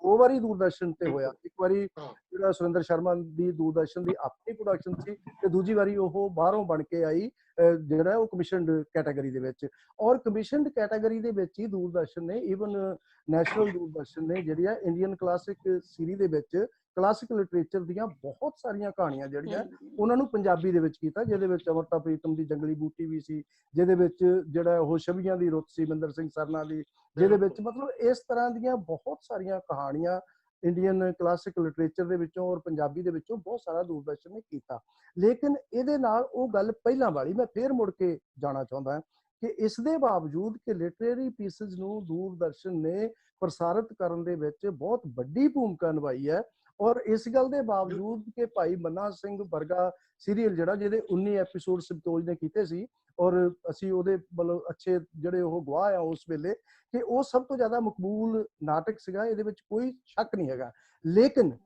2 ਵਾਰੀ ਦੂਰਦਰਸ਼ਨ ਤੇ ਹੋਇਆ, ਇੱਕ ਵਾਰੀ ਜਿਹੜਾ ਸੁਰਿੰਦਰ ਸ਼ਰਮਾ ਦੀ ਦੂਰਦਰਸ਼ਨ ਦੀ ਆਪਣੀ ਪ੍ਰੋਡਕਸ਼ਨ ਸੀ, ਤੇ ਦੂਜੀ ਵਾਰੀ ਉਹ ਬਾਹਰੋਂ ਬਣ ਕੇ ਆਈ ਜਿਹੜਾ ਉਹ ਕਮਿਸ਼ਨਡ ਕੈਟਾਗਰੀ ਦੇ ਵਿੱਚ। ਔਰ ਕਮਿਸ਼ਨਡ ਕੈਟਾਗਰੀ ਦੇ ਵਿੱਚ ਹੀ ਦੂਰਦਰਸ਼ਨ ਨੇ, ਈਵਨ ਨੈਸ਼ਨਲ ਦੂਰਦਰਸ਼ਨ ਨੇ ਜਿਹੜੀ ਹੈ ਇੰਡੀਅਨ ਕਲਾਸਿਕ ਸੀਰੀਜ਼ ਦੇ ਵਿੱਚ ਕਲਾਸਿਕ ਲਿਟਰੇਚਰ ਦੀਆਂ ਬਹੁਤ ਸਾਰੀਆਂ ਕਹਾਣੀਆਂ ਜਿਹੜੀਆਂ ਉਹਨਾਂ ਨੂੰ ਪੰਜਾਬੀ ਦੇ ਵਿੱਚ ਕੀਤਾ, ਜਿਹਦੇ ਵਿੱਚ ਅਮਰਤਾ ਪ੍ਰੀਤਮ ਦੀ ਜੰਗਲੀ ਬੂਟੀ ਵੀ ਸੀ, ਜਿਹਦੇ ਵਿੱਚ ਜਿਹੜਾ ਉਹ ਛਵੀਆਂ ਦੀ ਰੁੱਤ ਸੀ ਮਿੰਦਰ ਸਿੰਘ ਸਰਨਾ ਦੀ, ਜਿਹਦੇ ਵਿੱਚ ਮਤਲਬ ਇਸ ਤਰ੍ਹਾਂ ਦੀਆਂ ਬਹੁਤ ਸਾਰੀਆਂ ਕਹਾਣੀਆਂ ਇੰਡੀਅਨ ਕਲਾਸਿਕ ਲਿਟਰੇਚਰ ਦੇ ਵਿੱਚੋਂ ਔਰ ਪੰਜਾਬੀ ਦੇ ਵਿੱਚੋਂ ਬਹੁਤ ਸਾਰਾ ਦੂਰਦਰਸ਼ਨ ਨੇ ਕੀਤਾ। ਲੇਕਿਨ ਇਹਦੇ ਨਾਲ ਉਹ ਗੱਲ ਪਹਿਲਾਂ ਵਾਲੀ ਮੈਂ ਫੇਰ ਮੁੜ ਕੇ ਜਾਣਾ ਚਾਹੁੰਦਾ ਕਿ ਇਸ ਦੇ ਬਾਵਜੂਦ ਕਿ ਲਿਟਰੇਰੀ ਪੀਸਿਸ ਨੂੰ ਦੂਰਦਰਸ਼ਨ ਨੇ ਪ੍ਰਸਾਰਿਤ ਕਰਨ ਦੇ ਵਿੱਚ ਬਹੁਤ ਵੱਡੀ ਭੂਮਿਕਾ ਨਿਭਾਈ ਹੈ। ਔਰ ਇਸ ਗੱਲ ਦੇ ਬਾਵਜੂਦ ਕਿ ਭਾਈ ਮੰਨਾ ਸਿੰਘ ਵਰਗਾ ਸੀਰੀਅਲ ਜਿਹੜਾ ਜਿਹਦੇ 19 ਐਪੀਸੋਡ ਸੰਤੋਜ ਨੇ ਕੀਤੇ ਸੀ, ਔਰ ਅਸੀਂ ਉਹਦੇ ਮਤਲਬ ਅੱਛੇ ਜਿਹੜੇ ਉਹ ਗਵਾਹ ਆ ਉਸ ਵੇਲੇ ਕਿ ਉਹ ਸਭ ਤੋਂ ਜ਼ਿਆਦਾ ਮਕਬੂਲ ਨਾਟਕ ਸੀਗਾ, ਇਹਦੇ ਵਿੱਚ ਕੋਈ ਸ਼ੱਕ ਨਹੀਂ ਹੈਗਾ। ਲੇਕਿਨ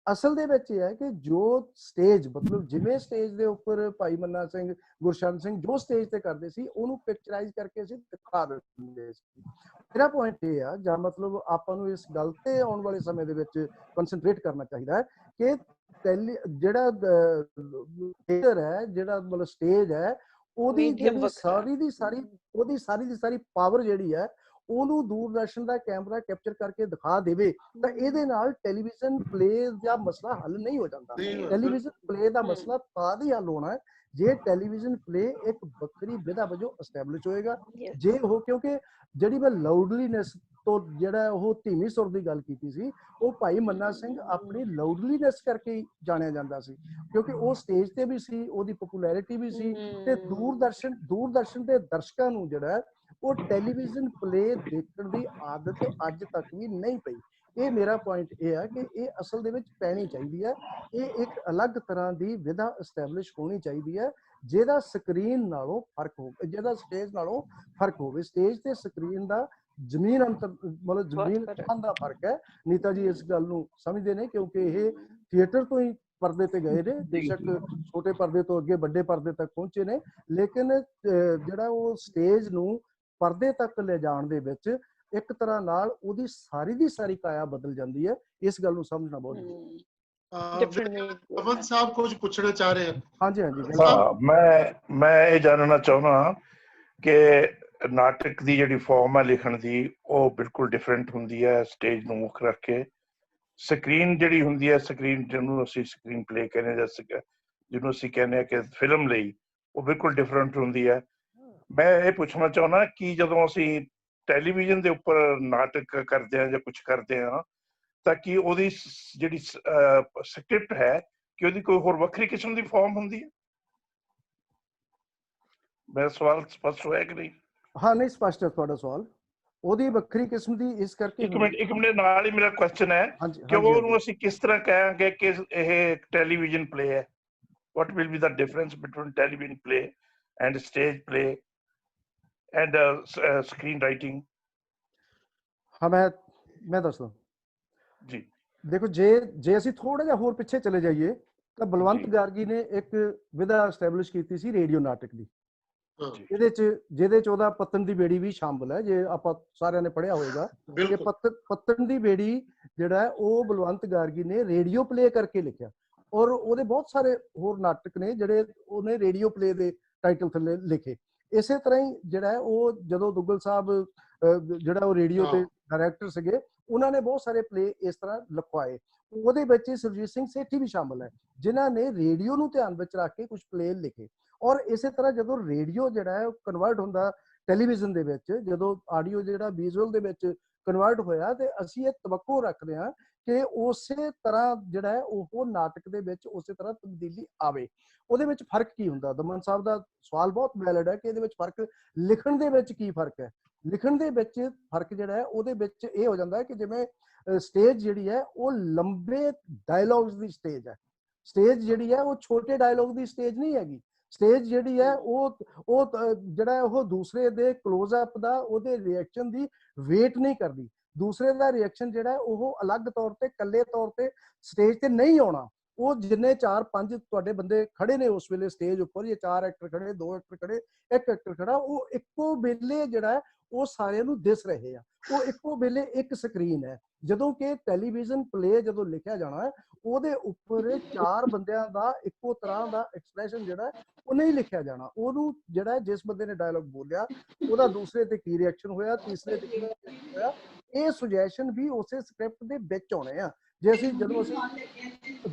ਅਸਲ ਦੇ ਵਿੱਚ ਇਹ ਹੈ ਕਿ ਜੋ ਸਟੇਜ ਮਤਲਬ ਜਿਵੇਂ ਸਟੇਜ ਦੇ ਉੱਪਰ ਭਾਈ ਮੰਨਾ ਸਿੰਘ, ਗੁਰਸ਼ਨ ਸਿੰਘ ਜੋ ਸਟੇਜ ਤੇ ਕਰਦੇ ਸੀ ਉਹਨੂੰ ਪਿਕਚਰਾਈਜ਼ ਕਰਕੇ ਅਸੀਂ ਦਿਖਾ ਦਿੰਦੇ ਸੀ। ਮੇਰਾ ਪੁਆਇੰਟ ਇਹ ਆ ਜਾਂ ਮਤਲਬ ਆਪਾਂ ਨੂੰ ਇਸ ਗੱਲ ਤੇ ਆਉਣ ਵਾਲੇ ਸਮੇਂ ਦੇ ਵਿੱਚ ਕਨਸੈਂਟਰੇਟ ਕਰਨਾ ਚਾਹੀਦਾ ਹੈ ਕਿ ਜਿਹੜਾ ਥੀਏਟਰ ਹੈ, ਜਿਹੜਾ ਮਤਲਬ ਸਟੇਜ ਹੈ, ਉਹਦੀ ਸਾਰੀ ਦੀ ਸਾਰੀ ਪਾਵਰ ਜਿਹੜੀ ਹੈ ਉਹਨੂੰ ਦੂਰਦਰਸ਼ਨ ਦਾ ਕੈਮਰਾ ਕੈਪਚਰ ਕਰਕੇ ਦਿਖਾ ਦੇਵੇ ਤਾਂ ਇਹਦੇ ਨਾਲ ਟੈਲੀਵਿਜ਼ਨ ਪਲੇ ਦਾ ਮਸਲਾ ਹੱਲ ਨਹੀਂ ਹੋ ਜਾਂਦਾ। ਟੈਲੀਵਿਜ਼ਨ ਪਲੇ ਦਾ ਮਸਲਾ ਤਾਂ ਹੀ ਹੱਲ ਹੋਣਾ ਹੈ ਜੇ ਟੈਲੀਵਿਜ਼ਨ ਪਲੇ ਇੱਕ ਵੱਖਰੀ ਵਿਧਾ ਵਜੋਂ ਐਸਟੈਬਲਿਸ਼ ਹੋਏਗਾ। ਜੇ ਉਹ ਕਿਉਂਕਿ ਜਿਹੜੀ ਮੈਂ ਲਾਊਡਲੀਨੈਸ ਤੋਂ ਜਿਹੜਾ ਉਹ ਧੀਮੀ ਸੁਰ ਦੀ ਗੱਲ ਕੀਤੀ ਸੀ, ਉਹ ਭਾਈ ਮੰਨਾ ਸਿੰਘ ਆਪਣੀ ਲਾਊਡਲੀਨੈਸ ਕਰਕੇ ਹੀ ਜਾਣਿਆ ਜਾਂਦਾ ਸੀ, ਕਿਉਂਕਿ ਉਹ ਸਟੇਜ ਤੇ ਵੀ ਸੀ, ਉਹਦੀ ਪਪੂਲੈਰਿਟੀ ਵੀ ਸੀ, ਤੇ ਦੂਰਦਰਸ਼ਨ ਦੇ ਦਰਸ਼ਕਾਂ ਨੂੰ ਜਿਹੜਾ ਉਹ ਟੈਲੀਵਿਜ਼ਨ ਪਲੇ ਦੇਖਣ ਦੀ ਆਦਤ ਅੱਜ ਤੱਕ ਵੀ ਨਹੀਂ ਪਈ। ਇਹ ਮੇਰਾ ਪੁਆਇੰਟ ਇਹ ਹੈ ਕਿ ਇਹ ਅਸਲ ਦੇ ਵਿੱਚ ਪੈਣੀ ਚਾਹੀਦੀ ਹੈ। ਇਹ ਇੱਕ ਅਲੱਗ ਤਰ੍ਹਾਂ ਦੀ ਵਿਧਾ ਐਸਟੈਬਲਿਸ਼ ਹੋਣੀ ਚਾਹੀਦੀ ਹੈ ਜਿਹਦਾ ਸਕਰੀਨ ਨਾਲੋਂ ਫਰਕ ਹੋਵੇ, ਜਿਹਦਾ ਸਟੇਜ ਨਾਲੋਂ ਫਰਕ ਹੋਵੇ। ਸਟੇਜ ਤੇ ਸਕਰੀਨ ਦਾ ਜ਼ਮੀਨ ਅੰਤਰ ਮਤਲਬ ਜ਼ਮੀਨ ਅਸਮਾਨ ਦਾ ਫਰਕ ਹੈ। ਨੀਤਾ ਜੀ ਇਸ ਗੱਲ ਨੂੰ ਸਮਝਦੇ ਨੇ ਕਿਉਂਕਿ ਇਹ ਥੀਏਟਰ ਤੋਂ ਹੀ ਪਰਦੇ ਤੇ ਗਏ ਨੇ, ਬੇਸ਼ੱਕ ਛੋਟੇ ਪਰਦੇ ਤੋਂ ਅੱਗੇ ਵੱਡੇ ਪਰਦੇ ਤੱਕ ਪਹੁੰਚੇ ਨੇ, ਲੇਕਿਨ ਜਿਹੜਾ ਉਹ ਸਟੇਜ ਨੂੰ ਪਰਦੇ ਤੱਕ ਲੈ ਜਾਣ ਦੇ ਵਿੱਚ ਇੱਕ ਤਰ੍ਹਾਂ ਨਾਲ ਉਹਦੀ ਸਾਰੀ ਦੀ ਸਾਰੀ ਕਾਇਆ ਬਦਲ ਜਾਂਦੀ ਹੈ। ਇਸ ਗੱਲ ਨੂੰ ਸਮਝਣਾ ਬਹੁਤ ਜ਼ਰੂਰੀ ਹੈ। ਅਮਨ ਸਾਹਿਬ ਕੁਝ ਪੁੱਛਣਾ ਚਾਹ ਰਹੇ ਹਨ? ਹਾਂਜੀ ਹਾਂਜੀ। ਮੈਂ ਇਹ ਜਾਣਨਾ ਚਾਹੁੰਦਾ ਕਿ ਨਾਟਕ ਦੀ ਜਿਹੜੀ ਫਾਰਮ ਹੈ ਲਿਖਣ ਦੀ ਉਹ ਬਿਲਕੁਲ ਡਿਫਰੈਂਟ ਹੁੰਦੀ ਹੈ ਸਟੇਜ ਨੂੰ ਮੁੱਖ ਰੱਖ ਕੇ। ਸਕਰੀਨ ਜਿਹੜੀ ਹੁੰਦੀ ਹੈ, ਸਕਰੀਨ ਜਿਹਨੂੰ ਅਸੀਂ ਸਕਰੀਨ ਪਲੇ ਕਹਿੰਦੇ ਜਾਂ ਜਿਹਨੂੰ ਅਸੀਂ ਕਹਿੰਦੇ ਹਾਂ ਕਿ ਫਿਲਮ ਲਈ, ਉਹ ਬਿਲਕੁਲ ਡਿਫਰੈਂਟ ਹੁੰਦੀ ਹੈ। ਮੈਂ ਇਹ ਪੁੱਛਣਾ ਚਾਹੁੰਦਾ ਕਿ ਜਦੋਂ ਅਸੀਂ ਟੈਲੀਵਿਜ਼ਨ ਦੇ ਉੱਪਰ ਨਾਟਕ ਕਰਦੇ ਹਾਂ ਜਾਂ ਕੁਛ ਕਰਦੇ ਹਾਂ ਤਾਂ ਕੀ ਉਹਦੀ ਜਿਹੜੀ ਸਕ੍ਰਿਪਟ ਹੈ ਕਿ ਉਹਦੀ ਕੋਈ ਹੋਰ ਵੱਖਰੀ ਕਿਸਮ ਦੀ ਫਾਰਮ ਹੁੰਦੀ ਹੈ? ਮੇਰਾ ਸਵਾਲ ਸਪਸ਼ਟ ਹੋਇਆ ਕਿ ਨਹੀਂ? ਹਾਂ, ਨਹੀਂ ਸਪਸ਼ਟ ਹੈ ਤੁਹਾਡਾ ਸਵਾਲ। ਉਹਦੀ ਵੱਖਰੀ ਕਿਸਮ ਦੀ ਇਸ ਕਰਕੇ ਇੱਕ ਮਿੰਟ ਨਾਲ ਹੀ ਮੇਰਾ ਕੁਐਸਚਨ ਹੈ ਕਿ ਉਹਨੂੰ ਅਸੀਂ ਕਿਸ ਤਰ੍ਹਾਂ ਕਹਾਂਗੇ ਕਿ ਇਹ ਟੈਲੀਵਿਜ਼ਨ ਪਲੇ ਹੈ? what will be the difference between television play and stage play and screenwriting? हाँ, मैं ਦੱਸਦਾ ਜੀ। ਦੇਖੋ, ਜੇ ਅਸੀਂ ਥੋੜਾ ਜਿਹਾ ਹੋਰ ਪਿੱਛੇ ਚਲੇ ਜਾਈਏ ਤਾਂ ਬਲਵੰਤ ਗਾਰਗੀ ਨੇ ਇੱਕ ਵਿਧਾ ਐਸਟੈਬਲਿਸ਼ ਕੀਤੀ ਸੀ ਰੇਡੀਓ ਨਾਟਕ ਦੀ, ਜਿਹਦੇ ਚ ਉਹਦਾ ਪੱਤਨ ਦੀ ਬੇੜੀ ਵੀ ਸ਼ਾਮਲ ਹੈ। ਜੇ ਆਪਾਂ ਸਾਰਿਆਂ ਨੇ ਪੜ੍ਹਿਆ ਹੋਵੇਗਾ ਕਿ ਪੱਤਨ ਦੀ ਬੇੜੀ ਜਿਹੜਾ ਉਹ ਬਲਵੰਤ ਗਾਰਗੀ ਨੇ ਰੇਡੀਓ ਪਲੇ ਕਰਕੇ ਲਿਖਿਆ, ਔਰ ਉਹਦੇ ਬਹੁਤ ਸਾਰੇ ਹੋਰ ਨਾਟਕ ਨੇ ਜਿਹੜੇ ਉਹਨੇ ਰੇਡੀਓ ਪਲੇ ਦੇ ਟਾਈਟਲ ਥੱਲੇ ਲਿਖੇ। ਇਸੇ ਤਰ੍ਹਾਂ ਹੀ ਜਿਹੜਾ ਉਹ ਜਦੋਂ ਦੁੱਗਲ ਸਾਹਿਬ ਜਿਹੜਾ ਉਹ ਰੇਡੀਓ ਤੇ ਡਾਇਰੈਕਟਰ ਸੀਗੇ, ਉਹਨਾਂ ਨੇ ਬਹੁਤ ਸਾਰੇ ਪਲੇ ਇਸ ਤਰ੍ਹਾਂ ਲਿਖਵਾਏ। ਉਹਦੇ ਵਿੱਚ ਸੁਰਜੀਤ ਸਿੰਘ ਸੇਠੀ ਵੀ ਸ਼ਾਮਲ ਹੈ ਜਿਨ੍ਹਾਂ ਨੇ ਰੇਡੀਓ ਨੂੰ ਧਿਆਨ ਵਿੱਚ ਰੱਖ ਕੇ ਕੁਝ ਪਲੇ ਲਿਖੇ। ਔਰ ਇਸੇ ਤਰ੍ਹਾਂ ਜਦੋਂ ਰੇਡੀਓ ਜਿਹੜਾ ਹੈ ਕਨਵਰਟ ਹੁੰਦਾ ਟੈਲੀਵਿਜ਼ਨ ਦੇ ਵਿੱਚ, ਜਦੋਂ ਆਡੀਓ ਜਿਹੜਾ ਵਿਜ਼ੂਅਲ ਦੇ ਵਿੱਚ ਕਨਵਰਟ ਹੋਇਆ, ਤੇ ਅਸੀਂ ਇਹ ਤਵੱਕੋ ਰੱਖਦੇ ਹਾਂ ਕਿ ਉਸੇ ਤਰ੍ਹਾਂ ਜਿਹੜਾ ਹੈ ਉਹ ਨਾਟਕ ਦੇ ਵਿੱਚ ਉਸੇ ਤਰ੍ਹਾਂ ਤਬਦੀਲੀ ਆਵੇ। ਉਹਦੇ ਵਿੱਚ ਫਰਕ ਕੀ ਹੁੰਦਾ? ਦਮਨ ਸਾਹਿਬ ਦਾ ਸਵਾਲ ਬਹੁਤ ਵੈਲਿਡ ਹੈ ਕਿ ਇਹਦੇ ਵਿੱਚ ਫਰਕ ਲਿਖਣ ਦੇ ਵਿੱਚ ਕੀ ਫਰਕ ਹੈ। ਲਿਖਣ ਦੇ ਵਿੱਚ ਫਰਕ ਜਿਹੜਾ ਹੈ ਉਹਦੇ ਵਿੱਚ ਇਹ ਹੋ ਜਾਂਦਾ ਹੈ ਕਿ ਜਿਵੇਂ ਸਟੇਜ ਜਿਹੜੀ ਹੈ ਉਹ ਲੰਬੇ ਡਾਇਲੌਗਸ ਦੀ ਸਟੇਜ ਹੈ, ਸਟੇਜ ਜਿਹੜੀ ਹੈ ਉਹ ਛੋਟੇ ਡਾਇਲੌਗ ਦੀ ਸਟੇਜ ਨਹੀਂ ਹੈਗੀ। ਸਟੇਜ ਜਿਹੜੀ ਹੈ ਉਹ ਜਿਹੜਾ ਉਹ ਦੂਸਰੇ ਦੇ ਕਲੋਜ਼ ਅਪ ਦਾ, ਉਹਦੇ ਰਿਐਕਸ਼ਨ ਦੀ ਵੇਟ ਨਹੀਂ ਕਰਦੀ। ਦੂਸਰੇ ਦਾ ਰਿਐਕਸ਼ਨ ਜਿਹੜਾ ਉਹ ਅਲੱਗ ਤੌਰ ਤੇ ਇਕੱਲੇ ਤੌਰ ਤੇ ਸਟੇਜ ਤੇ ਨਹੀਂ ਆਉਣਾ। ਉਹ ਜਿੰਨੇ 4-5 ਤੁਹਾਡੇ ਬੰਦੇ ਖੜੇ ਨੇ ਉਸ ਵੇਲੇ ਸਟੇਜ ਉੱਪਰ, ਜਾਂ 4 ਐਕਟਰ ਖੜੇ, 2 ਐਕਟਰ ਖੜੇ, 1 ਐਕਟਰ ਖੜਾ, ਉਹ ਇੱਕੋ ਵੇਲੇ ਜਿਹੜਾ ਉਹ ਸਾਰਿਆਂ ਨੂੰ ਦਿਸ ਰਹੇ ਆ। ਉਹ ਇੱਕੋ ਵੇਲੇ ਇੱਕ ਸਕਰੀਨ ਹੈ। ਜਦੋਂ ਕਿ ਟੈਲੀਵਿਜ਼ਨ ਪਲੇ ਜਦੋਂ ਲਿਖਿਆ ਜਾਣਾ ਹੈ ਉਹਦੇ ਉੱਪਰ 4 ਬੰਦਿਆਂ ਦਾ ਇੱਕੋ ਤਰ੍ਹਾਂ ਦਾ ਐਕਸਪ੍ਰੈਸ਼ਨ ਜਿਹੜਾ ਉਹ ਨਹੀਂ ਲਿਖਿਆ ਜਾਣਾ। ਉਹਨੂੰ ਜਿਹੜਾ ਜਿਸ ਬੰਦੇ ਨੇ ਡਾਇਲੌਗ ਬੋਲਿਆ ਉਹਦਾ ਦੂਸਰੇ ਤੇ ਕੀ ਰਿਐਕਸ਼ਨ ਹੋਇਆ, ਤੀਸਰੇ ਤੇ ਕੀ ਰਿਐਕਸ਼ਨ ਹੋਇਆ, ਇਹ ਸੁਜੈਸ਼ਨ ਵੀ ਉਸੇ ਸਕ੍ਰਿਪਟ ਦੇ ਵਿੱਚ ਆਉਣੇ ਆ। ਜੇ ਅਸੀਂ ਜਦੋਂ ਅਸੀਂ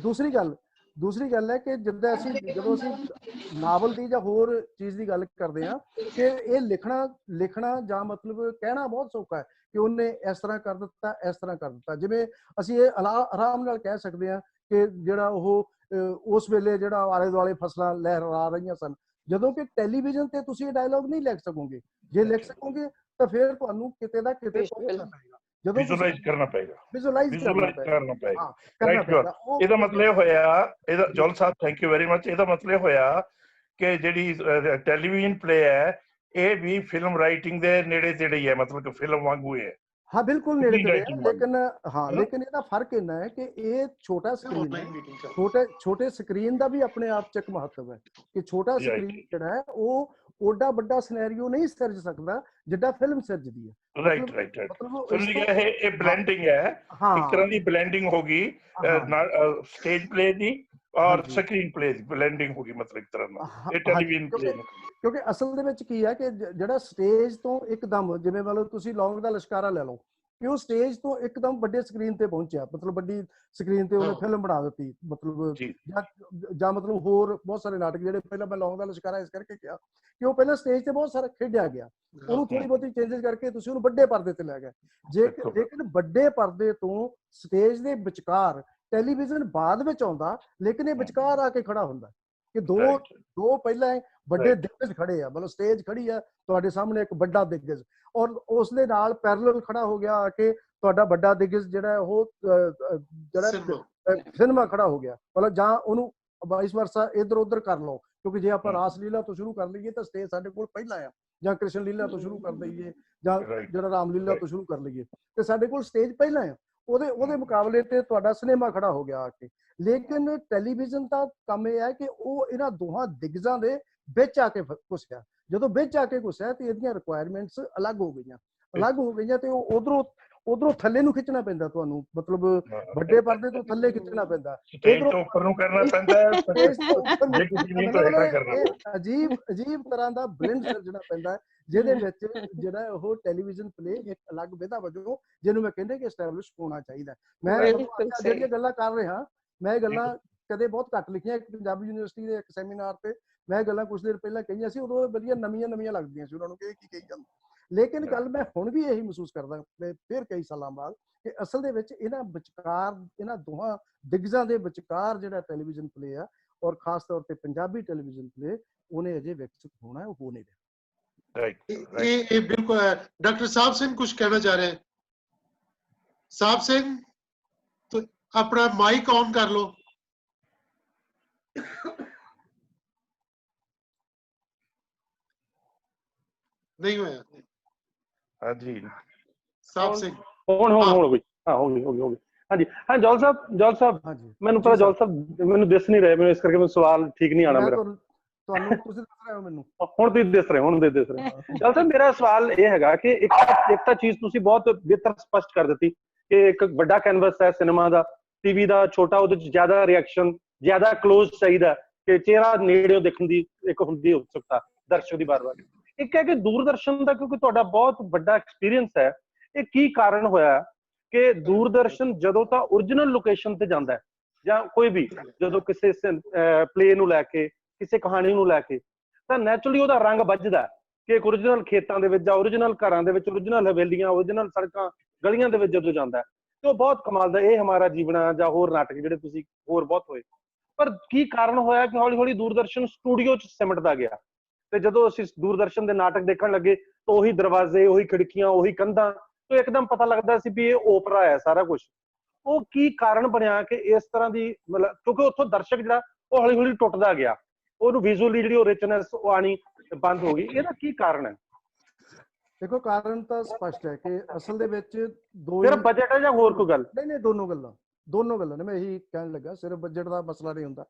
ਦੂਸਰੀ ਗੱਲ ਹੈ ਕਿ ਜਦੋਂ ਅਸੀਂ ਨਾਵਲ ਦੀ ਜਾਂ ਹੋਰ ਚੀਜ਼ ਦੀ ਗੱਲ ਕਰਦੇ ਹਾਂ ਕਿ ਇਹ ਲਿਖਣਾ ਜਾਂ ਮਤਲਬ ਕਹਿਣਾ ਬਹੁਤ ਸੌਖਾ ਹੈ ਕਿ ਉਹਨੇ ਇਸ ਤਰ੍ਹਾਂ ਕਰ ਦਿੱਤਾ, ਇਸ ਤਰ੍ਹਾਂ ਕਰ ਦਿੱਤਾ। ਜਿਵੇਂ ਅਸੀਂ ਇਹ ਆਰਾਮ ਨਾਲ ਕਹਿ ਸਕਦੇ ਹਾਂ ਕਿ ਜਿਹੜਾ ਉਹ ਉਸ ਵੇਲੇ ਜਿਹੜਾ ਆਲੇ ਦੁਆਲੇ ਫਸਲਾਂ ਲਹਿਰਾ ਰਹੀਆਂ ਸਨ, ਜਦੋਂ ਕਿ ਟੈਲੀਵਿਜ਼ਨ ਤੇ ਤੁਸੀਂ ਇਹ ਡਾਇਲੌਗ ਨਹੀਂ ਲਿਖ ਸਕੋਗੇ। ਜੇ ਲਿਖ ਸਕੋਗੇ ਤਾਂ ਫਿਰ ਤੁਹਾਨੂੰ ਕਿਤੇ ਦਾ ਕਿਤੇ ਪਹੁੰਚਣਾ ਪਏਗਾ, ਜਦੋਂ ਵਿਜ਼ੂਅਲਾਈਜ਼ ਕਰਨਾ ਪਏਗਾ। ਰਾਈਟ। ਇਹਦਾ ਮਤਲਬ ਹੋਇਆ, ਇਹਦਾ ਜੌਲ sahib thank you very much, ਇਹਦਾ ਮਤਲਬ ਹੋਇਆ ਕਿ ਜਿਹੜੀ ਟੈਲੀਵਿਜ਼ਨ ਪਲੇ ਹੈ ਇਹ ਵੀ ਫਿਲਮ ਰਾਈਟਿੰਗ ਦੇ ਨੇੜੇ ਤੇੜੇ ਹੀ ਹੈ, ਮਤਲਬ ਕਿ ਫਿਲਮ ਵਾਂਗੂ ਹੈ। हाँ बिल्कुल नेड़े तेड़े है, लेकिन हाँ लेकिन ਇਹਦਾ ਫਰਕ ਇੰਨਾ ਹੈ ਕਿ ਇਹ ਛੋਟਾ ਸਕਰੀਨ ਹੈ। ਛੋਟੇ ਸਕਰੀਨ ਦਾ ਵੀ ਆਪਣੇ ਆਪ ਚ ਇੱਕ ਮਹੱਤਵ ਹੈ ਕਿ ਛੋਟਾ ਸਕਰੀਨ ਜਿਹੜਾ ਹੈ ਉਹ ਓਡਾ ਵੱਡਾ ਸਿਨੈਰੀਓ ਨਹੀਂ ਸਿਰਜ ਸਕਦਾ ਜਿੱਡਾ ਫਿਲਮ ਸਿਰਜਦੀ ਹੈ। ਰਾਈਟ ਸਮਝ ਗਿਆ। ਇਹ ਬਲੈਂਡਿੰਗ ਹੈ, ਇੱਕ ਤਰ੍ਹਾਂ ਦੀ ਬਲੈਂਡਿੰਗ ਹੋਗੀ ਸਟੇਜ ਪਲੇ ਦੀ ਔਰ ਸਕਰੀਨ ਪਲੇ ਦੀ ਬਲੈਂਡਿੰਗ ਹੋਗੀ, ਮਤਲਬ ਇੱਕ ਤਰ੍ਹਾਂ ਨਾਲ ਇਹ ਟੈਲੀਵਿਜ਼ਨ ਪਲੇ। ਕਿਉਂਕਿ ਅਸਲ ਦੇ ਵਿੱਚ ਕੀ ਹੈ ਕਿ ਜਿਹੜਾ ਸਟੇਜ ਤੋਂ ਇੱਕਦਮ, ਜਿਵੇਂ ਮਤਲਬ ਤੁਸੀਂ ਲੌਂਗ ਦਾ ਲਸ਼ਕਾਰਾ ਲੈ ਲਓ ਕਿ ਉਹ ਸਟੇਜ ਤੋਂ ਇੱਕਦਮ ਵੱਡੇ ਸਕਰੀਨ ਤੇ ਪਹੁੰਚਿਆ, ਮਤਲਬ ਵੱਡੀ ਸਕਰੀਨ ਤੇ ਉਹਨੇ ਫਿਲਮ ਬਣਾ ਦਿੱਤੀ, ਮਤਲਬ ਜਾਂ ਮਤਲਬ ਹੋਰ ਬਹੁਤ ਸਾਰੇ ਨਾਟਕ ਜਿਹੜੇ ਪਹਿਲਾਂ ਮੈਂ ਲੌਂਗ ਦਾ ਲਸ਼ਕਾਰਾ ਇਸ ਕਰਕੇ ਕਿਹਾ ਕਿ ਉਹ ਪਹਿਲਾਂ ਸਟੇਜ ਤੇ ਬਹੁਤ ਸਾਰਾ ਖੇਡਿਆ ਗਿਆ, ਉਹਨੂੰ ਥੋੜੀ ਬਹੁਤੀ ਚੇਂਜਸ ਕਰਕੇ ਤੁਸੀਂ ਉਹਨੂੰ ਵੱਡੇ ਪਰਦੇ ਤੇ ਲੈ ਗਏ। ਲੇਕਿਨ ਵੱਡੇ ਪਰਦੇ ਤੋਂ ਸਟੇਜ ਦੇ ਵਿਚਕਾਰ ਟੈਲੀਵਿਜ਼ਨ ਬਾਅਦ ਵਿੱਚ ਆਉਂਦਾ, ਲੇਕਿਨ ਇਹ ਵਿਚਕਾਰ ਆ ਕੇ ਖੜਾ ਹੁੰਦਾ ਕਿ ਦੋ ਪਹਿਲਾਂ ਵੱਡੇ ਦਿੱਗਜ ਖੜੇ ਆ, ਮਤਲਬ ਸਟੇਜ ਖੜੀ ਆ ਤੁਹਾਡੇ ਸਾਹਮਣੇ ਇੱਕ ਵੱਡਾ ਦਿੱਗਜ, ਔਰ ਉਸ ਦੇ ਨਾਲ ਪੈਰਲਲ ਖੜਾ ਹੋ ਗਿਆ ਆ ਕੇ ਤੁਹਾਡਾ ਵੱਡਾ ਦਿੱਗਜ ਜਿਹੜਾ ਉਹ ਜਿਹੜਾ ਸਿਨੇਮਾ ਖੜਾ ਹੋ ਗਿਆ। ਮਤਲਬ ਜਾਂ ਉਹਨੂੰ ਵਾਈਸ ਵਰਸਾ ਇੱਧਰ ਉੱਧਰ ਕਰ ਲਓ, ਕਿਉਂਕਿ ਜੇ ਆਪਾਂ ਰਾਸ ਲੀਲਾ ਤੋਂ ਸ਼ੁਰੂ ਕਰ ਲਈਏ ਤਾਂ ਸਟੇਜ ਸਾਡੇ ਕੋਲ ਪਹਿਲਾਂ ਆ, ਜਾਂ ਕ੍ਰਿਸ਼ਨ ਲੀਲਾ ਤੋਂ ਸ਼ੁਰੂ ਕਰ ਲਈਏ ਜਾਂ ਜਿਹੜਾ ਰਾਮ ਲੀਲਾ ਤੋਂ ਸ਼ੁਰੂ ਕਰ ਲਈਏ ਤੇ ਸਾਡੇ ਕੋਲ ਸਟੇਜ ਪਹਿਲਾਂ ਆ। ਉਹਦੇ ਮੁਕਾਬਲੇ ਤੇ ਤੁਹਾਡਾ ਸਿਨੇਮਾ ਖੜਾ ਹੋ ਗਿਆ ਆ ਕੇ। ਲੇਕਿਨ ਟੈਲੀਵਿਜ਼ਨ ਦਾ ਕੰਮ ਇਹ ਹੈ ਕਿ ਉਹ ਇਹਨਾਂ ਦੋਹਾਂ ਦਿਗਜਾਂ ਦੇ ਵਿੱਚ ਆ ਕੇ ਘੁਸਿਆ। ਜਦੋਂ ਵਿੱਚ ਆ ਕੇ ਘੁਸਿਆ ਤੇ ਇਹਦੀਆਂ ਰਿਕੁਆਇਰਮੈਂਟਸ ਅਲੱਗ ਹੋ ਗਈਆਂ ਤੇ ਉਹ ਉਧਰੋਂ ਥੱਲੇ ਨੂੰ ਖਿੱਚਣਾ ਪੈਂਦਾ ਤੁਹਾਨੂੰ, ਮਤਲਬ ਵੱਡੇ ਪਰਦੇ ਤੋਂ ਥੱਲੇ ਖਿੱਚਣਾ ਪੈਂਦਾ, ਉੱਪਰ ਨੂੰ ਕਰਨਾ ਪੈਂਦਾ, ਅਜੀਬ ਤਰ੍ਹਾਂ ਦਾ ਬਲੈਂਡ ਸਿਰਜਣਾ ਪੈਂਦਾ ਹੈ ਜਿਹਦੇ ਵਿੱਚ ਜਿਹੜਾ ਉਹ ਟੈਲੀਵਿਜ਼ਨ ਪਲੇ ਇੱਕ ਅਲੱਗ ਵਿਧਾ ਵਜੋਂ ਜਿਹਨੂੰ ਮੈਂ ਕਹਿੰਦੇ ਕਿ ਐਸਟੈਬਲਿਸ਼ ਹੋਣਾ ਚਾਹੀਦਾ। ਮੈਂ ਜਿਹੜੀਆਂ ਗੱਲਾਂ ਕਰ ਰਿਹਾ ਮੈਂ ਇਹ ਗੱਲਾਂ ਕਦੇ ਬਹੁਤ ਘੱਟ ਲਿਖੀਆਂ। ਇੱਕ ਪੰਜਾਬੀ ਯੂਨੀਵਰਸਿਟੀ ਦੇ ਇੱਕ ਸੈਮੀਨਾਰ ਤੇ ਮੈਂ ਗੱਲਾਂ ਕੁਝ ਦੇਰ ਪਹਿਲਾਂ ਕਹੀਆਂ ਸੀ, ਉਦੋਂ ਵਧੀਆ ਨਵੀਆਂ ਲੱਗਦੀਆਂ ਸੀ ਉਹਨਾਂ ਨੂੰ ਕਿ ਕੀ ਕਹੀ ਜਾਂਦਾ। ਲੇਕਿਨ ਗੱਲ ਮੈਂ ਹੁਣ ਵੀ ਇਹੀ ਮਹਿਸੂਸ ਕਰਦਾ ਫਿਰ ਕਈ ਸਾਲਾਂ ਬਾਅਦ ਕਿ ਅਸਲ ਦੇ ਵਿੱਚ ਇਹਨਾਂ ਵਿਚਕਾਰ, ਇਹਨਾਂ ਦੋਹਾਂ ਦਿਗਜਾਂ ਦੇ ਵਿਚਕਾਰ ਜਿਹੜਾ ਟੈਲੀਵਿਜ਼ਨ ਪਲੇ ਆ, ਔਰ ਖਾਸ ਤੌਰ ਤੇ ਪੰਜਾਬੀ ਟੈਲੀਵਿਜ਼ਨ ਪਲੇ, ਉਹਨੇ ਅਜੇ ਵਿਕਸਿਤ ਹੋਣਾ, ਉਹ ਹੋ ਨਹੀਂ ਰਿਹਾ। ਇਹ ਬਿਲਕੁਲ ਡਾਕਟਰ ਸਾਹਿਬ ਸਿੰਘ ਕੁਝ ਕਹਿਣਾ ਚਾਹ ਰਹੇ। ਸਾਹਿਬ ਸਿੰਘ तो अपना माइक ऑन कर लो। नहीं होया। हाँ जी साहब सिंह हो गई हाँ जी। हाँ जौल साहब मैंने पता जौल साहब मैंने दिस नहीं रहे, मैं इस करके सवाल ठीक नहीं आना मेरा। ਹੁਣ ਤੁਸੀਂ ਦਿਸ ਰਹੇ ਜੌਲ ਸਾਹਿਬ ਮੇਰਾ ਸਵਾਲ ਇਹ ਹੈਗਾ ਕਿ ਇੱਕ ਤਾਂ ਚੀਜ਼ ਤੁਸੀਂ ਬਹੁਤ ਬਿਹਤਰ ਸਪਸ਼ਟ ਕਰ ਦਿੱਤੀ ਕਿ ਇੱਕ ਵੱਡਾ ਕੈਨਵਸ ਹੈ ਸਿਨੇਮਾ ਦਾ, ਟੀਵੀ ਦਾ ਛੋਟਾ, ਉਹਦੇ ਚ ਜ਼ਿਆਦਾ ਰਿਐਕਸ਼ਨ, ਜ਼ਿਆਦਾ ਕਲੋਜ਼ ਚਾਹੀਦਾ ਕਿ ਚਿਹਰਾ ਨੇੜਿਓਂ ਦੇਖਣ ਦੀ ਇੱਕ ਹੁੰਦੀ ਉਤਸੁਕਤਾ ਦਰਸ਼ਕ ਦੀ ਵਾਰ-ਵਾਰ। ਇੱਕ ਹੈ ਕਿ ਦੂਰਦਰਸ਼ਨ ਦਾ, ਕਿਉਂਕਿ ਤੁਹਾਡਾ ਬਹੁਤ ਵੱਡਾ ਐਕਸਪੀਰੀਅੰਸ ਹੈ, ਇਹ ਕੀ ਕਾਰਨ ਹੋਇਆ ਕਿ ਦੂਰਦਰਸ਼ਨ ਜਦੋਂ ਤਾਂ ਓਰੀਜਨਲ ਲੋਕੇਸ਼ਨ ਤੇ ਜਾਂਦਾ ਹੈ ਜਾਂ ਕੋਈ ਵੀ ਜਦੋਂ ਕਿਸੇ ਪਲੇ ਨੂੰ ਲੈ ਕੇ, ਕਿਸੇ ਕਹਾਣੀ ਨੂੰ ਲੈ ਕੇ, ਤਾਂ ਨੈਚੁਰਲੀ ਉਹਦਾ ਰੰਗ ਵੱਜਦਾ ਕਿ ਇੱਕ ਓਰੀਜਨਲ ਖੇਤਾਂ ਦੇ ਵਿੱਚ ਜਾਂ ਓਰੀਜਨਲ ਘਰਾਂ ਦੇ ਵਿੱਚ, ਓਰੀਜਨਲ ਹਵੇਲੀਆਂ, ਓਰੀਜਨਲ ਸੜਕਾਂ ਗਲੀਆਂ ਦੇ ਵਿੱਚ ਜਦੋਂ ਜਾਂਦਾ ਤੇ ਉਹ ਬਹੁਤ ਕਮਾਲ ਦਾ। ਇਹ ਹਮਾਰਾ ਜੀਵਨਾ ਜਾਂ ਹੋਰ ਨਾਟਕ ਜਿਹੜੇ ਤੁਸੀਂ ਹੋਰ ਬਹੁਤ ਹੋਏ, ਪਰ ਕੀ ਕਾਰਨ ਹੋਇਆ ਕਿ ਹੌਲੀ ਹੌਲੀ ਦੂਰਦਰਸ਼ਨ ਸਟੂਡੀਓ ਚ ਸਿਮਟਦਾ ਗਿਆ ਤੇ ਜਦੋਂ ਅਸੀਂ ਦੂਰਦਰਸ਼ਨ ਦੇ ਨਾਟਕ ਦੇਖਣ ਲੱਗੇ ਤਾਂ ਉਹੀ ਦਰਵਾਜ਼ੇ, ਉਹੀ ਖਿੜਕੀਆਂ, ਉਹੀ ਕੰਧਾਂ, ਤੋਂ ਇੱਕਦਮ ਪਤਾ ਲੱਗਦਾ ਸੀ ਵੀ ਇਹ ਓਪਰਾ ਹੈ ਸਾਰਾ ਕੁਝ। ਉਹ ਕੀ ਕਾਰਨ ਬਣਿਆ ਕਿ ਇਸ ਤਰ੍ਹਾਂ ਦੀ, ਮਤਲਬ ਕਿਉਂਕਿ ਉੱਥੋਂ ਦਰਸ਼ਕ ਜਿਹੜਾ ਉਹ ਹੌਲੀ ਹੌਲੀ ਟੁੱਟਦਾ ਗਿਆ, ਉਹਨੂੰ ਵਿਜ਼ੂਅਲੀ ਜਿਹੜੀ ਉਹ ਰਿਚਨੈਸ ਉਹ ਆਣੀ ਬੰਦ ਹੋ ਗਈ, ਇਹਦਾ ਕੀ ਕਾਰਨ ਹੈ? ਦੇਖੋ ਕਾਰਨ ਤਾਂ ਸਪਸ਼ਟ ਹੈ ਕਿ ਅਸਲ ਦੇ ਵਿੱਚ ਦੋ ਸਿਰਫ ਬਜਟ ਹੈ ਜਾਂ ਹੋਰ ਕੋਈ ਗੱਲ? ਨਹੀਂ, ਦੋਨੋਂ ਗੱਲਾਂ ਨੇ। ਮੈਂ ਇਹੀ ਕਹਿਣ ਲੱਗਾ, ਸਿਰਫ ਬਜਟ ਦਾ ਮਸਲਾ ਨਹੀਂ ਹੁੰਦਾ,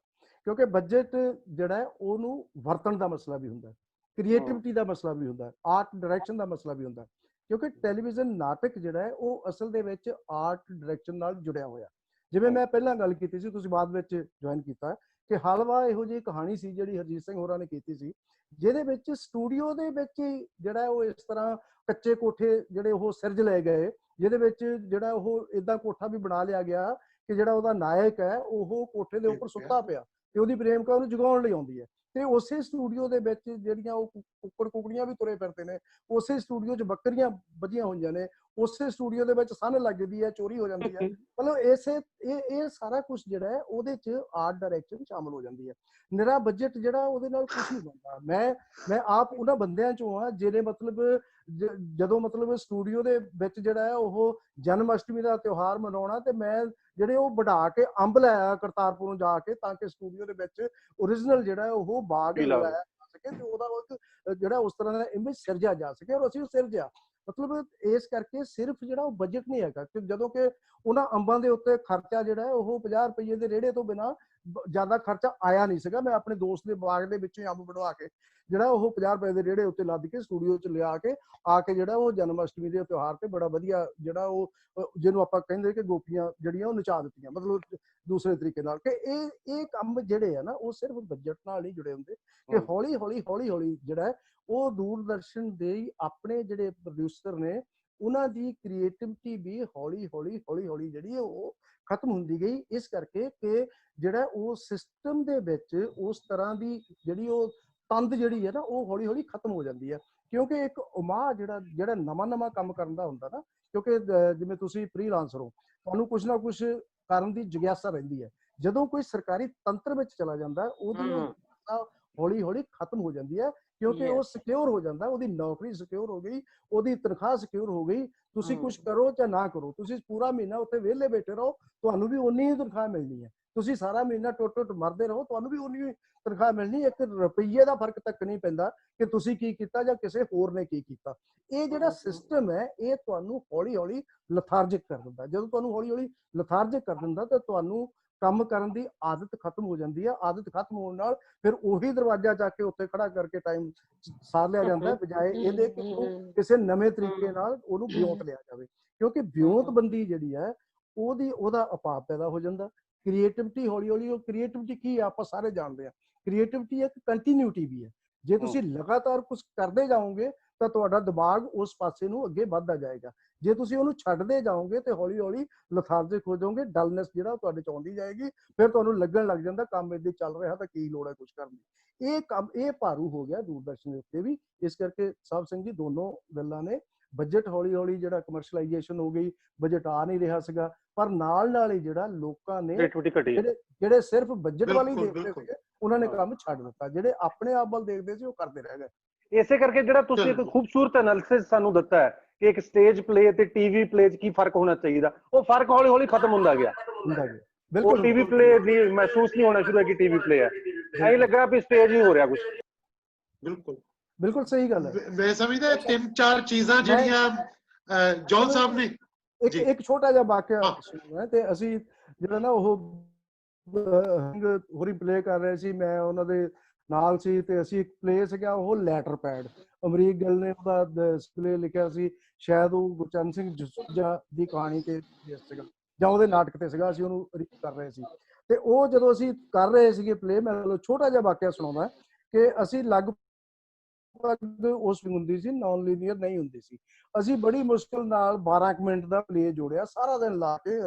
ਕਿਉਂਕਿ ਬਜਟ ਜਿਹੜਾ ਹੈ ਉਹਨੂੰ ਵਰਤਣ ਦਾ ਮਸਲਾ ਵੀ ਹੁੰਦਾ, ਕ੍ਰੀਏਟਿਵਿਟੀ ਦਾ ਮਸਲਾ ਵੀ ਹੁੰਦਾ, ਆਰਟ ਡਾਇਰੈਕਸ਼ਨ ਦਾ ਮਸਲਾ ਵੀ ਹੁੰਦਾ, ਕਿਉਂਕਿ ਟੈਲੀਵਿਜ਼ਨ ਨਾਟਕ ਜਿਹੜਾ ਹੈ ਉਹ ਅਸਲ ਦੇ ਵਿੱਚ ਆਰਟ ਡਾਇਰੈਕਸ਼ਨ ਨਾਲ ਜੁੜਿਆ ਹੋਇਆ। ਜਿਵੇਂ ਮੈਂ ਪਹਿਲਾਂ ਗੱਲ ਕੀਤੀ ਸੀ, ਤੁਸੀਂ ਬਾਅਦ ਵਿੱਚ ਜੁਆਇਨ ਕੀਤਾ, ਕਿ ਹਲਵਾ ਇਹੋ ਜਿਹੀ ਕਹਾਣੀ ਸੀ ਜਿਹੜੀ ਹਰਜੀਤ ਸਿੰਘ ਹੋਰਾਂ ਨੇ ਕੀਤੀ ਸੀ, ਜਿਹਦੇ ਵਿੱਚ ਸਟੂਡੀਓ ਦੇ ਵਿੱਚ ਹੀ ਜਿਹੜਾ ਉਹ ਇਸ ਤਰ੍ਹਾਂ ਕੱਚੇ ਕੋਠੇ ਜਿਹੜੇ ਉਹ ਸਿਰਜ ਲਏ ਗਏ, ਜਿਹਦੇ ਵਿੱਚ ਜਿਹੜਾ ਉਹ ਇਦਾਂ ਕੋਠਾ ਵੀ ਬਣਾ ਲਿਆ ਗਿਆ ਕਿ ਜਿਹੜਾ ਉਹਦਾ ਨਾਇਕ ਹੈ ਉਹ ਕੋਠੇ ਦੇ ਉੱਪਰ ਸੁੱਤਾ ਪਿਆ ਤੇ ਉਹਦੀ ਪ੍ਰੇਮਿਕਾ ਉਹਨੂੰ ਜਗਾਉਣ ਲਈ ਆਉਂਦੀ ਹੈ, ਤੇ ਉਸੇ ਸਟੂਡੀਓ ਦੇ ਵਿੱਚ ਜਿਹੜੀਆਂ ਉਹ ਕੁੱਕੜ ਕੁਕੜੀਆਂ ਵੀ ਤੁਰੇ ਫਿਰਦੇ ਨੇ, ਉਸੇ ਸਟੂਡੀਓ 'ਚ ਬੱਕਰੀਆਂ ਵੱਜੀਆਂ ਹੋਈਆਂ ਨੇ, ਉਸੇ ਸਟੂਡੀਓ ਦੇ ਵਿੱਚ ਸੰਨ ਲੱਗਦੀ ਹੈ, ਚੋਰੀ ਹੋ ਜਾਂਦੀ ਹੈ। ਮਤਲਬ ਇਹ ਸਾਰਾ ਕੁਝ ਜਿਹੜਾ ਹੈ ਉਹਦੇ 'ਚ ਆਰਟ ਡਾਇਰੈਕਸ਼ਨ ਸ਼ਾਮਲ ਹੋ ਜਾਂਦੀ ਹੈ। ਨਿਰਾ ਬਜਟ ਜਿਹੜਾ ਉਹਦੇ ਨਾਲ ਕੁਝ ਨਹੀਂ ਬਣਦਾ। ਮੈਂ ਆਪ ਉਹਨਾਂ ਬੰਦਿਆਂ 'ਚੋਂ ਆ ਜਿਹੜੇ ਮਤਲਬ ਜਦੋਂ ਮਤਲਬ ਸਟੂਡੀਓ ਦੇ ਵਿੱਚ ਜਿਹੜਾ ਹੈ ਉਹ ਜਨਮ ਅਸ਼ਟਮੀ ਦਾ ਤਿਉਹਾਰ ਮਨਾਉਣਾ, ਤੇ ਮੈਂ ਜਿਹੜੇ ਉਹ ਵਢਾ ਕੇ ਅੰਬ ਲਾਇਆ ਕਰਤਾਰਪੁਰੋਂ ਜਾ ਕੇ, ਤਾਂ ਕਿ ਸਟੂਡੀਓ ਦੇ ਵਿੱਚ ਓਰੀਜਨਲ ਜਿਹੜਾ ਉਹ ਬਾਗ ਲਗਾਇਆ ਜਾ ਸਕੇ ਤੇ ਉਹਦਾ ਜਿਹੜਾ ਉਸ ਤਰ੍ਹਾਂ ਦਾ ਇਮੇਜ ਸਿਰਜਿਆ ਜਾ ਸਕੇ, ਔਰ ਅਸੀਂ ਉਹ ਸਿਰਜਿਆ। ਮਤਲਬ ਇਸ ਕਰਕੇ ਸਿਰਫ ਜਿਹੜਾ ਉਹ ਬਜਟ ਨਹੀਂ ਹੈਗਾ, ਕਿ ਜਦੋਂ ਕਿ ਉਹਨਾਂ ਅੰਬਾਂ ਦੇ ਉੱਤੇ ਖਰਚਾ ਜਿਹੜਾ ਹੈ ਉਹ 50 ਰੁਪਏ ਦੇ ਰੇੜੇ ਤੋਂ ਬਿਨਾ ਜ਼ਿਆਦਾ ਖਰਚਾ ਆਇਆ ਨਹੀਂ ਸੀਗਾ। ਮੈਂ ਆਪਣੇ ਦੋਸਤ ਦੇ ਬਾਗ ਦੇ ਵਿੱਚੋਂ ਅੰਬ ਵਢਵਾ ਕੇ ਜਿਹੜਾ ਉਹ 50 ਰੁਪਏ ਦੇ ਰੇੜੇ ਉੱਤੇ ਲੱਦ ਕੇ ਸਟੂਡੀਓ 'ਚ ਲਿਆ ਕੇ ਆ ਕੇ ਜਿਹੜਾ ਉਹ ਜਨਮ ਅਸ਼ਟਮੀ ਦੇ ਤਿਉਹਾਰ ਤੇ ਬੜਾ ਵਧੀਆ ਜਿਹੜਾ ਉਹ ਜਿਹਨੂੰ ਆਪਾਂ ਕਹਿੰਦੇ ਕਿ ਗੋਪੀਆਂ ਜਿਹੜੀਆਂ ਉਹ ਨਚਾ ਦਿੱਤੀਆਂ, ਮਤਲਬ ਦੂਸਰੇ ਤਰੀਕੇ ਨਾਲ। ਕਿ ਇਹ ਕੰਮ ਜਿਹੜੇ ਆ ਨਾ ਉਹ ਸਿਰਫ ਬਜਟ ਨਾਲ ਨਹੀਂ ਜੁੜੇ ਹੁੰਦੇ, ਕਿ ਹੌਲੀ ਹੌਲੀ ਜਿਹੜਾ ਉਹ ਦੂਰਦਰਸ਼ਨ ਦੇ ਆਪਣੇ ਜਿਹੜੇ ਪ੍ਰੋਡਿਊਸਰ ਨੇ ਉਹਨਾਂ ਦੀ ਕ੍ਰੀਏਟਿਵਿਟੀ ਵੀ ਹੌਲੀ ਹੌਲੀ ਜਿਹੜੀ ਉਹ ਖਤਮ ਹੁੰਦੀ ਗਈ, ਇਸ ਕਰਕੇ ਕਿ ਜਿਹੜਾ ਉਹ ਸਿਸਟਮ ਦੇ ਵਿੱਚ ਉਸ ਤਰ੍ਹਾਂ ਦੀ ਜਿਹੜੀ ਉਹ ਤੰਦ ਜਿਹੜੀ ਹੈ ਨਾ ਉਹ ਹੌਲੀ ਹੌਲੀ ਖਤਮ ਹੋ ਜਾਂਦੀ ਹੈ। ਕਿਉਂਕਿ ਇੱਕ ਉਮਾਹ ਜਿਹੜਾ ਨਵਾਂ ਕੰਮ ਕਰਨ ਦਾ ਹੁੰਦਾ ਨਾ, ਕਿਉਂਕਿ ਜਿਵੇਂ ਤੁਸੀਂ ਫ੍ਰੀਲਾਂਸਰ ਹੋ, ਤੁਹਾਨੂੰ ਕੁਝ ਨਾ ਕੁਝ ਕਰਨ ਦੀ ਜਿਗਿਆਸਾ ਰਹਿੰਦੀ ਹੈ। ਜਦੋਂ ਕੋਈ ਸਰਕਾਰੀ ਤੰਤਰ ਵਿੱਚ ਚਲਾ ਜਾਂਦਾ ਉਹਦੀ ਹੌਲੀ ਹੌਲੀ ਖਤਮ ਹੋ ਜਾਂਦੀ ਹੈ, ਕਿਉਂਕਿ ਉਹ ਸਿਕਿਉਰ ਹੋ ਜਾਂਦਾ, ਉਹਦੀ ਨੌਕਰੀ ਸਿਕਿਉਰ ਹੋ ਗਈ, ਉਹਦੀ ਤਨਖਾਹ ਸਿਕਿਉਰ ਹੋ ਗਈ। ਤੁਸੀਂ ਕੁਝ ਕਰੋ ਜਾਂ ਨਾ ਕਰੋ, ਤੁਸੀਂ ਪੂਰਾ ਮਹੀਨਾ ਉੱਥੇ ਵਿਹਲੇ ਬੈਠੇ ਰਹੋ, ਤੁਹਾਨੂੰ ਵੀ ਉਨੀ ਹੀ ਤਨਖਾਹ ਮਿਲਣੀ ਹੈ। ਤੁਸੀਂ ਸਾਰਾ ਮਹੀਨਾ ਟੁੱਟ ਮਰਦੇ ਰਹੋ, ਤੁਹਾਨੂੰ ਵੀ ਉਨੀ ਹੀ ਤਨਖਾਹ ਮਿਲਣੀ। 1 ਰੁਪਈਏ ਦਾ ਫਰਕ ਤੱਕ ਨਹੀਂ ਪੈਂਦਾ ਕਿ ਤੁਸੀਂ ਕੀ ਕੀਤਾ ਜਾਂ ਕਿਸੇ ਹੋਰ ਨੇ ਕੀ ਕੀਤਾ। ਇਹ ਜਿਹੜਾ ਸਿਸਟਮ ਹੈ ਇਹ ਤੁਹਾਨੂੰ ਹੌਲੀ ਹੌਲੀ ਲਥਾਰਜਿਕ ਕਰ ਦਿੰਦਾ। ਜਦੋਂ ਤੁਹਾਨੂੰ ਹੌਲੀ ਹੌਲੀ ਲਥਾਰਜਿਕ ਕਰ ਦਿੰਦਾ ਤਾਂ ਤੁਹਾਨੂੰ ਕੰਮ ਕਰਨ ਦੀ ਆਦਤ ਖਤਮ ਹੋ ਜਾਂਦੀ ਹੈ। ਆਦਤ ਖਤਮ ਹੋਣ ਨਾਲ ਫਿਰ ਉਹੀ ਦਰਵਾਜ਼ਾ ਚੱਕ ਕੇ ਉੱਥੇ ਖੜਾ ਕਰਕੇ ਟਾਈਮ ਸਾਰ ਲਿਆ ਜਾਂਦਾ, ਬਜਾਏ ਇਹਦੇ ਕਿ ਕਿਸੇ ਨਵੇਂ ਤਰੀਕੇ ਨਾਲ ਉਹਨੂੰ ਵਿਉਂਤ ਲਿਆ ਜਾਵੇ। ਕਿਉਂਕਿ ਵਿਉਂਤਬੰਦੀ ਜਿਹੜੀ ਹੈ ਉਹਦਾ ਅਭਾਵ ਪੈਦਾ ਹੋ ਜਾਂਦਾ। ਕ੍ਰੀਏਟਿਵਿਟੀ ਹੌਲੀ ਹੌਲੀ, ਉਹ ਕ੍ਰੀਏਟਿਵਿਟੀ ਕੀ ਆਪਾਂ ਸਾਰੇ ਜਾਣਦੇ ਹਾਂ, ਕ੍ਰੀਏਟਿਵਿਟੀ ਇੱਕ ਕੰਟੀਨਿਊਟੀ ਵੀ ਹੈ। ਜੇ ਤੁਸੀਂ ਲਗਾਤਾਰ ਕੁਝ ਕਰਦੇ ਜਾਓਗੇ ਤਾਂ ਤੁਹਾਡਾ ਦਿਮਾਗ ਉਸ ਪਾਸੇ ਨੂੰ ਅੱਗੇ ਵੱਧਦਾ ਜਾਏਗਾ। ਜੇ ਤੁਸੀਂ ਉਹਨੂੰ ਛੱਡਦੇ ਜਾਓਗੇ ਤੇ ਹੌਲੀ ਹੌਲੀ ਲਥਾਰਜਿਕ ਹੋ ਜਾਓਗੇ, ਡਲਨੈਸ ਜਿਹੜਾ ਤੁਹਾਡੇ ਚ ਆਉਂਦੀ ਜਾਏਗੀ, ਫਿਰ ਤੁਹਾਨੂੰ ਲੱਗਣ ਲੱਗ ਜਾਂਦਾ ਕੰਮ ਏਦਾਂ ਚੱਲ ਰਿਹਾ ਤਾਂ ਕੀ ਲੋੜ ਹੈ ਕੁਝ ਕਰਨ ਦੀ। ਇਹ ਕੰਮ ਇਹ ਭਾਰੂ ਹੋ ਗਿਆ ਦੂਰਦਰਸ਼ਨ ਦੇ ਉੱਤੇ ਵੀ। ਇਸ ਕਰਕੇ ਸਾਹਿਬ ਸਿੰਘ ਜੀ ਦੋਨੋਂ ਗੱਲਾਂ ਨੇ। ਬਜਟ ਹੌਲੀ ਹੌਲੀ ਜਿਹੜਾ ਕਮਰਸ਼ਲਾਈਜੇਸ਼ਨ ਹੋ ਗਈ, ਬਜਟ ਆ ਨਹੀਂ ਰਿਹਾ ਸੀਗਾ, ਪਰ ਨਾਲ ਹੀ ਜਿਹੜਾ ਲੋਕਾਂ ਨੇ ਜਿਹੜੇ ਸਿਰਫ ਬਜਟ ਵਾਲੀ ਦੇਖਦੇ ਸੀਗੇ ਉਹਨਾਂ ਨੇ ਕੰਮ ਛੱਡ ਦਿੱਤਾ, ਜਿਹੜੇ ਆਪਣੇ ਆਪ ਵੱਲ ਦੇਖਦੇ ਸੀ ਉਹ ਕਰਦੇ ਰਹਿ ਗਏ। ਇਸੇ ਕਰਕੇ ਜਿਹੜਾ ਤੁਸੀਂ ਇੱਕ ਖੂਬਸੂਰਤ ਐਨਾਲਿਸਿਸ ਸਾਨੂੰ ਦਿੱਤਾ ਹੈ ਕਿ ਇੱਕ ਸਟੇਜ ਪਲੇ ਤੇ ਟੀਵੀ ਪਲੇ 'ਚ ਕੀ ਫਰਕ ਹੋਣਾ ਚਾਹੀਦਾ, ਉਹ ਫਰਕ ਹੌਲੀ ਹੌਲੀ ਖਤਮ ਹੁੰਦਾ ਗਿਆ। ਬਿਲਕੁਲ ਟੀਵੀ ਪਲੇ ਦੀ ਮਹਿਸੂਸ ਨਹੀਂ ਹੋਣਾ ਸ਼ੁਰੂ ਹੈ ਕਿ ਟੀਵੀ ਪਲੇ ਹੈ, ਐਂ ਲੱਗਾ ਵੀ ਸਟੇਜ ਹੀ ਹੋ ਰਿਹਾ ਕੁਝ। ਬਿਲਕੁਲ ਸਹੀ ਗੱਲ ਹੈ। ਮੈਂ ਸਮਝਦਾ 3-4 ਚੀਜ਼ਾਂ ਜਿਹੜੀਆਂ ਜੌਨ ਸਾਹਿਬ ਨੇ ਇੱਕ ਛੋਟਾ ਜਿਹਾ ਵਾਕਿਆ ਸੁਣਨਾ ਤੇ ਅਸੀਂ ਜਿਹੜਾ ਨਾ ਉਹ ਹੋਰੀ ਪਲੇ ਕਰ ਰਹੇ ਸੀ, ਮੈਂ ਉਹਨਾਂ ਦੇ ਨਾਲ ਸੀ ਤੇ ਅਸੀਂ ਇੱਕ ਪਲੇ ਸੀਗਾ ਉਹ ਲੈਟਰ ਪੈਡ, ਅਮਰੀਕ ਗਿੱਲ ਨੇ ਉਹਦਾ ਪਲੇ ਲਿਖਿਆ ਸੀ, ਸ਼ਾਇਦ ਉਹ ਗੁਰਚਰਨ ਸਿੰਘ ਜਸੂਜਾ ਦੀ ਕਹਾਣੀ ਤੇ ਸੀਗਾ ਜਾਂ ਉਹਦੇ ਨਾਟਕ ਤੇ ਸੀਗਾ, ਅਸੀਂ ਉਹਨੂੰ ਰੀਡ ਕਰ ਰਹੇ ਸੀ। ਤੇ ਉਹ ਜਦੋਂ ਅਸੀਂ ਕਰ ਰਹੇ ਸੀਗੇ ਪਲੇ, ਮੈਂ ਛੋਟਾ ਜਿਹਾ ਵਾਕਿਆ ਸੁਣਾਉਂਦਾ ਕਿ ਅਸੀਂ ਉਸ ਹੁੰਦੀ ਸੀ ਨਾਨ ਲੀਨੀਅਰ ਨਹੀਂ ਹੁੰਦੀ ਸੀ। ਅਸੀਂ ਬੜੀ ਮੁਸ਼ਕਿਲ ਨਾਲ 12 ਮਿੰਟ ਦਾ ਪਲੇ ਜੋੜਿਆ, ਸਾਰਾ ਦਿਨ ਲਾ ਕੇ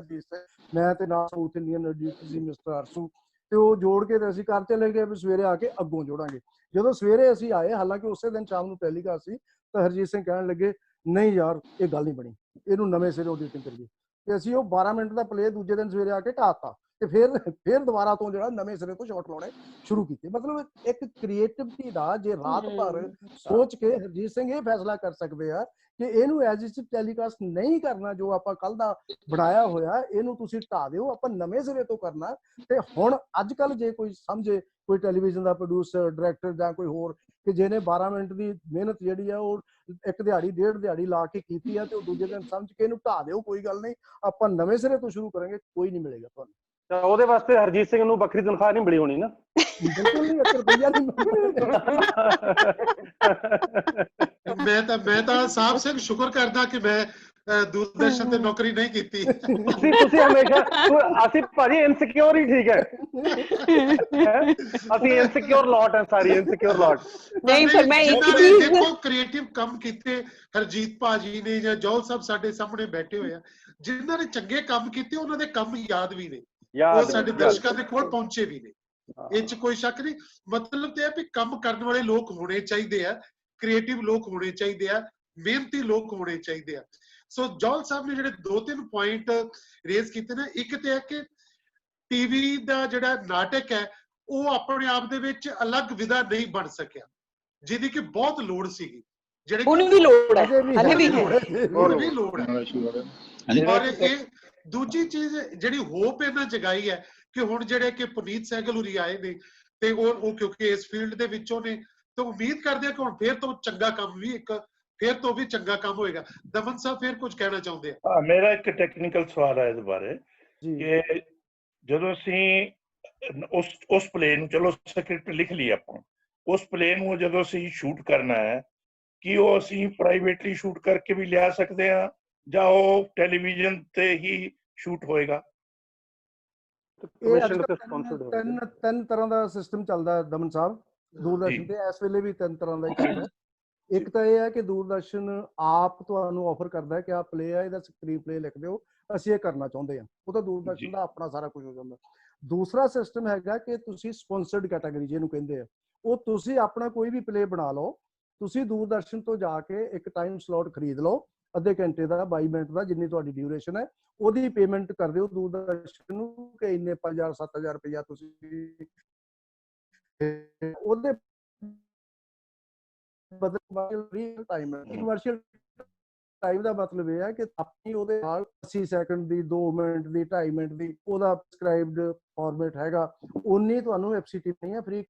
ਮੈਂ ਤੇ ਨਾਲ ਸਾਊਥ ਇੰਡੀਅਨ ਐਡੀਟਰ ਸੀ ਮਿਸਟਰ ਅਰਸੂ, ਤੇ ਉਹ ਜੋੜ ਕੇ ਤੇ ਅਸੀਂ ਘਰ ਚਲੇ ਗਏ ਵੀ ਸਵੇਰੇ ਆ ਕੇ ਅੱਗੋਂ ਜੋੜਾਂਗੇ। ਜਦੋਂ ਸਵੇਰੇ ਅਸੀਂ ਆਏ, ਹਾਲਾਂਕਿ ਉਸੇ ਦਿਨ ਸ਼ਾਮ ਨੂੰ ਟੈਲੀਕਾਸਟ ਸੀ, ਤਾਂ ਹਰਜੀਤ ਸਿੰਘ ਕਹਿਣ ਲੱਗੇ ਨਹੀਂ ਯਾਰ ਇਹ ਗੱਲ ਨਹੀਂ ਬਣੀ, ਇਹਨੂੰ ਨਵੇਂ ਸਿਰੇ ਐਡੀਟਿੰਗ ਕਰੀਏ। ਤੇ ਅਸੀਂ ਉਹ 12 ਮਿੰਟ ਦਾ ਪਲੇ ਦੂਜੇ ਦਿਨ ਸਵੇਰੇ ਆ ਕੇ ਢਾਤਾ ਤੇ ਫਿਰ ਦੁਬਾਰਾ ਤੋਂ ਜਿਹੜਾ ਨਵੇਂ ਸਿਰੇ ਤੋਂ ਸ਼ਾਟ ਲਾਉਣੇ ਸ਼ੁਰੂ ਕੀਤੇ। ਮਤਲਬ ਇੱਕ ਕ੍ਰੀਏਟਿਵਿਟੀ ਦਾ ਜੇ ਰਾਤ ਭਰ ਸੋਚ ਕੇ ਹਰਜੀਤ ਸਿੰਘ ਇਹ ਫੈਸਲਾ ਕਰ ਸਕਦੇ ਆ ਕਿ ਇਹਨੂੰ ਐਜ਼ ਇਟ ਟੈਲੀਕਾਸਟ ਨਹੀਂ ਕਰਨਾ, ਜੋ ਆਪਾਂ ਕੱਲ ਦਾ ਬਣਾਇਆ ਹੋਇਆ ਇਹਨੂੰ ਤੁਸੀਂ ਢਾ ਦਿਓ, ਆਪਾਂ ਨਵੇਂ ਸਿਰੇ ਤੋਂ ਕਰਨਾ। ਤੇ ਹੁਣ ਅੱਜ ਕੱਲ ਜੇ ਕੋਈ ਸਮਝੇ, ਕੋਈ ਟੈਲੀਵਿਜ਼ਨ ਦਾ ਪ੍ਰੋਡਿਊਸਰ, ਡਾਇਰੈਕਟਰ ਜਾਂ ਕੋਈ ਹੋਰ, ਕਿ ਜਿਹਨੇ 12 ਮਿੰਟ ਦੀ ਮਿਹਨਤ ਜਿਹੜੀ ਆ ਉਹ ਇੱਕ ਦਿਹਾੜੀ ਡੇਢ ਦਿਹਾੜੀ ਲਾ ਕੇ ਕੀਤੀ ਆ, ਤੇ ਉਹ ਦੂਜੇ ਦਿਨ ਸਮਝ ਕੇ ਇਹਨੂੰ ਢਾ ਦਿਓ, ਕੋਈ ਗੱਲ ਨਹੀਂ, ਆਪਾਂ ਨਵੇਂ ਸਿਰੇ ਤੋਂ ਸ਼ੁਰੂ ਕਰਾਂਗੇ, ਕੋਈ ਨਹੀਂ ਮਿਲੇਗਾ ਤੁਹਾਨੂੰ। ਤਾਂ ਉਹਦੇ ਵਾਸਤੇ ਹਰਜੀਤ ਸਿੰਘ ਨੂੰ ਵੱਖਰੀ ਤਨਖਾਹ ਨਹੀਂ ਮਿਲੀ ਹੋਣੀ ਨਾ? ਬਿਲਕੁਲ ਨਹੀਂ, 1 ਰੁਪਈਆ ਨਹੀਂ। ਮੈਂ ਤਾਂ ਸਾਹਿਬ ਸਿੰਘ ਸ਼ੁਕਰ ਕਰਦਾ ਕਿ ਮੈਂ ਦੂਰਦਰਸ਼ਨ ਤੇ ਨੌਕਰੀ ਨਹੀਂ ਕੀਤੀ। ਤੁਸੀਂ ਹਮੇਸ਼ਾ, ਅਸੀਂ ਭਾਜੀ ਇਨਸਿਕਿਉਰ ਹੀ ਠੀਕ ਹੈ, ਅਸੀਂ ਇਨਸਿਕਿਉਰ ਲੋਟ ਹੈ, ਸਾਰੀ ਇਨਸਿਕਿਉਰ ਲੋਟ। ਨਹੀਂ ਪਰ ਮੈਂ ਇੱਕ ਚੀਜ਼ ਦੇਖੋ, ਕ੍ਰੀਏਟਿਵ ਕੰਮ ਕੀਤੇ ਹਰਜੀਤ ਭਾਜੀ ਨੇ ਜਾਂ ਜੌਲ ਸਾਹਿਬ ਸਾਡੇ ਸਾਹਮਣੇ ਬੈਠੇ ਹੋਏ ਆ, ਜਿਨ੍ਹਾਂ ਨੇ ਚੰਗੇ ਕੰਮ ਕੀਤੇ ਉਹਨਾਂ ਦੇ ਕੰਮ ਯਾਦ ਵੀ ਨੇ, ਉਹ ਸਾਡੇ ਦਰਸ਼ਕਾਂ ਦੇ ਕੋਲ ਪਹੁੰਚੇ ਵੀ ਨੇ, ਇਹ 'ਚ ਕੋਈ ਸ਼ੱਕ ਨਹੀਂ। ਮਤਲਬ ਤੇ ਹੈ ਵੀ ਕੰਮ ਕਰਨ ਵਾਲੇ ਲੋਕ ਹੋਣੇ ਚਾਹੀਦੇ ਆ, ਕ੍ਰੀਏਟਿਵ ਲੋਕ ਹੋਣੇ ਚਾਹੀਦੇ ਆ, ਮਿਹਨਤੀ ਲੋਕ ਹੋਣੇ ਚਾਹੀਦੇ ਆ। ਸੋ ਜੌਲ ਸਾਹਿਬ ਨੇ ਜਿਹੜੇ 2-3 ਪੁਆਇੰਟ ਰੇਜ਼ ਕੀਤੇ ਨੇ, ਇੱਕ ਤੇ ਹੈ ਕਿ ਟੀਵੀ ਦਾ ਜਿਹੜਾ ਨਾਟਕ ਹੈ ਉਹ ਆਪਣੇ ਆਪ ਦੇ ਵਿੱਚ ਅਲੱਗ ਵਿਧਾ ਨਹੀਂ ਬਣ ਸਕਿਆ, ਜਿਹਦੀ ਕਿ ਬਹੁਤ ਲੋੜ ਸੀਗੀ, ਜਿਹੜੇ ਹੁਣ ਵੀ ਲੋੜ ਹੈ, ਹਲੇ ਵੀ ਹੈ, ਹੁਣ ਵੀ ਲੋੜ ਹੈ। ਔਰ ਇਹ ਦੂਜੀ ਚੀਜ਼ ਜਿਹੜੀ ਹੋਪ ਇਹਨਾਂ ਜਗਾਈ ਹੈ ਕਿ ਹੁਣ ਜਿਹੜੇ ਕਿ ਪੁਨੀਤ ਸਹਿਗਲ ਹੁਰੀ ਆਏ ਨੇ ਤੇ ਉਹ ਕਿਉਂਕਿ ਇਸ ਫੀਲਡ ਦੇ ਵਿੱਚੋਂ ਨੇ, ਤਾਂ ਉਮੀਦ ਕਰਦੇ ਆ ਕਿ ਹੁਣ ਫੇਰ ਤੋਂ ਚੰਗਾ ਕੰਮ ਵੀ ਫੇਰ ਤੋਂ ਵੀ ਚੰਗਾ ਕੰਮ ਹੋਏਗਾ। ਦਮਨ ਸਾਹਿਬ ਫੇਰ ਕੁਝ ਕਹਿਣਾ ਚਾਹੁੰਦੇ ਆ? ਮੇਰਾ ਇੱਕ ਟੈਕਨੀਕਲ ਸਵਾਲ ਹੈ ਇਸ ਬਾਰੇ ਕਿ ਜਦੋਂ ਅਸੀਂ ਉਸ ਪਲੇ ਨੂੰ, ਚਲੋ ਸਕ੍ਰਿਪਟ ਲਿਖ ਲਈ ਆਪਾਂ, ਉਸ ਪਲੇ ਨੂੰ ਜਦੋਂ ਅਸੀਂ ਸ਼ੂਟ ਕਰਨਾ ਹੈ, ਕੀ ਉਹ ਅਸੀਂ ਪ੍ਰਾਈਵੇਟਲੀ ਸ਼ੂਟ ਕਰਕੇ ਵੀ ਲਿਆ ਸਕਦੇ ਹਾਂ ਜਾਂ ਉਹ ਟੈਲੀਵਿਜ਼ਨ ਤੇ ਹੀ ਸ਼ੂਟ ਹੋਏਗਾ? ਤਿੰਨ ਤਰ੍ਹਾਂ ਦਾ ਸਿਸਟਮ ਚੱਲਦਾ ਦਮਨ ਸਾਹਿਬ ਦੂਰਦਰਸ਼ਨ ਤੇ ਇਸ ਵੇਲੇ ਵੀ, 3 ਤਰ੍ਹਾਂ ਦਾ ਹੀ ਚੱਲਦਾ। ਇੱਕ ਤਾਂ ਇਹ ਹੈ ਕਿ ਦੂਰਦਰਸ਼ਨ ਆਪ ਤੁਹਾਨੂੰ ਆਫਰ ਕਰਦਾ ਹੈ ਕਿ ਆਹ ਪਲੇ ਆ, ਇਹਦਾ ਸਕਰੀਨ ਪਲੇ ਲਿਖ ਦਿਓ, ਅਸੀਂ ਇਹ ਕਰਨਾ ਚਾਹੁੰਦੇ ਹਾਂ, ਉਹ ਤਾਂ ਦੂਰਦਰਸ਼ਨ ਦਾ ਆਪਣਾ ਸਾਰਾ ਕੁਝ ਹੋ ਜਾਂਦਾ। ਦੂਸਰਾ ਸਿਸਟਮ ਹੈਗਾ ਕਿ ਤੁਸੀਂ ਸਪਾਂਸਰਡ ਕੈਟਾਗਰੀ ਜਿਹਨੂੰ ਕਹਿੰਦੇ ਆ, ਉਹ ਤੁਸੀਂ ਆਪਣਾ ਕੋਈ ਵੀ ਪਲੇ ਬਣਾ ਲਓ, ਤੁਸੀਂ ਦੂਰਦਰਸ਼ਨ ਤੋਂ ਜਾ ਕੇ ਇੱਕ ਟਾਈਮ ਸਲੋਟ ਖਰੀਦ ਲਓ, ਅੱਧੇ ਘੰਟੇ ਦਾ, 22 ਮਿੰਟ ਦਾ, ਜਿੰਨੀ ਤੁਹਾਡੀ ਡਿਊਰੇਸ਼ਨ ਹੈ, ਉਹਦੀ ਪੇਮੈਂਟ ਕਰ ਦਿਓ ਦੂਰਦਰਸ਼ਨ ਨੂੰ ਕਿ ਇੰਨੇ 5000-7000 ਰੁਪਇਆ ਤੁਸੀਂ ਉਹਦੇ ਕਮਰਸ਼ੀਅਲ ਟਾਈਮ ਦਾ ਮਤਲਬ ਇਹ ਹੈ ਕਿ ਆਪਣੀ ਉਹਦੇ ਨਾਲ 80 ਸੈਕਿੰਡ ਦੀ, 2 ਮਿੰਟ ਦੀ, 2.5 ਮਿੰਟ ਦੀ ਉਹਦਾ ਪ੍ਰਸਕ੍ਰਾਈਬਡ ਫਾਰਮੈਟ ਹੈਗਾ, ਉਨੀ ਤੁਹਾਨੂੰ ਐਫਸੀਟੀ ਨਹੀਂ ਹੈ, ਫ੍ਰੀ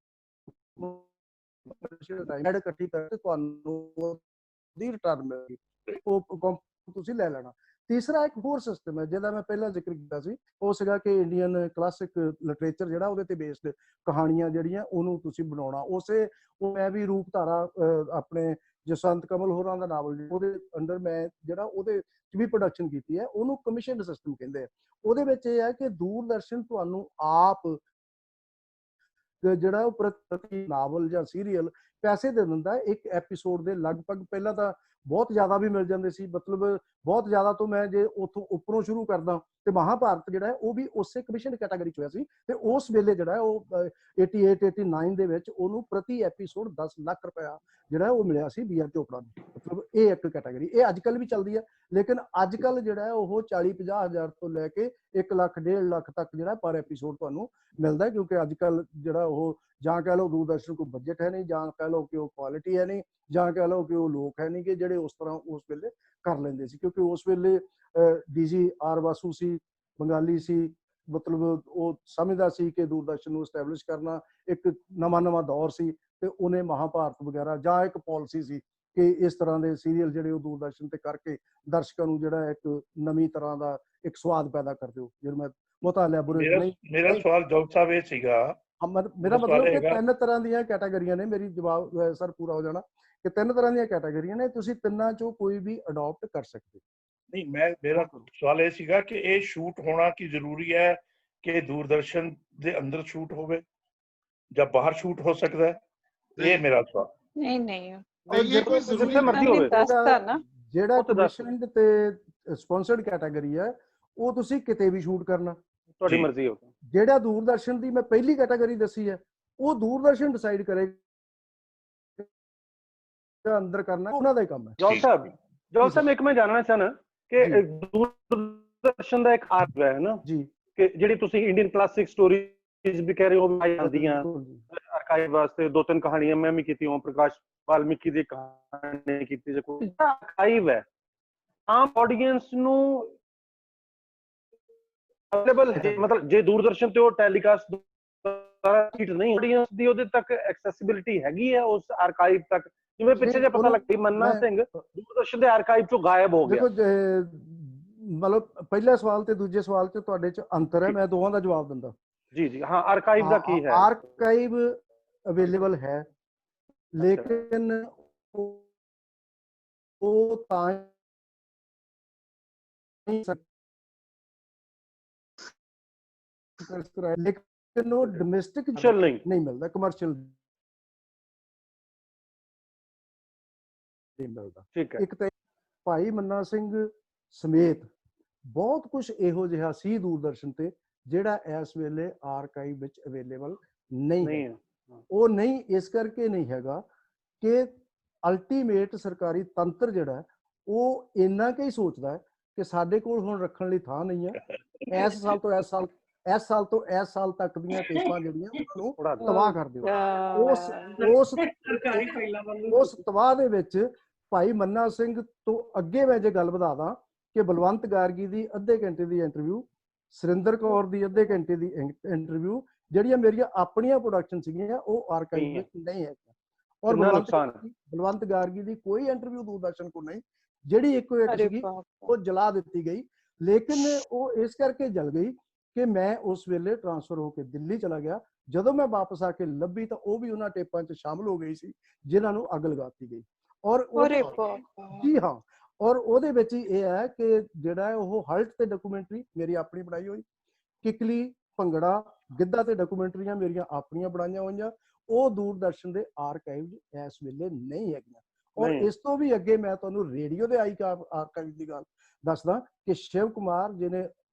ਕਮਰਸ਼ੀਅਲ ਟਾਈਮ ਐਡ ਇਕੱਠੀ ਕਰਕੇ ਤੁਹਾਨੂੰ ਉਹਦੀ ਰਿਟਰਨ ਮਿਲੇਗੀ, ਉਹ ਤੁਸੀਂ ਲੈ ਲੈਣਾ। ਤੀਸਰਾ ਇੱਕ ਹੋਰ ਸਿਸਟਮ ਹੈ ਜਿਹਦਾ ਮੈਂ ਪਹਿਲਾਂ ਜ਼ਿਕਰ ਕੀਤਾ ਸੀ, ਉਹ ਸੀਗਾ ਕਿ ਇੰਡੀਅਨ ਕਲਾਸਿਕ ਲਿਟਰੇਚਰ ਜਿਹੜਾ ਉਹਦੇ ਤੇ ਬੇਸਡ ਕਹਾਣੀਆਂ ਜਿਹੜੀਆਂ ਉਹਨੂੰ ਤੁਸੀਂ ਬਣਾਉਣਾ। ਉਹ ਮੈਂ ਵੀ ਰੂਪਧਾਰਾ ਆਪਣੇ ਜਸਵੰਤ ਕਮਲ ਹੋਰਾਂ ਦਾ ਨਾਵਲ ਉਹਦੇ ਅੰਡਰ ਮੈਂ ਜਿਹੜਾ ਉਹਦੇ ਚ ਵੀ ਪ੍ਰੋਡਕਸ਼ਨ ਕੀਤੀ ਹੈ, ਉਹਨੂੰ ਕਮਿਸ਼ਨ ਸਿਸਟਮ ਕਹਿੰਦੇ ਆ। ਉਹਦੇ ਵਿੱਚ ਇਹ ਹੈ ਕਿ ਦੂਰਦਰਸ਼ਨ ਤੁਹਾਨੂੰ ਆਪ ਜਿਹੜਾ ਉਹ ਪ੍ਰਤੀ ਨਾਵਲ ਜਾਂ ਸੀਰੀਅਲ ਪੈਸੇ ਦੇ ਦਿੰਦਾ ਇੱਕ ਐਪੀਸੋਡ ਦੇ ਲਗਭਗ। ਪਹਿਲਾਂ ਤਾਂ ਬਹੁਤ ਜ਼ਿਆਦਾ ਵੀ ਮਿਲ ਜਾਂਦੇ ਸੀ, ਮਤਲਬ ਬਹੁਤ ਜ਼ਿਆਦਾ ਤੋਂ ਮੈਂ ਜੇ ਉੱਥੋਂ ਉੱਪਰੋਂ ਸ਼ੁਰੂ ਕਰਦਾ ਤੇ ਮਹਾਭਾਰਤ ਜਿਹੜਾ ਹੈ ਉਹ ਵੀ ਉਸੇ ਕਮਿਸ਼ਨ ਕੈਟਾਗਰੀ ਚ ਹੋਇਆ ਸੀ, ਤੇ ਉਸ ਵੇਲੇ ਜਿਹੜਾ ਉਹ 88-89 ਦੇ ਵਿੱਚ ਉਹਨੂੰ ਪ੍ਰਤੀ ਐਪੀਸੋਡ 10 ਲੱਖ ਰੁਪਇਆ ਜਿਹੜਾ ਉਹ ਮਿਲਿਆ ਸੀ ਬੀ ਆਰ ਚੋਪੜਾ ਨੂੰ। ਮਤਲਬ ਇਹ ਇੱਕ ਕੈਟਾਗਰੀ, ਇਹ ਅੱਜ ਕੱਲ ਵੀ ਚੱਲਦੀ ਹੈ, ਲੇਕਿਨ ਅੱਜ ਕੱਲ ਜਿਹੜਾ ਹੈ ਉਹ 40-50 ਹਜ਼ਾਰ ਤੋਂ ਲੈ ਕੇ 1 ਲੱਖ 1.5 ਲੱਖ ਤੱਕ ਜਿਹੜਾ ਪਰ ਐਪੀਸੋਡ ਤੁਹਾਨੂੰ ਮਿਲਦਾ, ਕਿਉਂਕਿ ਅੱਜ ਕੱਲ ਜਿਹੜਾ ਉਹ ਜਾਂ ਕਹਿ ਲਓ ਦੂਰਦਰਸ਼ਨ ਕੋਲ ਬਜਟ ਹੈ ਨਹੀਂ, ਜਾਂ ਕਹਿ ਲਓ ਕਿ ਉਹ ਕੁਆਲਿਟੀ ਹੈ ਨਹੀਂ, ਜਾਂ ਕਹਿ ਲਓ ਕਿ ਉਹ ਲੋਕ ਹੈ ਨਹੀਂ ਕਿ ਜਿਹੜੇ ਉਸ ਤਰ੍ਹਾਂ ਉਸ ਵੇਲੇ ਕਰ ਲੈਂਦੇ ਸੀ, ਕਿਉਂਕਿ ਉਸ ਵੇਲੇ ਡੀਜੀ ਆਰ ਵਾਸੂ ਸੀ, ਬੰਗਾਲੀ ਸੀ, ਮਤਲਬ ਉਹ ਸਮਝਦਾ ਸੀ ਕਿ ਦੂਰਦਰਸ਼ਨ ਨੂੰ ਐਸਟੈਬਲਿਸ਼ ਕਰਨਾ ਇੱਕ ਨਵਾਂ ਦੌਰ ਸੀ, ਤੇ ਉਹਨੇ ਮਹਾਭਾਰਤ ਵਗੈਰਾ ਜਾਂ ਇੱਕ ਪਾਲਿਸੀ ਸੀ ਕਿ ਇਸ ਤਰ੍ਹਾਂ ਦੇ ਸੀਰੀਅਲ ਜਿਹੜੇ ਉਹ ਦੂਰਦਰਸ਼ਨ ਤੇ ਕਰਕੇ ਦਰਸ਼ਕਾਂ ਨੂੰ ਜਿਹੜਾ ਇੱਕ ਨਵੀਂ ਤਰ੍ਹਾਂ ਦਾ ਇੱਕ ਸਵਾਦ ਪੈਦਾ ਕਰ ਦਿਓ। ਜੇ ਮੈਂ ਮੁਤਾਲਿਆ ਬੁਰੇ ਨਹੀਂ, ਮੇਰਾ ਸਵਾਲ ਜੌਲ ਸਾਹਿਬ ਇਹ ਸੀਗਾ, ਮੇਰਾ ਮਤਲਬ ਕਿ 3 ਤਰ੍ਹਾਂ ਦੀਆਂ ਕੈਟਾਗਰੀਆਂ ਨੇ, ਮੇਰੀ ਜਵਾਬ ਸਰ ਪੂਰਾ ਹੋ ਜਾਣਾ ਕਿ 3 ਤਰ੍ਹਾਂ ਦੀਆਂ ਕੈਟਾਗਰੀਆਂ ਨੇ, ਤੁਸੀਂ ਤਿੰਨਾਂ ਚੋਂ ਕੋਈ ਵੀ ਅਡਾਪਟ ਕਰ ਸਕਦੇ। ਨਹੀਂ, ਮੇਰਾ ਸਵਾਲ ਇਹ ਸੀਗਾ ਕਿ ਇਹ ਸ਼ੂਟ ਹੋਣਾ ਕੀ ਜ਼ਰੂਰੀ ਹੈ ਕਿ ਦੂਰਦਰਸ਼ਨ ਦੇ ਅੰਦਰ ਸ਼ੂਟ ਹੋਵੇ ਜਾਂ ਬਾਹਰ ਸ਼ੂਟ ਹੋ ਸਕਦਾ ਹੈ? ਇਹ ਮੇਰਾ ਸਵਾਲ। ਨਹੀਂ ਇਹ ਕੋਈ ਜ਼ਰੂਰੀ ਮਰਜ਼ੀ ਹੋਵੇ, ਜਿਹੜਾ ਕਮਿਸ਼ਨਡ ਤੇ ਸਪਾਂਸਰਡ ਕੈਟਾਗਰੀ ਹੈ ਉਹ ਤੁਸੀਂ ਕਿਤੇ ਵੀ ਸ਼ੂਟ ਕਰਨਾ, ਤੁਹਾਡੀ ਮਰਜ਼ੀ ਹੋਵੇ। ਜਿਹੜਾ ਦੂਰਦਰਸ਼ਨ ਦੀ ਮੈਂ ਪਹਿਲੀ ਕੈਟਾਗਰੀ ਦੱਸੀ ਹੈ ਉਹ ਦੂਰਦਰਸ਼ਨ ਡਿਸਾਈਡ ਕਰੇਗਾ ਅੰਦਰ ਕਰਨਾ, ਉਹਨਾਂ ਦਾ ਹੀ ਕੰਮ ਹੈ। ਜੌਲ ਸਾਹਿਬ ਇੱਕ ਮੈਂ ਜਾਣਨਾ ਚਾਹਨਾ ਕਿ ਦੂਰਦਰਸ਼ਨ ਦਾ ਇੱਕ ਆਰਟ ਹੈ ਨਾ ਜੀ, ਕਿ ਜਿਹੜੀ ਤੁਸੀਂ ਇੰਡੀਅਨ ਕਲਾਸਿਕ ਸਟੋਰੀਜ਼ ਵੀ ਕਹਿ ਰਹੇ ਹੋ ਵੀ ਆ ਜਾਂਦੀਆਂ ਆਰਕਾਈਵ ਵਾਸਤੇ 2-3 ਕਹਾਣੀਆਂ ਮੈਂ ਵੀ ਕੀਤੀ, ਓਮ ਪ੍ਰਕਾਸ਼ ਵਾਲਮੀਕੀ ਦੀ ਕਹਾਣੀ ਕੀਤੀ, ਜੇ ਕੋਈ ਆਰਕਾਈਵ ਹੈ ਆਮ ਆਡੀਅנס ਨੂੰ ਅਵੇਲੇਬਲ ਹੈ, ਮਤਲਬ ਜੇ ਦੂਰਦਰਸ਼ਨ ਤੇ ਉਹ ਟੈਲੀਕਾਸਟ ਨਹੀਂ ਆਡੀਅנס ਦੀ ਉਹਦੇ ਤੱਕ ਐਕਸੈਸਿਬਿਲਿਟੀ ਹੈਗੀ ਹੈ ਉਸ ਆਰਕਾਈਵ ਤੱਕ? ਜਿਵੇਂ ਪਿੱਛੇ ਜੇ ਪਤਾ ਲੱਗੀ ਮੰਨਾ ਸਿੰਘ ਦੂਰਦਰਸ਼ਨ ਦੇ ਆਰਕਾਈਵ ਚੋਂ ਗਾਇਬ ਹੋ ਗਿਆ। ਮਤਲਬ ਪਹਿਲੇ ਸਵਾਲ ਤੇ ਦੂਜੇ ਸਵਾਲ 'ਚ ਤੁਹਾਡੇ 'ਚ ਅੰਤਰ ਹੈ, ਮੈਂ ਦੋਵਾਂ ਦਾ ਜਵਾਬ ਦਿੰਦਾ। ਜੀ ਜੀ ਹਾਂ, ਆਰਕਾਈਵ ਦਾ ਕੀ ਹੈ? ਆਰਕਾਈਵ ਅਵੇਲੇਬਲ ਹੈ, ਲੇਕਿਨ ਉਹ ਤਾਂ ਲੇਕਿਨ ਉਹ ਡੋਮੈਸਟਿਕ ਨਹੀਂ ਮਿਲਦਾ, ਕਮਰਸ਼ੀਅਲ ਨਹੀਂ ਮਿਲਦਾ। ਠੀਕ ਹੈ। ਇੱਕ ਤਾਂ ਭਾਈ ਮੰਨਾ ਸਿੰਘ ਸਮੇਤ ਬਹੁਤ ਕੁਝ ਇਹੋ ਜਿਹਾ ਸੀ ਦੂਰਦਰਸ਼ਨ ਤੇ ਜਿਹੜਾ ਇਸ ਵੇਲੇ ਆਰਕਾਈਵ ਵਿੱਚ ਅਵੇਲੇਬਲ ਨਹੀਂ ਹੈ। ਉਹ ਨਹੀਂ ਇਸ ਕਰਕੇ ਨਹੀਂ ਹੈਗਾ ਕਿ ਅਲਟੀਮੇਟ ਸਰਕਾਰੀ ਤੰਤਰ ਜਿਹੜਾ ਉਹ ਇੰਨਾ ਕੁ ਹੀ ਸੋਚਦਾ ਹੈ ਕਿ ਸਾਡੇ ਕੋਲ ਹੁਣ ਰੱਖਣ ਲਈ ਥਾਂ ਨਹੀਂ ਹੈ, ਇਸ ਸਾਲ ਤੋਂ ਇਸ ਸਾਲ, ਇਸ ਸਾਲ ਤੋਂ ਇਸ ਸਾਲ ਤੱਕ ਦੀਆਂ ਟੇਪਾਂ ਜਿਹੜੀਆਂ ਉਹਨੂੰ ਤਬਾਹ ਕਰ ਦਿਓ। ਉਸ ਤਬਾਹ ਦੇ ਵਿੱਚ ਭਾਈ ਮੰਨਾ ਸਿੰਘ ਤੋਂ ਅੱਗੇ ਮੈਂ ਜੇ ਗੱਲ ਵਧਾ ਦਾਂ ਕਿ ਬਲਵੰਤ ਗਾਰਗੀ ਦੀ ਅੱਧੇ ਘੰਟੇ ਦੀ ਇੰਟਰਵਿਊ, ਸੁਰਿੰਦਰ ਕੌਰ ਦੀ ਅੱਧੇ ਘੰਟੇ ਦੀ ਇੰਟਰਵਿਊ ਜਿਹੜੀਆਂ ਮੇਰੀਆਂ ਆਪਣੀਆਂ ਪ੍ਰੋਡਕਸ਼ਨ ਸੀਗੀਆਂ ਉਹ ਆਰਕਾਈਵ ਵਿੱਚ ਨਹੀਂ ਹੈ। ਔਰ ਬਲਵੰਤ ਗਾਰਗੀ ਦੀ ਕੋਈ ਇੰਟਰਵਿਊ ਦੂਰਦਰਸ਼ਨ ਕੋਲ ਨਹੀਂ, ਜਿਹੜੀ ਇੱਕੋ ਇੱਕ ਸੀਗੀ ਉਹ ਜਲਾ ਦਿੱਤੀ ਗਈ। ਲੇਕਿਨ ਉਹ ਇਸ ਕਰਕੇ ਜਲ ਗਈ ਕਿ ਮੈਂ ਉਸ ਵੇਲੇ ਟ੍ਰਾਂਸਫਰ ਹੋ ਕੇ ਦਿੱਲੀ ਚਲਾ ਗਿਆ। ਜਦੋਂ ਮੈਂ ਵਾਪਸ ਆ ਕੇ ਲੱਭੀ ਤਾਂ ਉਹ ਵੀ ਉਹਨਾਂ ਟੇਪਾਂ 'ਚ ਸ਼ਾਮਲ ਹੋ ਗਈ ਸੀ ਜਿਨ੍ਹਾਂ ਨੂੰ ਅੱਗ ਲਗਾਤੀ ਗਈ। ਔਰ ਜੀ ਹਾਂ, ਔਰ ਉਹਦੇ ਵਿੱਚ ਹੀ ਇਹ ਹੈ ਕਿ ਜਿਹੜਾ ਉਹ ਹਲਟ ਤੇ ਡਾਕੂਮੈਂਟਰੀ ਮੇਰੀ ਆਪਣੀ ਬਣਾਈ ਹੋਈ, ਕਿਕਲੀ, ਭੰਗੜਾ, ਗਿੱਧਾ ਤੇ ਡਾਕੂਮੈਂਟਰੀਆਂ ਮੇਰੀਆਂ ਆਪਣੀਆਂ ਬਣਾਈਆਂ ਹੋਈਆਂ, ਉਹ ਦੂਰਦਰਸ਼ਨ ਦੇ ਆਰਕਾਈਵ ਇਸ ਵੇਲੇ ਨਹੀਂ ਹੈਗੀਆਂ। ਔਰ ਇਸ ਤੋਂ ਵੀ ਅੱਗੇ ਮੈਂ ਤੁਹਾਨੂੰ ਰੇਡੀਓ ਦੇ ਆਰਕਾਈਵ ਦੀ ਗੱਲ ਦੱਸਦਾ ਕਿ ਸ਼ਿਵ ਕੁਮਾਰ ਜਿਹਨੇ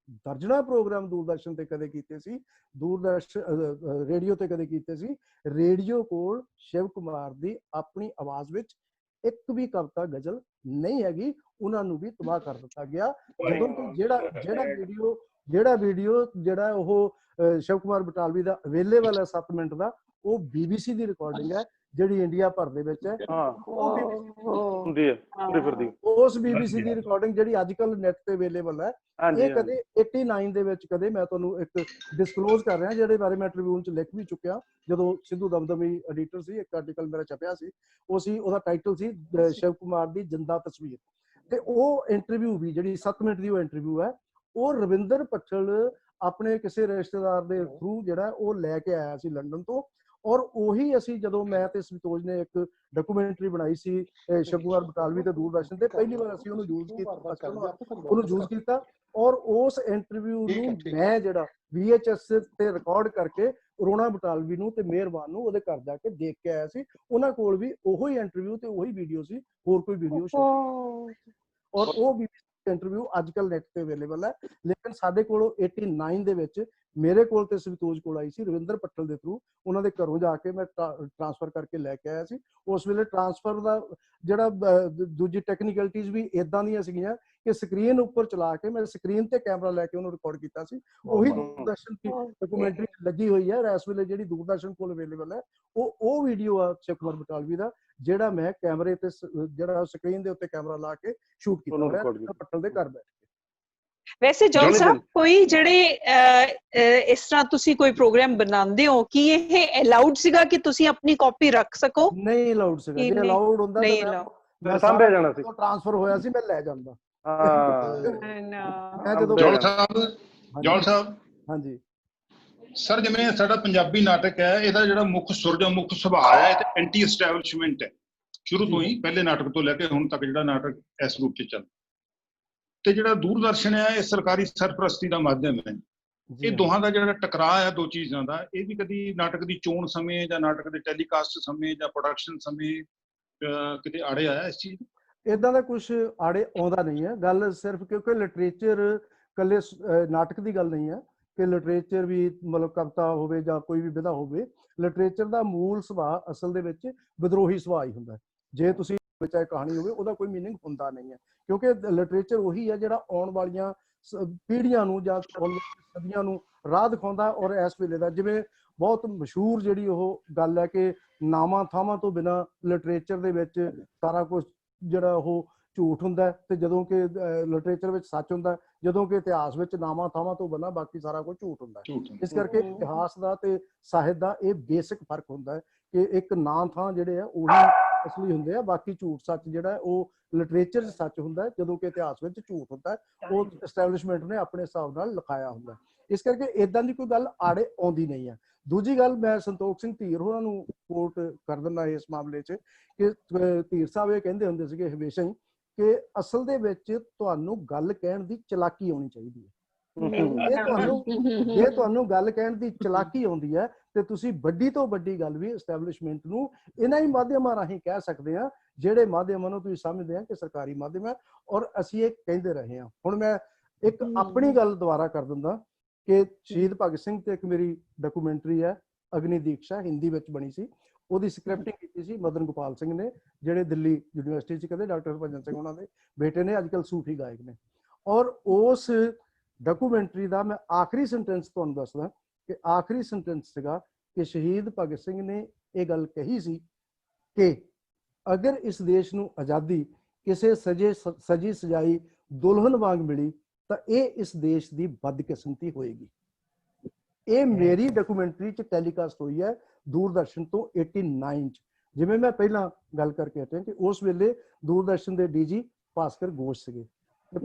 ਦਰਜਨਾਂ ਪ੍ਰੋਗਰਾਮ ਦੂਰਦਰਸ਼ਨ ਤੇ ਕਦੇ ਕੀਤੇ ਸੀ, ਦੂਰਦਰਸ਼ਨ ਰੇਡੀਓ ਤੇ ਕਦੇ ਕੀਤੇ ਸੀ, ਰੇਡੀਓ ਕੋਲ ਸ਼ਿਵ ਕੁਮਾਰ ਦੀ ਆਪਣੀ ਆਵਾਜ਼ ਵਿੱਚ ਇੱਕ ਵੀ ਕਵਿਤਾ ਗਜ਼ਲ ਨਹੀਂ ਹੈਗੀ, ਉਹਨਾਂ ਨੂੰ ਵੀ ਤਬਾਹ ਕਰ ਦਿੱਤਾ ਗਿਆ। ਜਦੋਂ ਕਿ ਜਿਹੜਾ ਵੀਡੀਓ ਜਿਹੜਾ ਉਹ ਸ਼ਿਵ ਕੁਮਾਰ ਬਟਾਲਵੀ ਦਾ ਅਵੇਲੇਬਲ ਹੈ 7 ਮਿੰਟ ਦਾ, ਉਹ BBC ਦੀ ਰਿਕਾਰਡਿੰਗ ਹੈ ਜਿਹੜੀ ਇੰਡੀਆ ਭਰ ਦੇ ਵਿੱਚ ਹੈ। ਉਸ BBC ਦੀ ਰਿਕਾਰਡਿੰਗ ਜਿਹੜੀ ਅੱਜ ਕੱਲ ਨੈਟ ਤੇ ਅਵੇਲੇਬਲ ਹੈ, ਇਹ ਕਦੇ 89 ਦੇ ਵਿੱਚ ਕਦੇ ਮੈਂ ਤੁਹਾਨੂੰ ਇੱਕ ਡਿਸਕਲੋਜ਼ ਕਰ ਰਿਹਾ ਜਿਹੜੇ ਬਾਰੇ ਮੈਂ ਟ੍ਰਿਬਿਊਨ 'ਚ ਲਿਖ ਵੀ ਚੁੱਕਿਆ। ਜਦੋਂ ਸਿੱਧੂ ਦਮਦਮੀ ਐਡੀਟਰ ਸੀ, ਇੱਕ ਆਰਟੀਕਲ ਮੇਰਾ ਛਪਿਆ ਸੀ, ਉਹ ਸੀ, ਉਹਦਾ ਟਾਈਟਲ ਸੀ ਸ਼ਿਵ ਕੁਮਾਰ ਦੀ ਜਿੰਦਾ ਤਸਵੀਰ। ਤੇ ਉਹ ਇੰਟਰਵਿਊ ਵੀ ਜਿਹੜੀ 7 ਮਿੰਟ ਦੀ ਉਹ ਇੰਟਰਵਿਊ ਹੈ, ਉਹ ਰਵਿੰਦਰ ਪੱਠਲ ਆਪਣੇ ਕਿਸੇ ਰਿਸ਼ਤੇਦਾਰ ਦੇ ਥਰੂ ਜਿਹੜਾ ਉਹ ਲੈ ਕੇ ਆਇਆ ਸੀ ਲੰਡਨ ਤੋਂ। ਔਰ ਉਹੀ ਅਸੀਂ ਜਦੋਂ ਮੈਂ ਤੇ ਸੰਤੋਸ਼ ਨੇ ਇੱਕ ਡਾਕੂਮੈਂਟਰੀ ਬਣਾਈ ਸੀ ਸ਼ਿਵ ਕੁਮਾਰ ਬਟਾਲਵੀ ਤੇ ਦੂਰਦਰਸ਼ਨ ਤੇ, ਪਹਿਲੀ ਵਾਰ ਅਸੀਂ ਉਹਨੂੰ ਯੂਜ਼ ਕੀਤਾ। ਔਰ ਉਸ ਇੰਟਰਵਿਊ ਨੂੰ ਮੈਂ ਜਿਹੜਾ VHS ਤੇ ਰਿਕਾਰਡ ਕਰਕੇ ਅਰੋੜਾ ਬਟਾਲਵੀ ਨੂੰ ਤੇ ਮਿਹਰਬਾਨ ਨੂੰ ਉਹਦੇ ਘਰ ਜਾ ਕੇ ਦੇਖ ਕੇ ਆਇਆ ਸੀ। ਉਹਨਾਂ ਕੋਲ ਵੀ ਉਹੀ ਇੰਟਰਵਿਊ ਤੇ ਉਹੀ ਵੀਡੀਓ ਸੀ, ਹੋਰ ਕੋਈ ਵੀਡੀਓ ਔਰ ਉਹ ਵੀ ਇੰਟਰਵਿਊ ਅੱਜ ਕੱਲ ਨੈਟ ਤੇ ਅਵੇਲੇਬਲ ਹੈ। ਲੇਕਿਨ ਸਾਡੇ ਕੋਲ 89 ਦੇ ਵਿੱਚ ਮੇਰੇ ਕੋਲ ਤੇ ਸੰਤੋਸ਼ ਕੋਲ ਆਈ ਸੀ ਰਵਿੰਦਰ ਪੱਠਲ ਦੇ ਥਰੂ, ਉਹਨਾਂ ਦੇ ਘਰੋਂ ਜਾ ਕੇ ਮੈਂ ਟ੍ਰਾਂਸਫਰ ਕਰਕੇ ਲੈ ਕੇ ਆਇਆ ਸੀ। ਉਸ ਵੇਲੇ ਟ੍ਰਾਂਸਫਰ ਦਾ ਜਿਹੜਾ ਦੂਜੀ ਟੈਕਨੀਕਲਿਟੀਜ਼ ਵੀ ਇਦਾਂ ਦੀਆਂ ਸੀਗੀਆਂ ਕਿ ਸਕਰੀਨ ਉੱਪਰ ਚਲਾ ਕੇ ਮੈਂ ਸਕਰੀਨ ਤੇ ਕੈਮਰਾ ਲੈ ਕੇ ਉਹਨੂੰ ਰਿਕਾਰਡ ਕੀਤਾ ਸੀ। ਉਹੀ ਦੂਰਦਰਸ਼ਨ ਦੀ ਡਾਕੂਮੈਂਟਰੀ ਲੱਗੀ ਹੋਈ ਹੈ ਇਸ ਵੇਲੇ ਜਿਹੜੀ ਦੂਰਦਰਸ਼ਨ ਕੋਲ ਅਵੇਲੇਬਲ ਹੈ। ਉਹ ਵੀਡੀਓ ਆ ਸ਼ਿਵ ਕੁਮਾਰ ਬਟਾਲਵੀ ਦਾ ਜਿਹੜਾ ਮੈਂ ਕੈਮਰੇ ਤੇ ਜਿਹੜਾ ਸਕਰੀਨ ਦੇ ਉੱਤੇ ਕੈਮਰਾ ਲਾ ਕੇ ਸ਼ੂਟ ਕੀਤਾ ਹੋਇਆ ਪੱਟਲ ਦੇ ਘਰ ਬੈਠ ਕੇ। ਵੈਸੇ ਜੌਨ ਸਾਹਿਬ ਕੋਈ ਜਿਹੜੇ ਇਸ ਤਰ੍ਹਾਂ ਤੁਸੀਂ ਕੋਈ ਪ੍ਰੋਗਰਾਮ ਬਣਾਉਂਦੇ ਹੋ ਕਿ ਇਹ ਅਲਾਉਡ ਸੀਗਾ ਕਿ ਤੁਸੀਂ ਆਪਣੀ ਕਾਪੀ ਰੱਖ ਸਕੋ? ਨਹੀਂ ਅਲਾਉਡ ਸੀਗਾ। ਜੇ ਅਲਾਉਡ ਹੁੰਦਾ ਤਾਂ ਮੈਂ ਸਾਂਭਿਆ ਜਾਣਾ ਸੀ, ਟ੍ਰਾਂਸਫਰ ਹੋਇਆ ਸੀ, ਮੈਂ ਲੈ ਜਾਂਦਾ। ਜੌਨ ਸਾਹਿਬ ਹਾਂਜੀ ਸਰ, ਜਿਵੇਂ ਸਾਡਾ ਪੰਜਾਬੀ ਨਾਟਕ ਹੈ, ਇਹਦਾ ਜਿਹੜਾ ਮੁੱਖ ਸੁਰ ਜਾਂ ਮੁੱਖ ਸੁਭਾਅ ਹੈ ਇਹ ਐਂਟੀ ਐਸਟੈਬਲਿਸ਼ਮੈਂਟ ਹੈ ਸ਼ੁਰੂ ਤੋਂ ਹੀ, ਪਹਿਲੇ ਨਾਟਕ ਤੋਂ ਲੈ ਕੇ ਹੁਣ ਤੱਕ ਜਿਹੜਾ ਨਾਟਕ ਇਸ ਰੂਪ 'ਚ ਚੱਲ। ਤੇ ਜਿਹੜਾ ਦੂਰਦਰਸ਼ਨ ਹੈ ਇਹ ਸਰਕਾਰੀ ਸਰਪ੍ਰਸਤੀ ਦਾ ਮਾਧਿਅਮ ਹੈ। ਇਹ ਦੋਹਾਂ ਦਾ ਜਿਹੜਾ ਟਕਰਾਅ ਹੈ ਦੋ ਚੀਜ਼ਾਂ ਦਾ, ਇਹ ਵੀ ਕਦੀ ਨਾਟਕ ਦੀ ਚੋਣ ਸਮੇਂ ਜਾਂ ਨਾਟਕ ਦੇ ਟੈਲੀਕਾਸਟ ਸਮੇਂ ਜਾਂ ਪ੍ਰੋਡਕਸ਼ਨ ਸਮੇਂ ਕਿਤੇ ਆੜੇ ਆਇਆ ਇਸ ਚੀਜ਼? ਇਦਾਂ ਦਾ ਕੁਝ ਆੜੇ ਆਉਂਦਾ ਨਹੀਂ ਹੈ। ਗੱਲ ਸਿਰਫ ਕਿਉਂਕਿ ਲਿਟਰੇਚਰ ਇਕੱਲੇ ਨਾਟਕ ਦੀ ਗੱਲ ਨਹੀਂ ਹੈ ਕਿ ਲਿਟਰੇਚਰ ਵੀ ਮਤਲਬ ਕਵਿਤਾ ਹੋਵੇ ਜਾਂ ਕੋਈ ਵੀ ਵਿਧਾ ਹੋਵੇ, ਲਿਟਰੇਚਰ ਦਾ ਮੂਲ ਸੁਭਾਅ ਅਸਲ ਦੇ ਵਿੱਚ ਵਿਦਰੋਹੀ ਸੁਭਾਅ ਹੀ ਹੁੰਦਾ ਹੈ। ਜੇ ਤੁਸੀਂ ਚਾਹੇ ਕਹਾਣੀ ਹੋਵੇ ਉਹਦਾ ਕੋਈ ਮੀਨਿੰਗ ਹੁੰਦਾ ਨਹੀਂ ਹੈ, ਕਿਉਂਕਿ ਲਿਟਰੇਚਰ ਉਹੀ ਹੈ ਜਿਹੜਾ ਆਉਣ ਵਾਲੀਆਂ ਪੀੜ੍ਹੀਆਂ ਨੂੰ ਜਾਂ ਸਦੀਆਂ ਨੂੰ ਰਾਹ ਦਿਖਾਉਂਦਾ। ਔਰ ਇਸ ਵੇਲੇ ਦਾ ਜਿਵੇਂ ਬਹੁਤ ਮਸ਼ਹੂਰ ਜਿਹੜੀ ਉਹ ਗੱਲ ਹੈ ਕਿ ਨਾਮਾਂ ਥਾਵਾਂ ਤੋਂ ਬਿਨਾਂ ਲਿਟਰੇਚਰ ਦੇ ਵਿੱਚ ਸਾਰਾ ਕੁਝ ਜਿਹੜਾ ਉਹ ਝੂਠ ਹੁੰਦਾ, ਤੇ ਜਦੋਂ ਕਿ ਲਿਟਰੇਚਰ ਵਿੱਚ ਸੱਚ ਹੁੰਦਾ, ਜਦੋਂ ਕਿ ਇਤਿਹਾਸ ਵਿੱਚ ਨਾਮਾਂ ਥਾਵਾਂ ਤੋਂ ਬਿਨਾਂ ਬਾਕੀ ਸਾਰਾ ਕੁਝ ਝੂਠ ਹੁੰਦਾ। ਇਸ ਕਰਕੇ ਇਤਿਹਾਸ ਦਾ ਤੇ ਸਾਹਿਤ ਦਾ ਇਹ ਬੇਸਿਕ ਫਰਕ ਹੁੰਦਾ ਹੈ ਕਿ ਇੱਕ ਨਾਂ ਥਾਂ ਜਿਹੜੇ ਆ ਉਹੀ ਅਸਲੀ ਹੁੰਦੇ ਆ, ਬਾਕੀ ਝੂਠ ਸੱਚ ਜਿਹੜਾ ਉਹ ਲਿਟਰੇਚਰ 'ਚ ਸੱਚ ਹੁੰਦਾ ਹੈ, ਜਦੋਂ ਕਿ ਇਤਿਹਾਸ ਵਿੱਚ ਝੂਠ ਹੁੰਦਾ ਹੈ। ਉਹ ਐਸਟੈਬਲਿਸ਼ਮੈਂਟ ਨੇ ਆਪਣੇ ਹਿਸਾਬ ਨਾਲ ਲਿਖਾਇਆ ਹੁੰਦਾ। ਇਸ ਕਰਕੇ ਇਦਾਂ ਦੀ ਕੋਈ ਗੱਲ ਆੜੇ ਆਉਂਦੀ ਨਹੀਂ ਹੈ। ਦੂਜੀ ਗੱਲ ਮੈਂ ਸੰਤੋਖ ਸਿੰਘ ਧੀਰ ਹੋਰਾਂ ਨੂੰ ਕੋਟ ਕਰ ਦਿੰਦਾ ਇਸ ਮਾਮਲੇ 'ਚ ਕਿ ਧੀਰ ਸਾਹਿਬ ਇਹ ਕਹਿੰਦੇ ਹੁੰਦੇ ਸੀਗੇ ਹਮੇਸ਼ਾ ਹੀ ਕਿ ਅਸਲ ਦੇ ਵਿੱਚ ਤੁਹਾਨੂੰ ਗੱਲ ਕਹਿਣ ਦੀ ਚਲਾਕੀ ਆਉਣੀ ਚਾਹੀਦੀ ਹੈ। ਜੇ ਤੁਹਾਨੂੰ ਗੱਲ ਕਹਿਣ ਦੀ ਚਲਾਕੀ ਆਉਂਦੀ ਹੈ ਤੇ ਤੁਸੀਂ ਵੱਡੀ ਤੋਂ ਵੱਡੀ ਗੱਲ ਵੀ ਐਸਟੈਬਲਿਸ਼ਮੈਂਟ ਨੂੰ ਇਹਨਾਂ ਹੀ ਮਾਧਿਅਮਾਂ ਰਾਹੀਂ ਕਹਿ ਸਕਦੇ ਆ, ਜਿਹੜੇ ਮਾਧਿਅਮਾਂ ਨੂੰ ਤੁਸੀਂ ਸਮਝਦੇ ਆ ਕਿ ਸਰਕਾਰੀ ਮਾਧਿਅਮ ਹੈ। ਔਰ ਅਸੀਂ ਇਹ ਕਹਿੰਦੇ ਰਹੇ ਹਾਂ। ਹੁਣ ਮੈਂ ਇੱਕ ਆਪਣੀ ਗੱਲ ਦੁਬਾਰਾ ਕਰ ਦਿੰਦਾ ਕਿ ਸ਼ਹੀਦ ਭਗਤ ਸਿੰਘ ਤੇ ਇੱਕ ਮੇਰੀ ਡਾਕੂਮੈਂਟਰੀ ਹੈ ਅਗਨੀ ਦੀਕਸ਼ਾ, ਹਿੰਦੀ ਵਿੱਚ ਬਣੀ ਸੀ। ਉਹਦੀ ਸਕ੍ਰਿਪਟਿੰਗ ਕੀਤੀ ਸੀ ਮਦਨ ਗੋਪਾਲ ਸਿੰਘ ਨੇ, ਜਿਹੜੇ ਦਿੱਲੀ ਯੂਨੀਵਰਸਿਟੀ 'ਚ ਕਹਿੰਦੇ ਡਾਕਟਰ ਹਰਭਜਨ ਸਿੰਘ ਉਹਨਾਂ ਦੇ ਬੇਟੇ ਨੇ, ਅੱਜ ਕੱਲ੍ਹ ਸੂਫੀ ਗਾਇਕ ਨੇ। ਔਰ ਉਸ ਡਾਕੂਮੈਂਟਰੀ ਦਾ ਮੈਂ ਆਖਰੀ ਸੈਂਟੈਂਸ ਤੁਹਾਨੂੰ ਦੱਸਦਾ ਕਿ ਆਖਰੀ ਸੈਂਟੈਂਸ ਸੀਗਾ ਕਿ ਸ਼ਹੀਦ ਭਗਤ ਸਿੰਘ ਨੇ ਇਹ ਗੱਲ ਕਹੀ ਸੀ ਕਿ ਅਗਰ ਇਸ ਦੇਸ਼ ਨੂੰ ਆਜ਼ਾਦੀ ਕਿਸੇ ਸਜੀ ਸਜਾਈ ਦੁਲਹਨ ਵਾਂਗ ਮਿਲੀ ਤਾਂ ਇਹ ਇਸ ਦੇਸ਼ ਦੀ ਬਦਕਿਸਮਤੀ ਹੋਏਗੀ। ਇਹ ਮੇਰੀ ਡਾਕੂਮੈਂਟਰੀ 'ਚ ਟੈਲੀਕਾਸਟ ਹੋਈ ਹੈ ਦੂਰਦਰਸ਼ਨ ਤੋਂ 89 'ਚ। ਜਿਵੇਂ ਮੈਂ ਪਹਿਲਾਂ ਗੱਲ ਕਰਕੇ ਹਟਿਆ ਕਿ ਉਸ ਵੇਲੇ ਦੂਰਦਰਸ਼ਨ ਦੇ ਡੀਜੀ ਭਾਸਕਰ ਘੋਸ਼ ਸੀਗੇ ਤੇ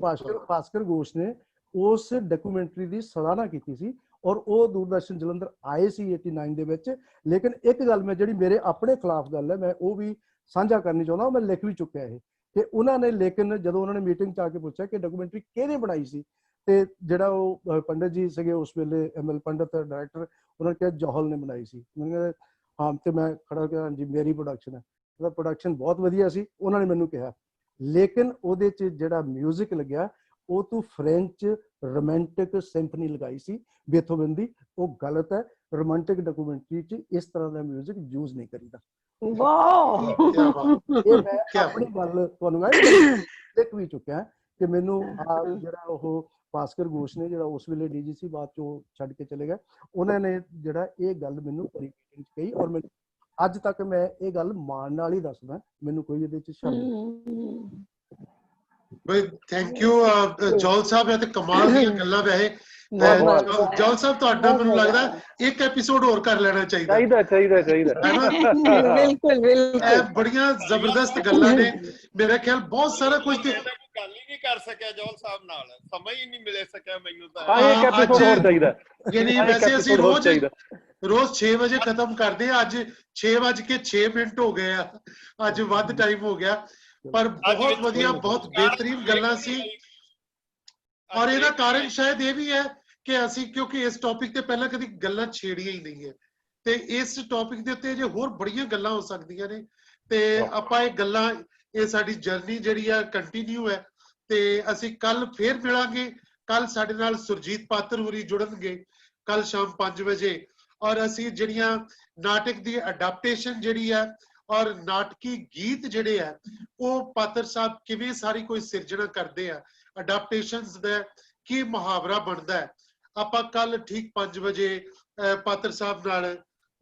ਭਾਸਕਰ ਘੋਸ਼ ਨੇ ਉਸ ਡਾਕੂਮੈਂਟਰੀ ਦੀ ਸਰਾਹਨਾ ਕੀਤੀ ਸੀ ਔਰ ਉਹ ਦੂਰਦਰਸ਼ਨ ਜਲੰਧਰ ਆਏ ਸੀ 89 ਦੇ ਵਿੱਚ। ਲੇਕਿਨ ਇੱਕ ਗੱਲ ਮੈਂ ਜਿਹੜੀ ਮੇਰੇ ਆਪਣੇ ਖਿਲਾਫ ਗੱਲ ਹੈ ਮੈਂ ਉਹ ਵੀ ਸਾਂਝਾ ਕਰਨੀ ਚਾਹੁੰਦਾ, ਮੈਂ ਲਿਖ ਵੀ ਚੁੱਕਿਆ ਇਹ ਕਿ ਉਹਨਾਂ ਨੇ, ਲੇਕਿਨ ਜਦੋਂ ਉਹਨਾਂ ਨੇ ਮੀਟਿੰਗ 'ਚ ਆ ਕੇ ਪੁੱਛਿਆ ਕਿ ਡਾਕੂਮੈਂਟਰੀ ਕਿਹਨੇ ਬਣਾਈ ਸੀ ਤੇ ਜਿਹੜਾ ਉਹ ਪੰਡਿਤ ਜੀ ਸੀਗੇ ਉਸ ਵੇਲੇ ML ਪੰਡਿਤ ਡਾਇਰੈਕਟਰ, ਉਹਨਾਂ ਨੇ ਕਿਹਾ ਜੌਹਲ ਨੇ ਬਣਾਈ ਸੀ। ਮੈਂ ਹਾਂ, ਤੇ ਮੈਂ ਖੜਾ ਕਿਹਾ ਹਾਂਜੀ ਮੇਰੀ ਪ੍ਰੋਡਕਸ਼ਨ ਹੈ। ਉਹਦਾ ਪ੍ਰੋਡਕਸ਼ਨ ਬਹੁਤ ਵਧੀਆ ਸੀ, ਉਹਨਾਂ ਨੇ ਮੈਨੂੰ ਕਿਹਾ, ਲੇਕਿਨ ਉਹਦੇ 'ਚ ਜਿਹੜਾ ਮਿਊਜ਼ਿਕ ਲੱਗਿਆ ਉਹ ਤੋਂ ਫ੍ਰੈਂਚ ਰੋਮਾਂਟਿਕ ਸਿੰਫਨੀ ਲਗਾਈ ਸੀ ਬੀਥੋਵਨ ਦੀ, ਉਹ ਗਲਤ ਹੈ। ਰੋਮਾਂਟਿਕ ਡਾਕੂਮੈਂਟਰੀ 'ਚ ਇਸ ਤਰ੍ਹਾਂ ਦਾ ਮਿਊਜ਼ਿਕ ਯੂਜ਼ ਨਹੀਂ ਕਰੀਦਾ। ਵਾਹ, ਇਹ ਮੈਂ ਆਪਣੀ ਗੱਲ ਤੁਹਾਨੂੰ ਲਿਖ ਵੀ ਚੁੱਕਿਆ ਕਿ ਮੈਨੂੰ ਜਿਹੜਾ ਉਹ ਭਾਸਕਰ ਘੋਸ਼ ਨੇ, ਜਿਹੜਾ ਉਸ ਵੇਲੇ DGC ਬਾਅਦ ਚੋਂ ਛੱਡ ਕੇ ਚਲੇ ਗਏ, ਉਹਨਾਂ ਨੇ ਜਿਹੜਾ ਇਹ ਗੱਲ ਮੈਨੂੰ ਕਹੀ ਔਰ ਮੈਨੂੰ ਅੱਜ ਤੱਕ ਮੈਂ ਇਹ ਗੱਲ ਮਾਣ ਨਾਲ ਹੀ ਦੱਸਦਾ, ਮੈਨੂੰ ਕੋਈ ਇਹਦੇ 'ਚ ਸ਼ਰਮ ਨਹੀਂ। ਬਈ ਥੈਂਕ ਯੂ ਜੌਲ ਸਾਹਿਬ, ਇਹ ਤੇ ਕਮਾਲ ਦੀਆਂ ਗੱਲਾਂ ਵੈਸੇ। ਜੌਲ ਸਾਹਿਬ ਤੁਹਾਡਾ ਮੈਨੂੰ ਲੱਗਦਾ ਇੱਕ ਐਪੀਸੋਡ ਹੋਰ ਕਰ ਲੈਣਾ ਚਾਹੀਦਾ। ਬਿਲਕੁਲ ਇਹ ਬੜੀਆਂ ਜ਼ਬਰਦਸਤ ਗੱਲਾਂ ਨੇ। ਮੇਰਾ ਖਿਆਲ ਬਹੁਤ ਸਾਰਾ ਕੁਝ ਤੇ ਗੱਲ ਹੀ ਨਹੀਂ ਕਰ ਸਕਿਆ ਜੌਲ ਸਾਹਿਬ ਨਾਲ, ਸਮਾਂ ਹੀ ਨਹੀਂ ਮਿਲ ਸਕਿਆ ਮੈਨੂੰ ਤਾਂ। ਇੱਕ ਐਪੀਸੋਡ ਹੋਰ ਚਾਹੀਦਾ। ਯਾਨੀ ਵੈਸੇ ਅਸੀਂ ਰੋਜ਼ 6 ਵਜੇ ਖਤਮ ਕਰਦੇ ਆ, ਅੱਜ 6:06 ਹੋ ਗਏ ਆ, ਅੱਜ ਵੱਧ ਟਾਈਮ ਹੋ ਗਿਆ, ਪਰ ਬਹੁਤ ਵਧੀਆ ਬਹੁਤ ਬਿਹਤਰੀਨ ਗੱਲਾਂ ਸੀ। ਔਰ ਇਹਦਾ ਕਾਰਨ ਸ਼ਾਇਦ ਇਹ ਵੀ ਹੈ ਕਿ ਅਸੀਂ ਕਿਉਂਕਿ ਇਸ ਟੌਪਿਕ ਤੇ ਪਹਿਲਾਂ ਕਦੀ ਗੱਲਾਂ ਛੇੜੀਆਂ ਹੀ ਨਹੀਂ ਹੈ ਤੇ ਇਸ ਟੌਪਿਕ ਦੇ ਉੱਤੇ ਜੇ ਹੋਰ ਬੜੀਆਂ ਗੱਲਾਂ ਹੋ ਸਕਦੀਆਂ ਨੇ ਤੇ ਆਪਾਂ ਇਹ ਗੱਲਾਂ, ਇਹ ਸਾਡੀ ਜਰਨੀ ਜਿਹੜੀ ਆ ਕੰਟੀਨਿਊ ਹੈ ਤੇ ਅਸੀਂ ਕੱਲ ਫੇਰ ਮਿਲਾਂਗੇ। ਕੱਲ ਸਾਡੇ ਨਾਲ ਸੁਰਜੀਤ ਪਾਤਰ ਹੋਰੀ ਜੁੜਨਗੇ ਕੱਲ ਸ਼ਾਮ 5 ਵਜੇ ਔਰ ਅਸੀਂ ਜਿਹੜੀਆਂ ਨਾਟਕ ਦੀ ਅਡਾਪਟੇਸ਼ਨ ਜਿਹੜੀ ਹੈ ਔਰ ਨਾਟਕੀ ਗੀਤ ਜਿਹੜੇ ਆ ਉਹ ਪਾਤਰ ਸਾਹਿਬ ਕਿਵੇਂ ਸਾਰੀ ਕੋਈ ਸਿਰਜਣਾ ਕਰਦੇ ਆ, ਅਡਾਪਟੇਸ਼ਨਸ ਦਾ ਕੀ ਮੁਹਾਵਰਾ ਬਣਦਾ ਹੈ, ਆਪਾਂ ਕੱਲ ਠੀਕ 5 ਵਜੇ ਪਾਤਰ ਸਾਹਿਬ ਨਾਲ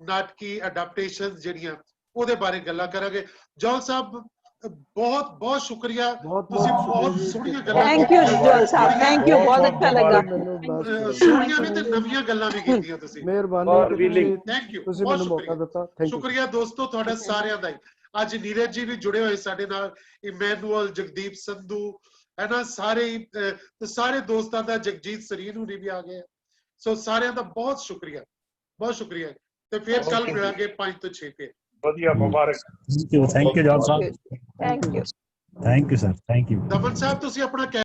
ਨਾਟਕੀ ਅਡਾਪਟੇਸ਼ਨਸ ਜਿਹੜੀਆਂ ਉਹਦੇ ਬਾਰੇ ਗੱਲਾਂ ਕਰਾਂਗੇ। ਜੌਲ ਸਾਹਿਬ ਬਹੁਤ ਬਹੁਤ ਸ਼ੁਕਰੀਆ, ਤੁਸੀਂ ਬਹੁਤ ਸੋਹਣੀਆਂ ਗੱਲਾਂ thank you Jaul sahib, thank you, ਬਹੁਤ ਅੱਛਾ ਲੱਗਾ। ਸੋਹਣੀਆਂ ਵੀ ਤੇ ਨਵੀਆਂ ਗੱਲਾਂ ਵੀ ਕੀਤੀਆਂ ਤੁਸੀਂ, ਮਿਹਰਬਾਨੀ, ਥੈਂਕ ਯੂ, ਤੁਸੀਂ ਮੈਨੂੰ ਮੌਕਾ ਦਿੱਤਾ। ਸ਼ੁਕਰੀਆ ਦੋਸਤੋ ਤੁਹਾਡਾ ਸਾਰਿਆਂ ਦਾ। ਅੱਜ ਨੀਰਜ ਜੀ ਵੀ ਜੁੜੇ ਹੋਏ ਸਾਡੇ ਨਾਲ, ਇਮੈਨੂਅਲ, ਜਗਦੀਪ ਸੰਧੂ ਹੈ ਨਾ, ਸਾਰੇ ਦੋਸਤਾਂ ਦਾ, ਜਗਜੀਤ ਸਰੀਨ ਹੁਣੀ ਵੀ ਆ ਗਏ। ਸੋ ਸਾਰਿਆਂ ਦਾ ਬਹੁਤ ਸ਼ੁਕਰੀਆ, ਬਹੁਤ ਸ਼ੁਕਰੀਆ ਤੇ ਫਿਰ ਕੱਲ ਮਿਲਾਂਗੇ 5 ਤੋਂ 6 ਫੇਰ। ਵਧੀਆ, ਮੁਬਾਰਕ। Thank you Jaul sahib, thank you sir, thank you. Daman sahib ਤੁਸੀਂ ਆਪਣਾ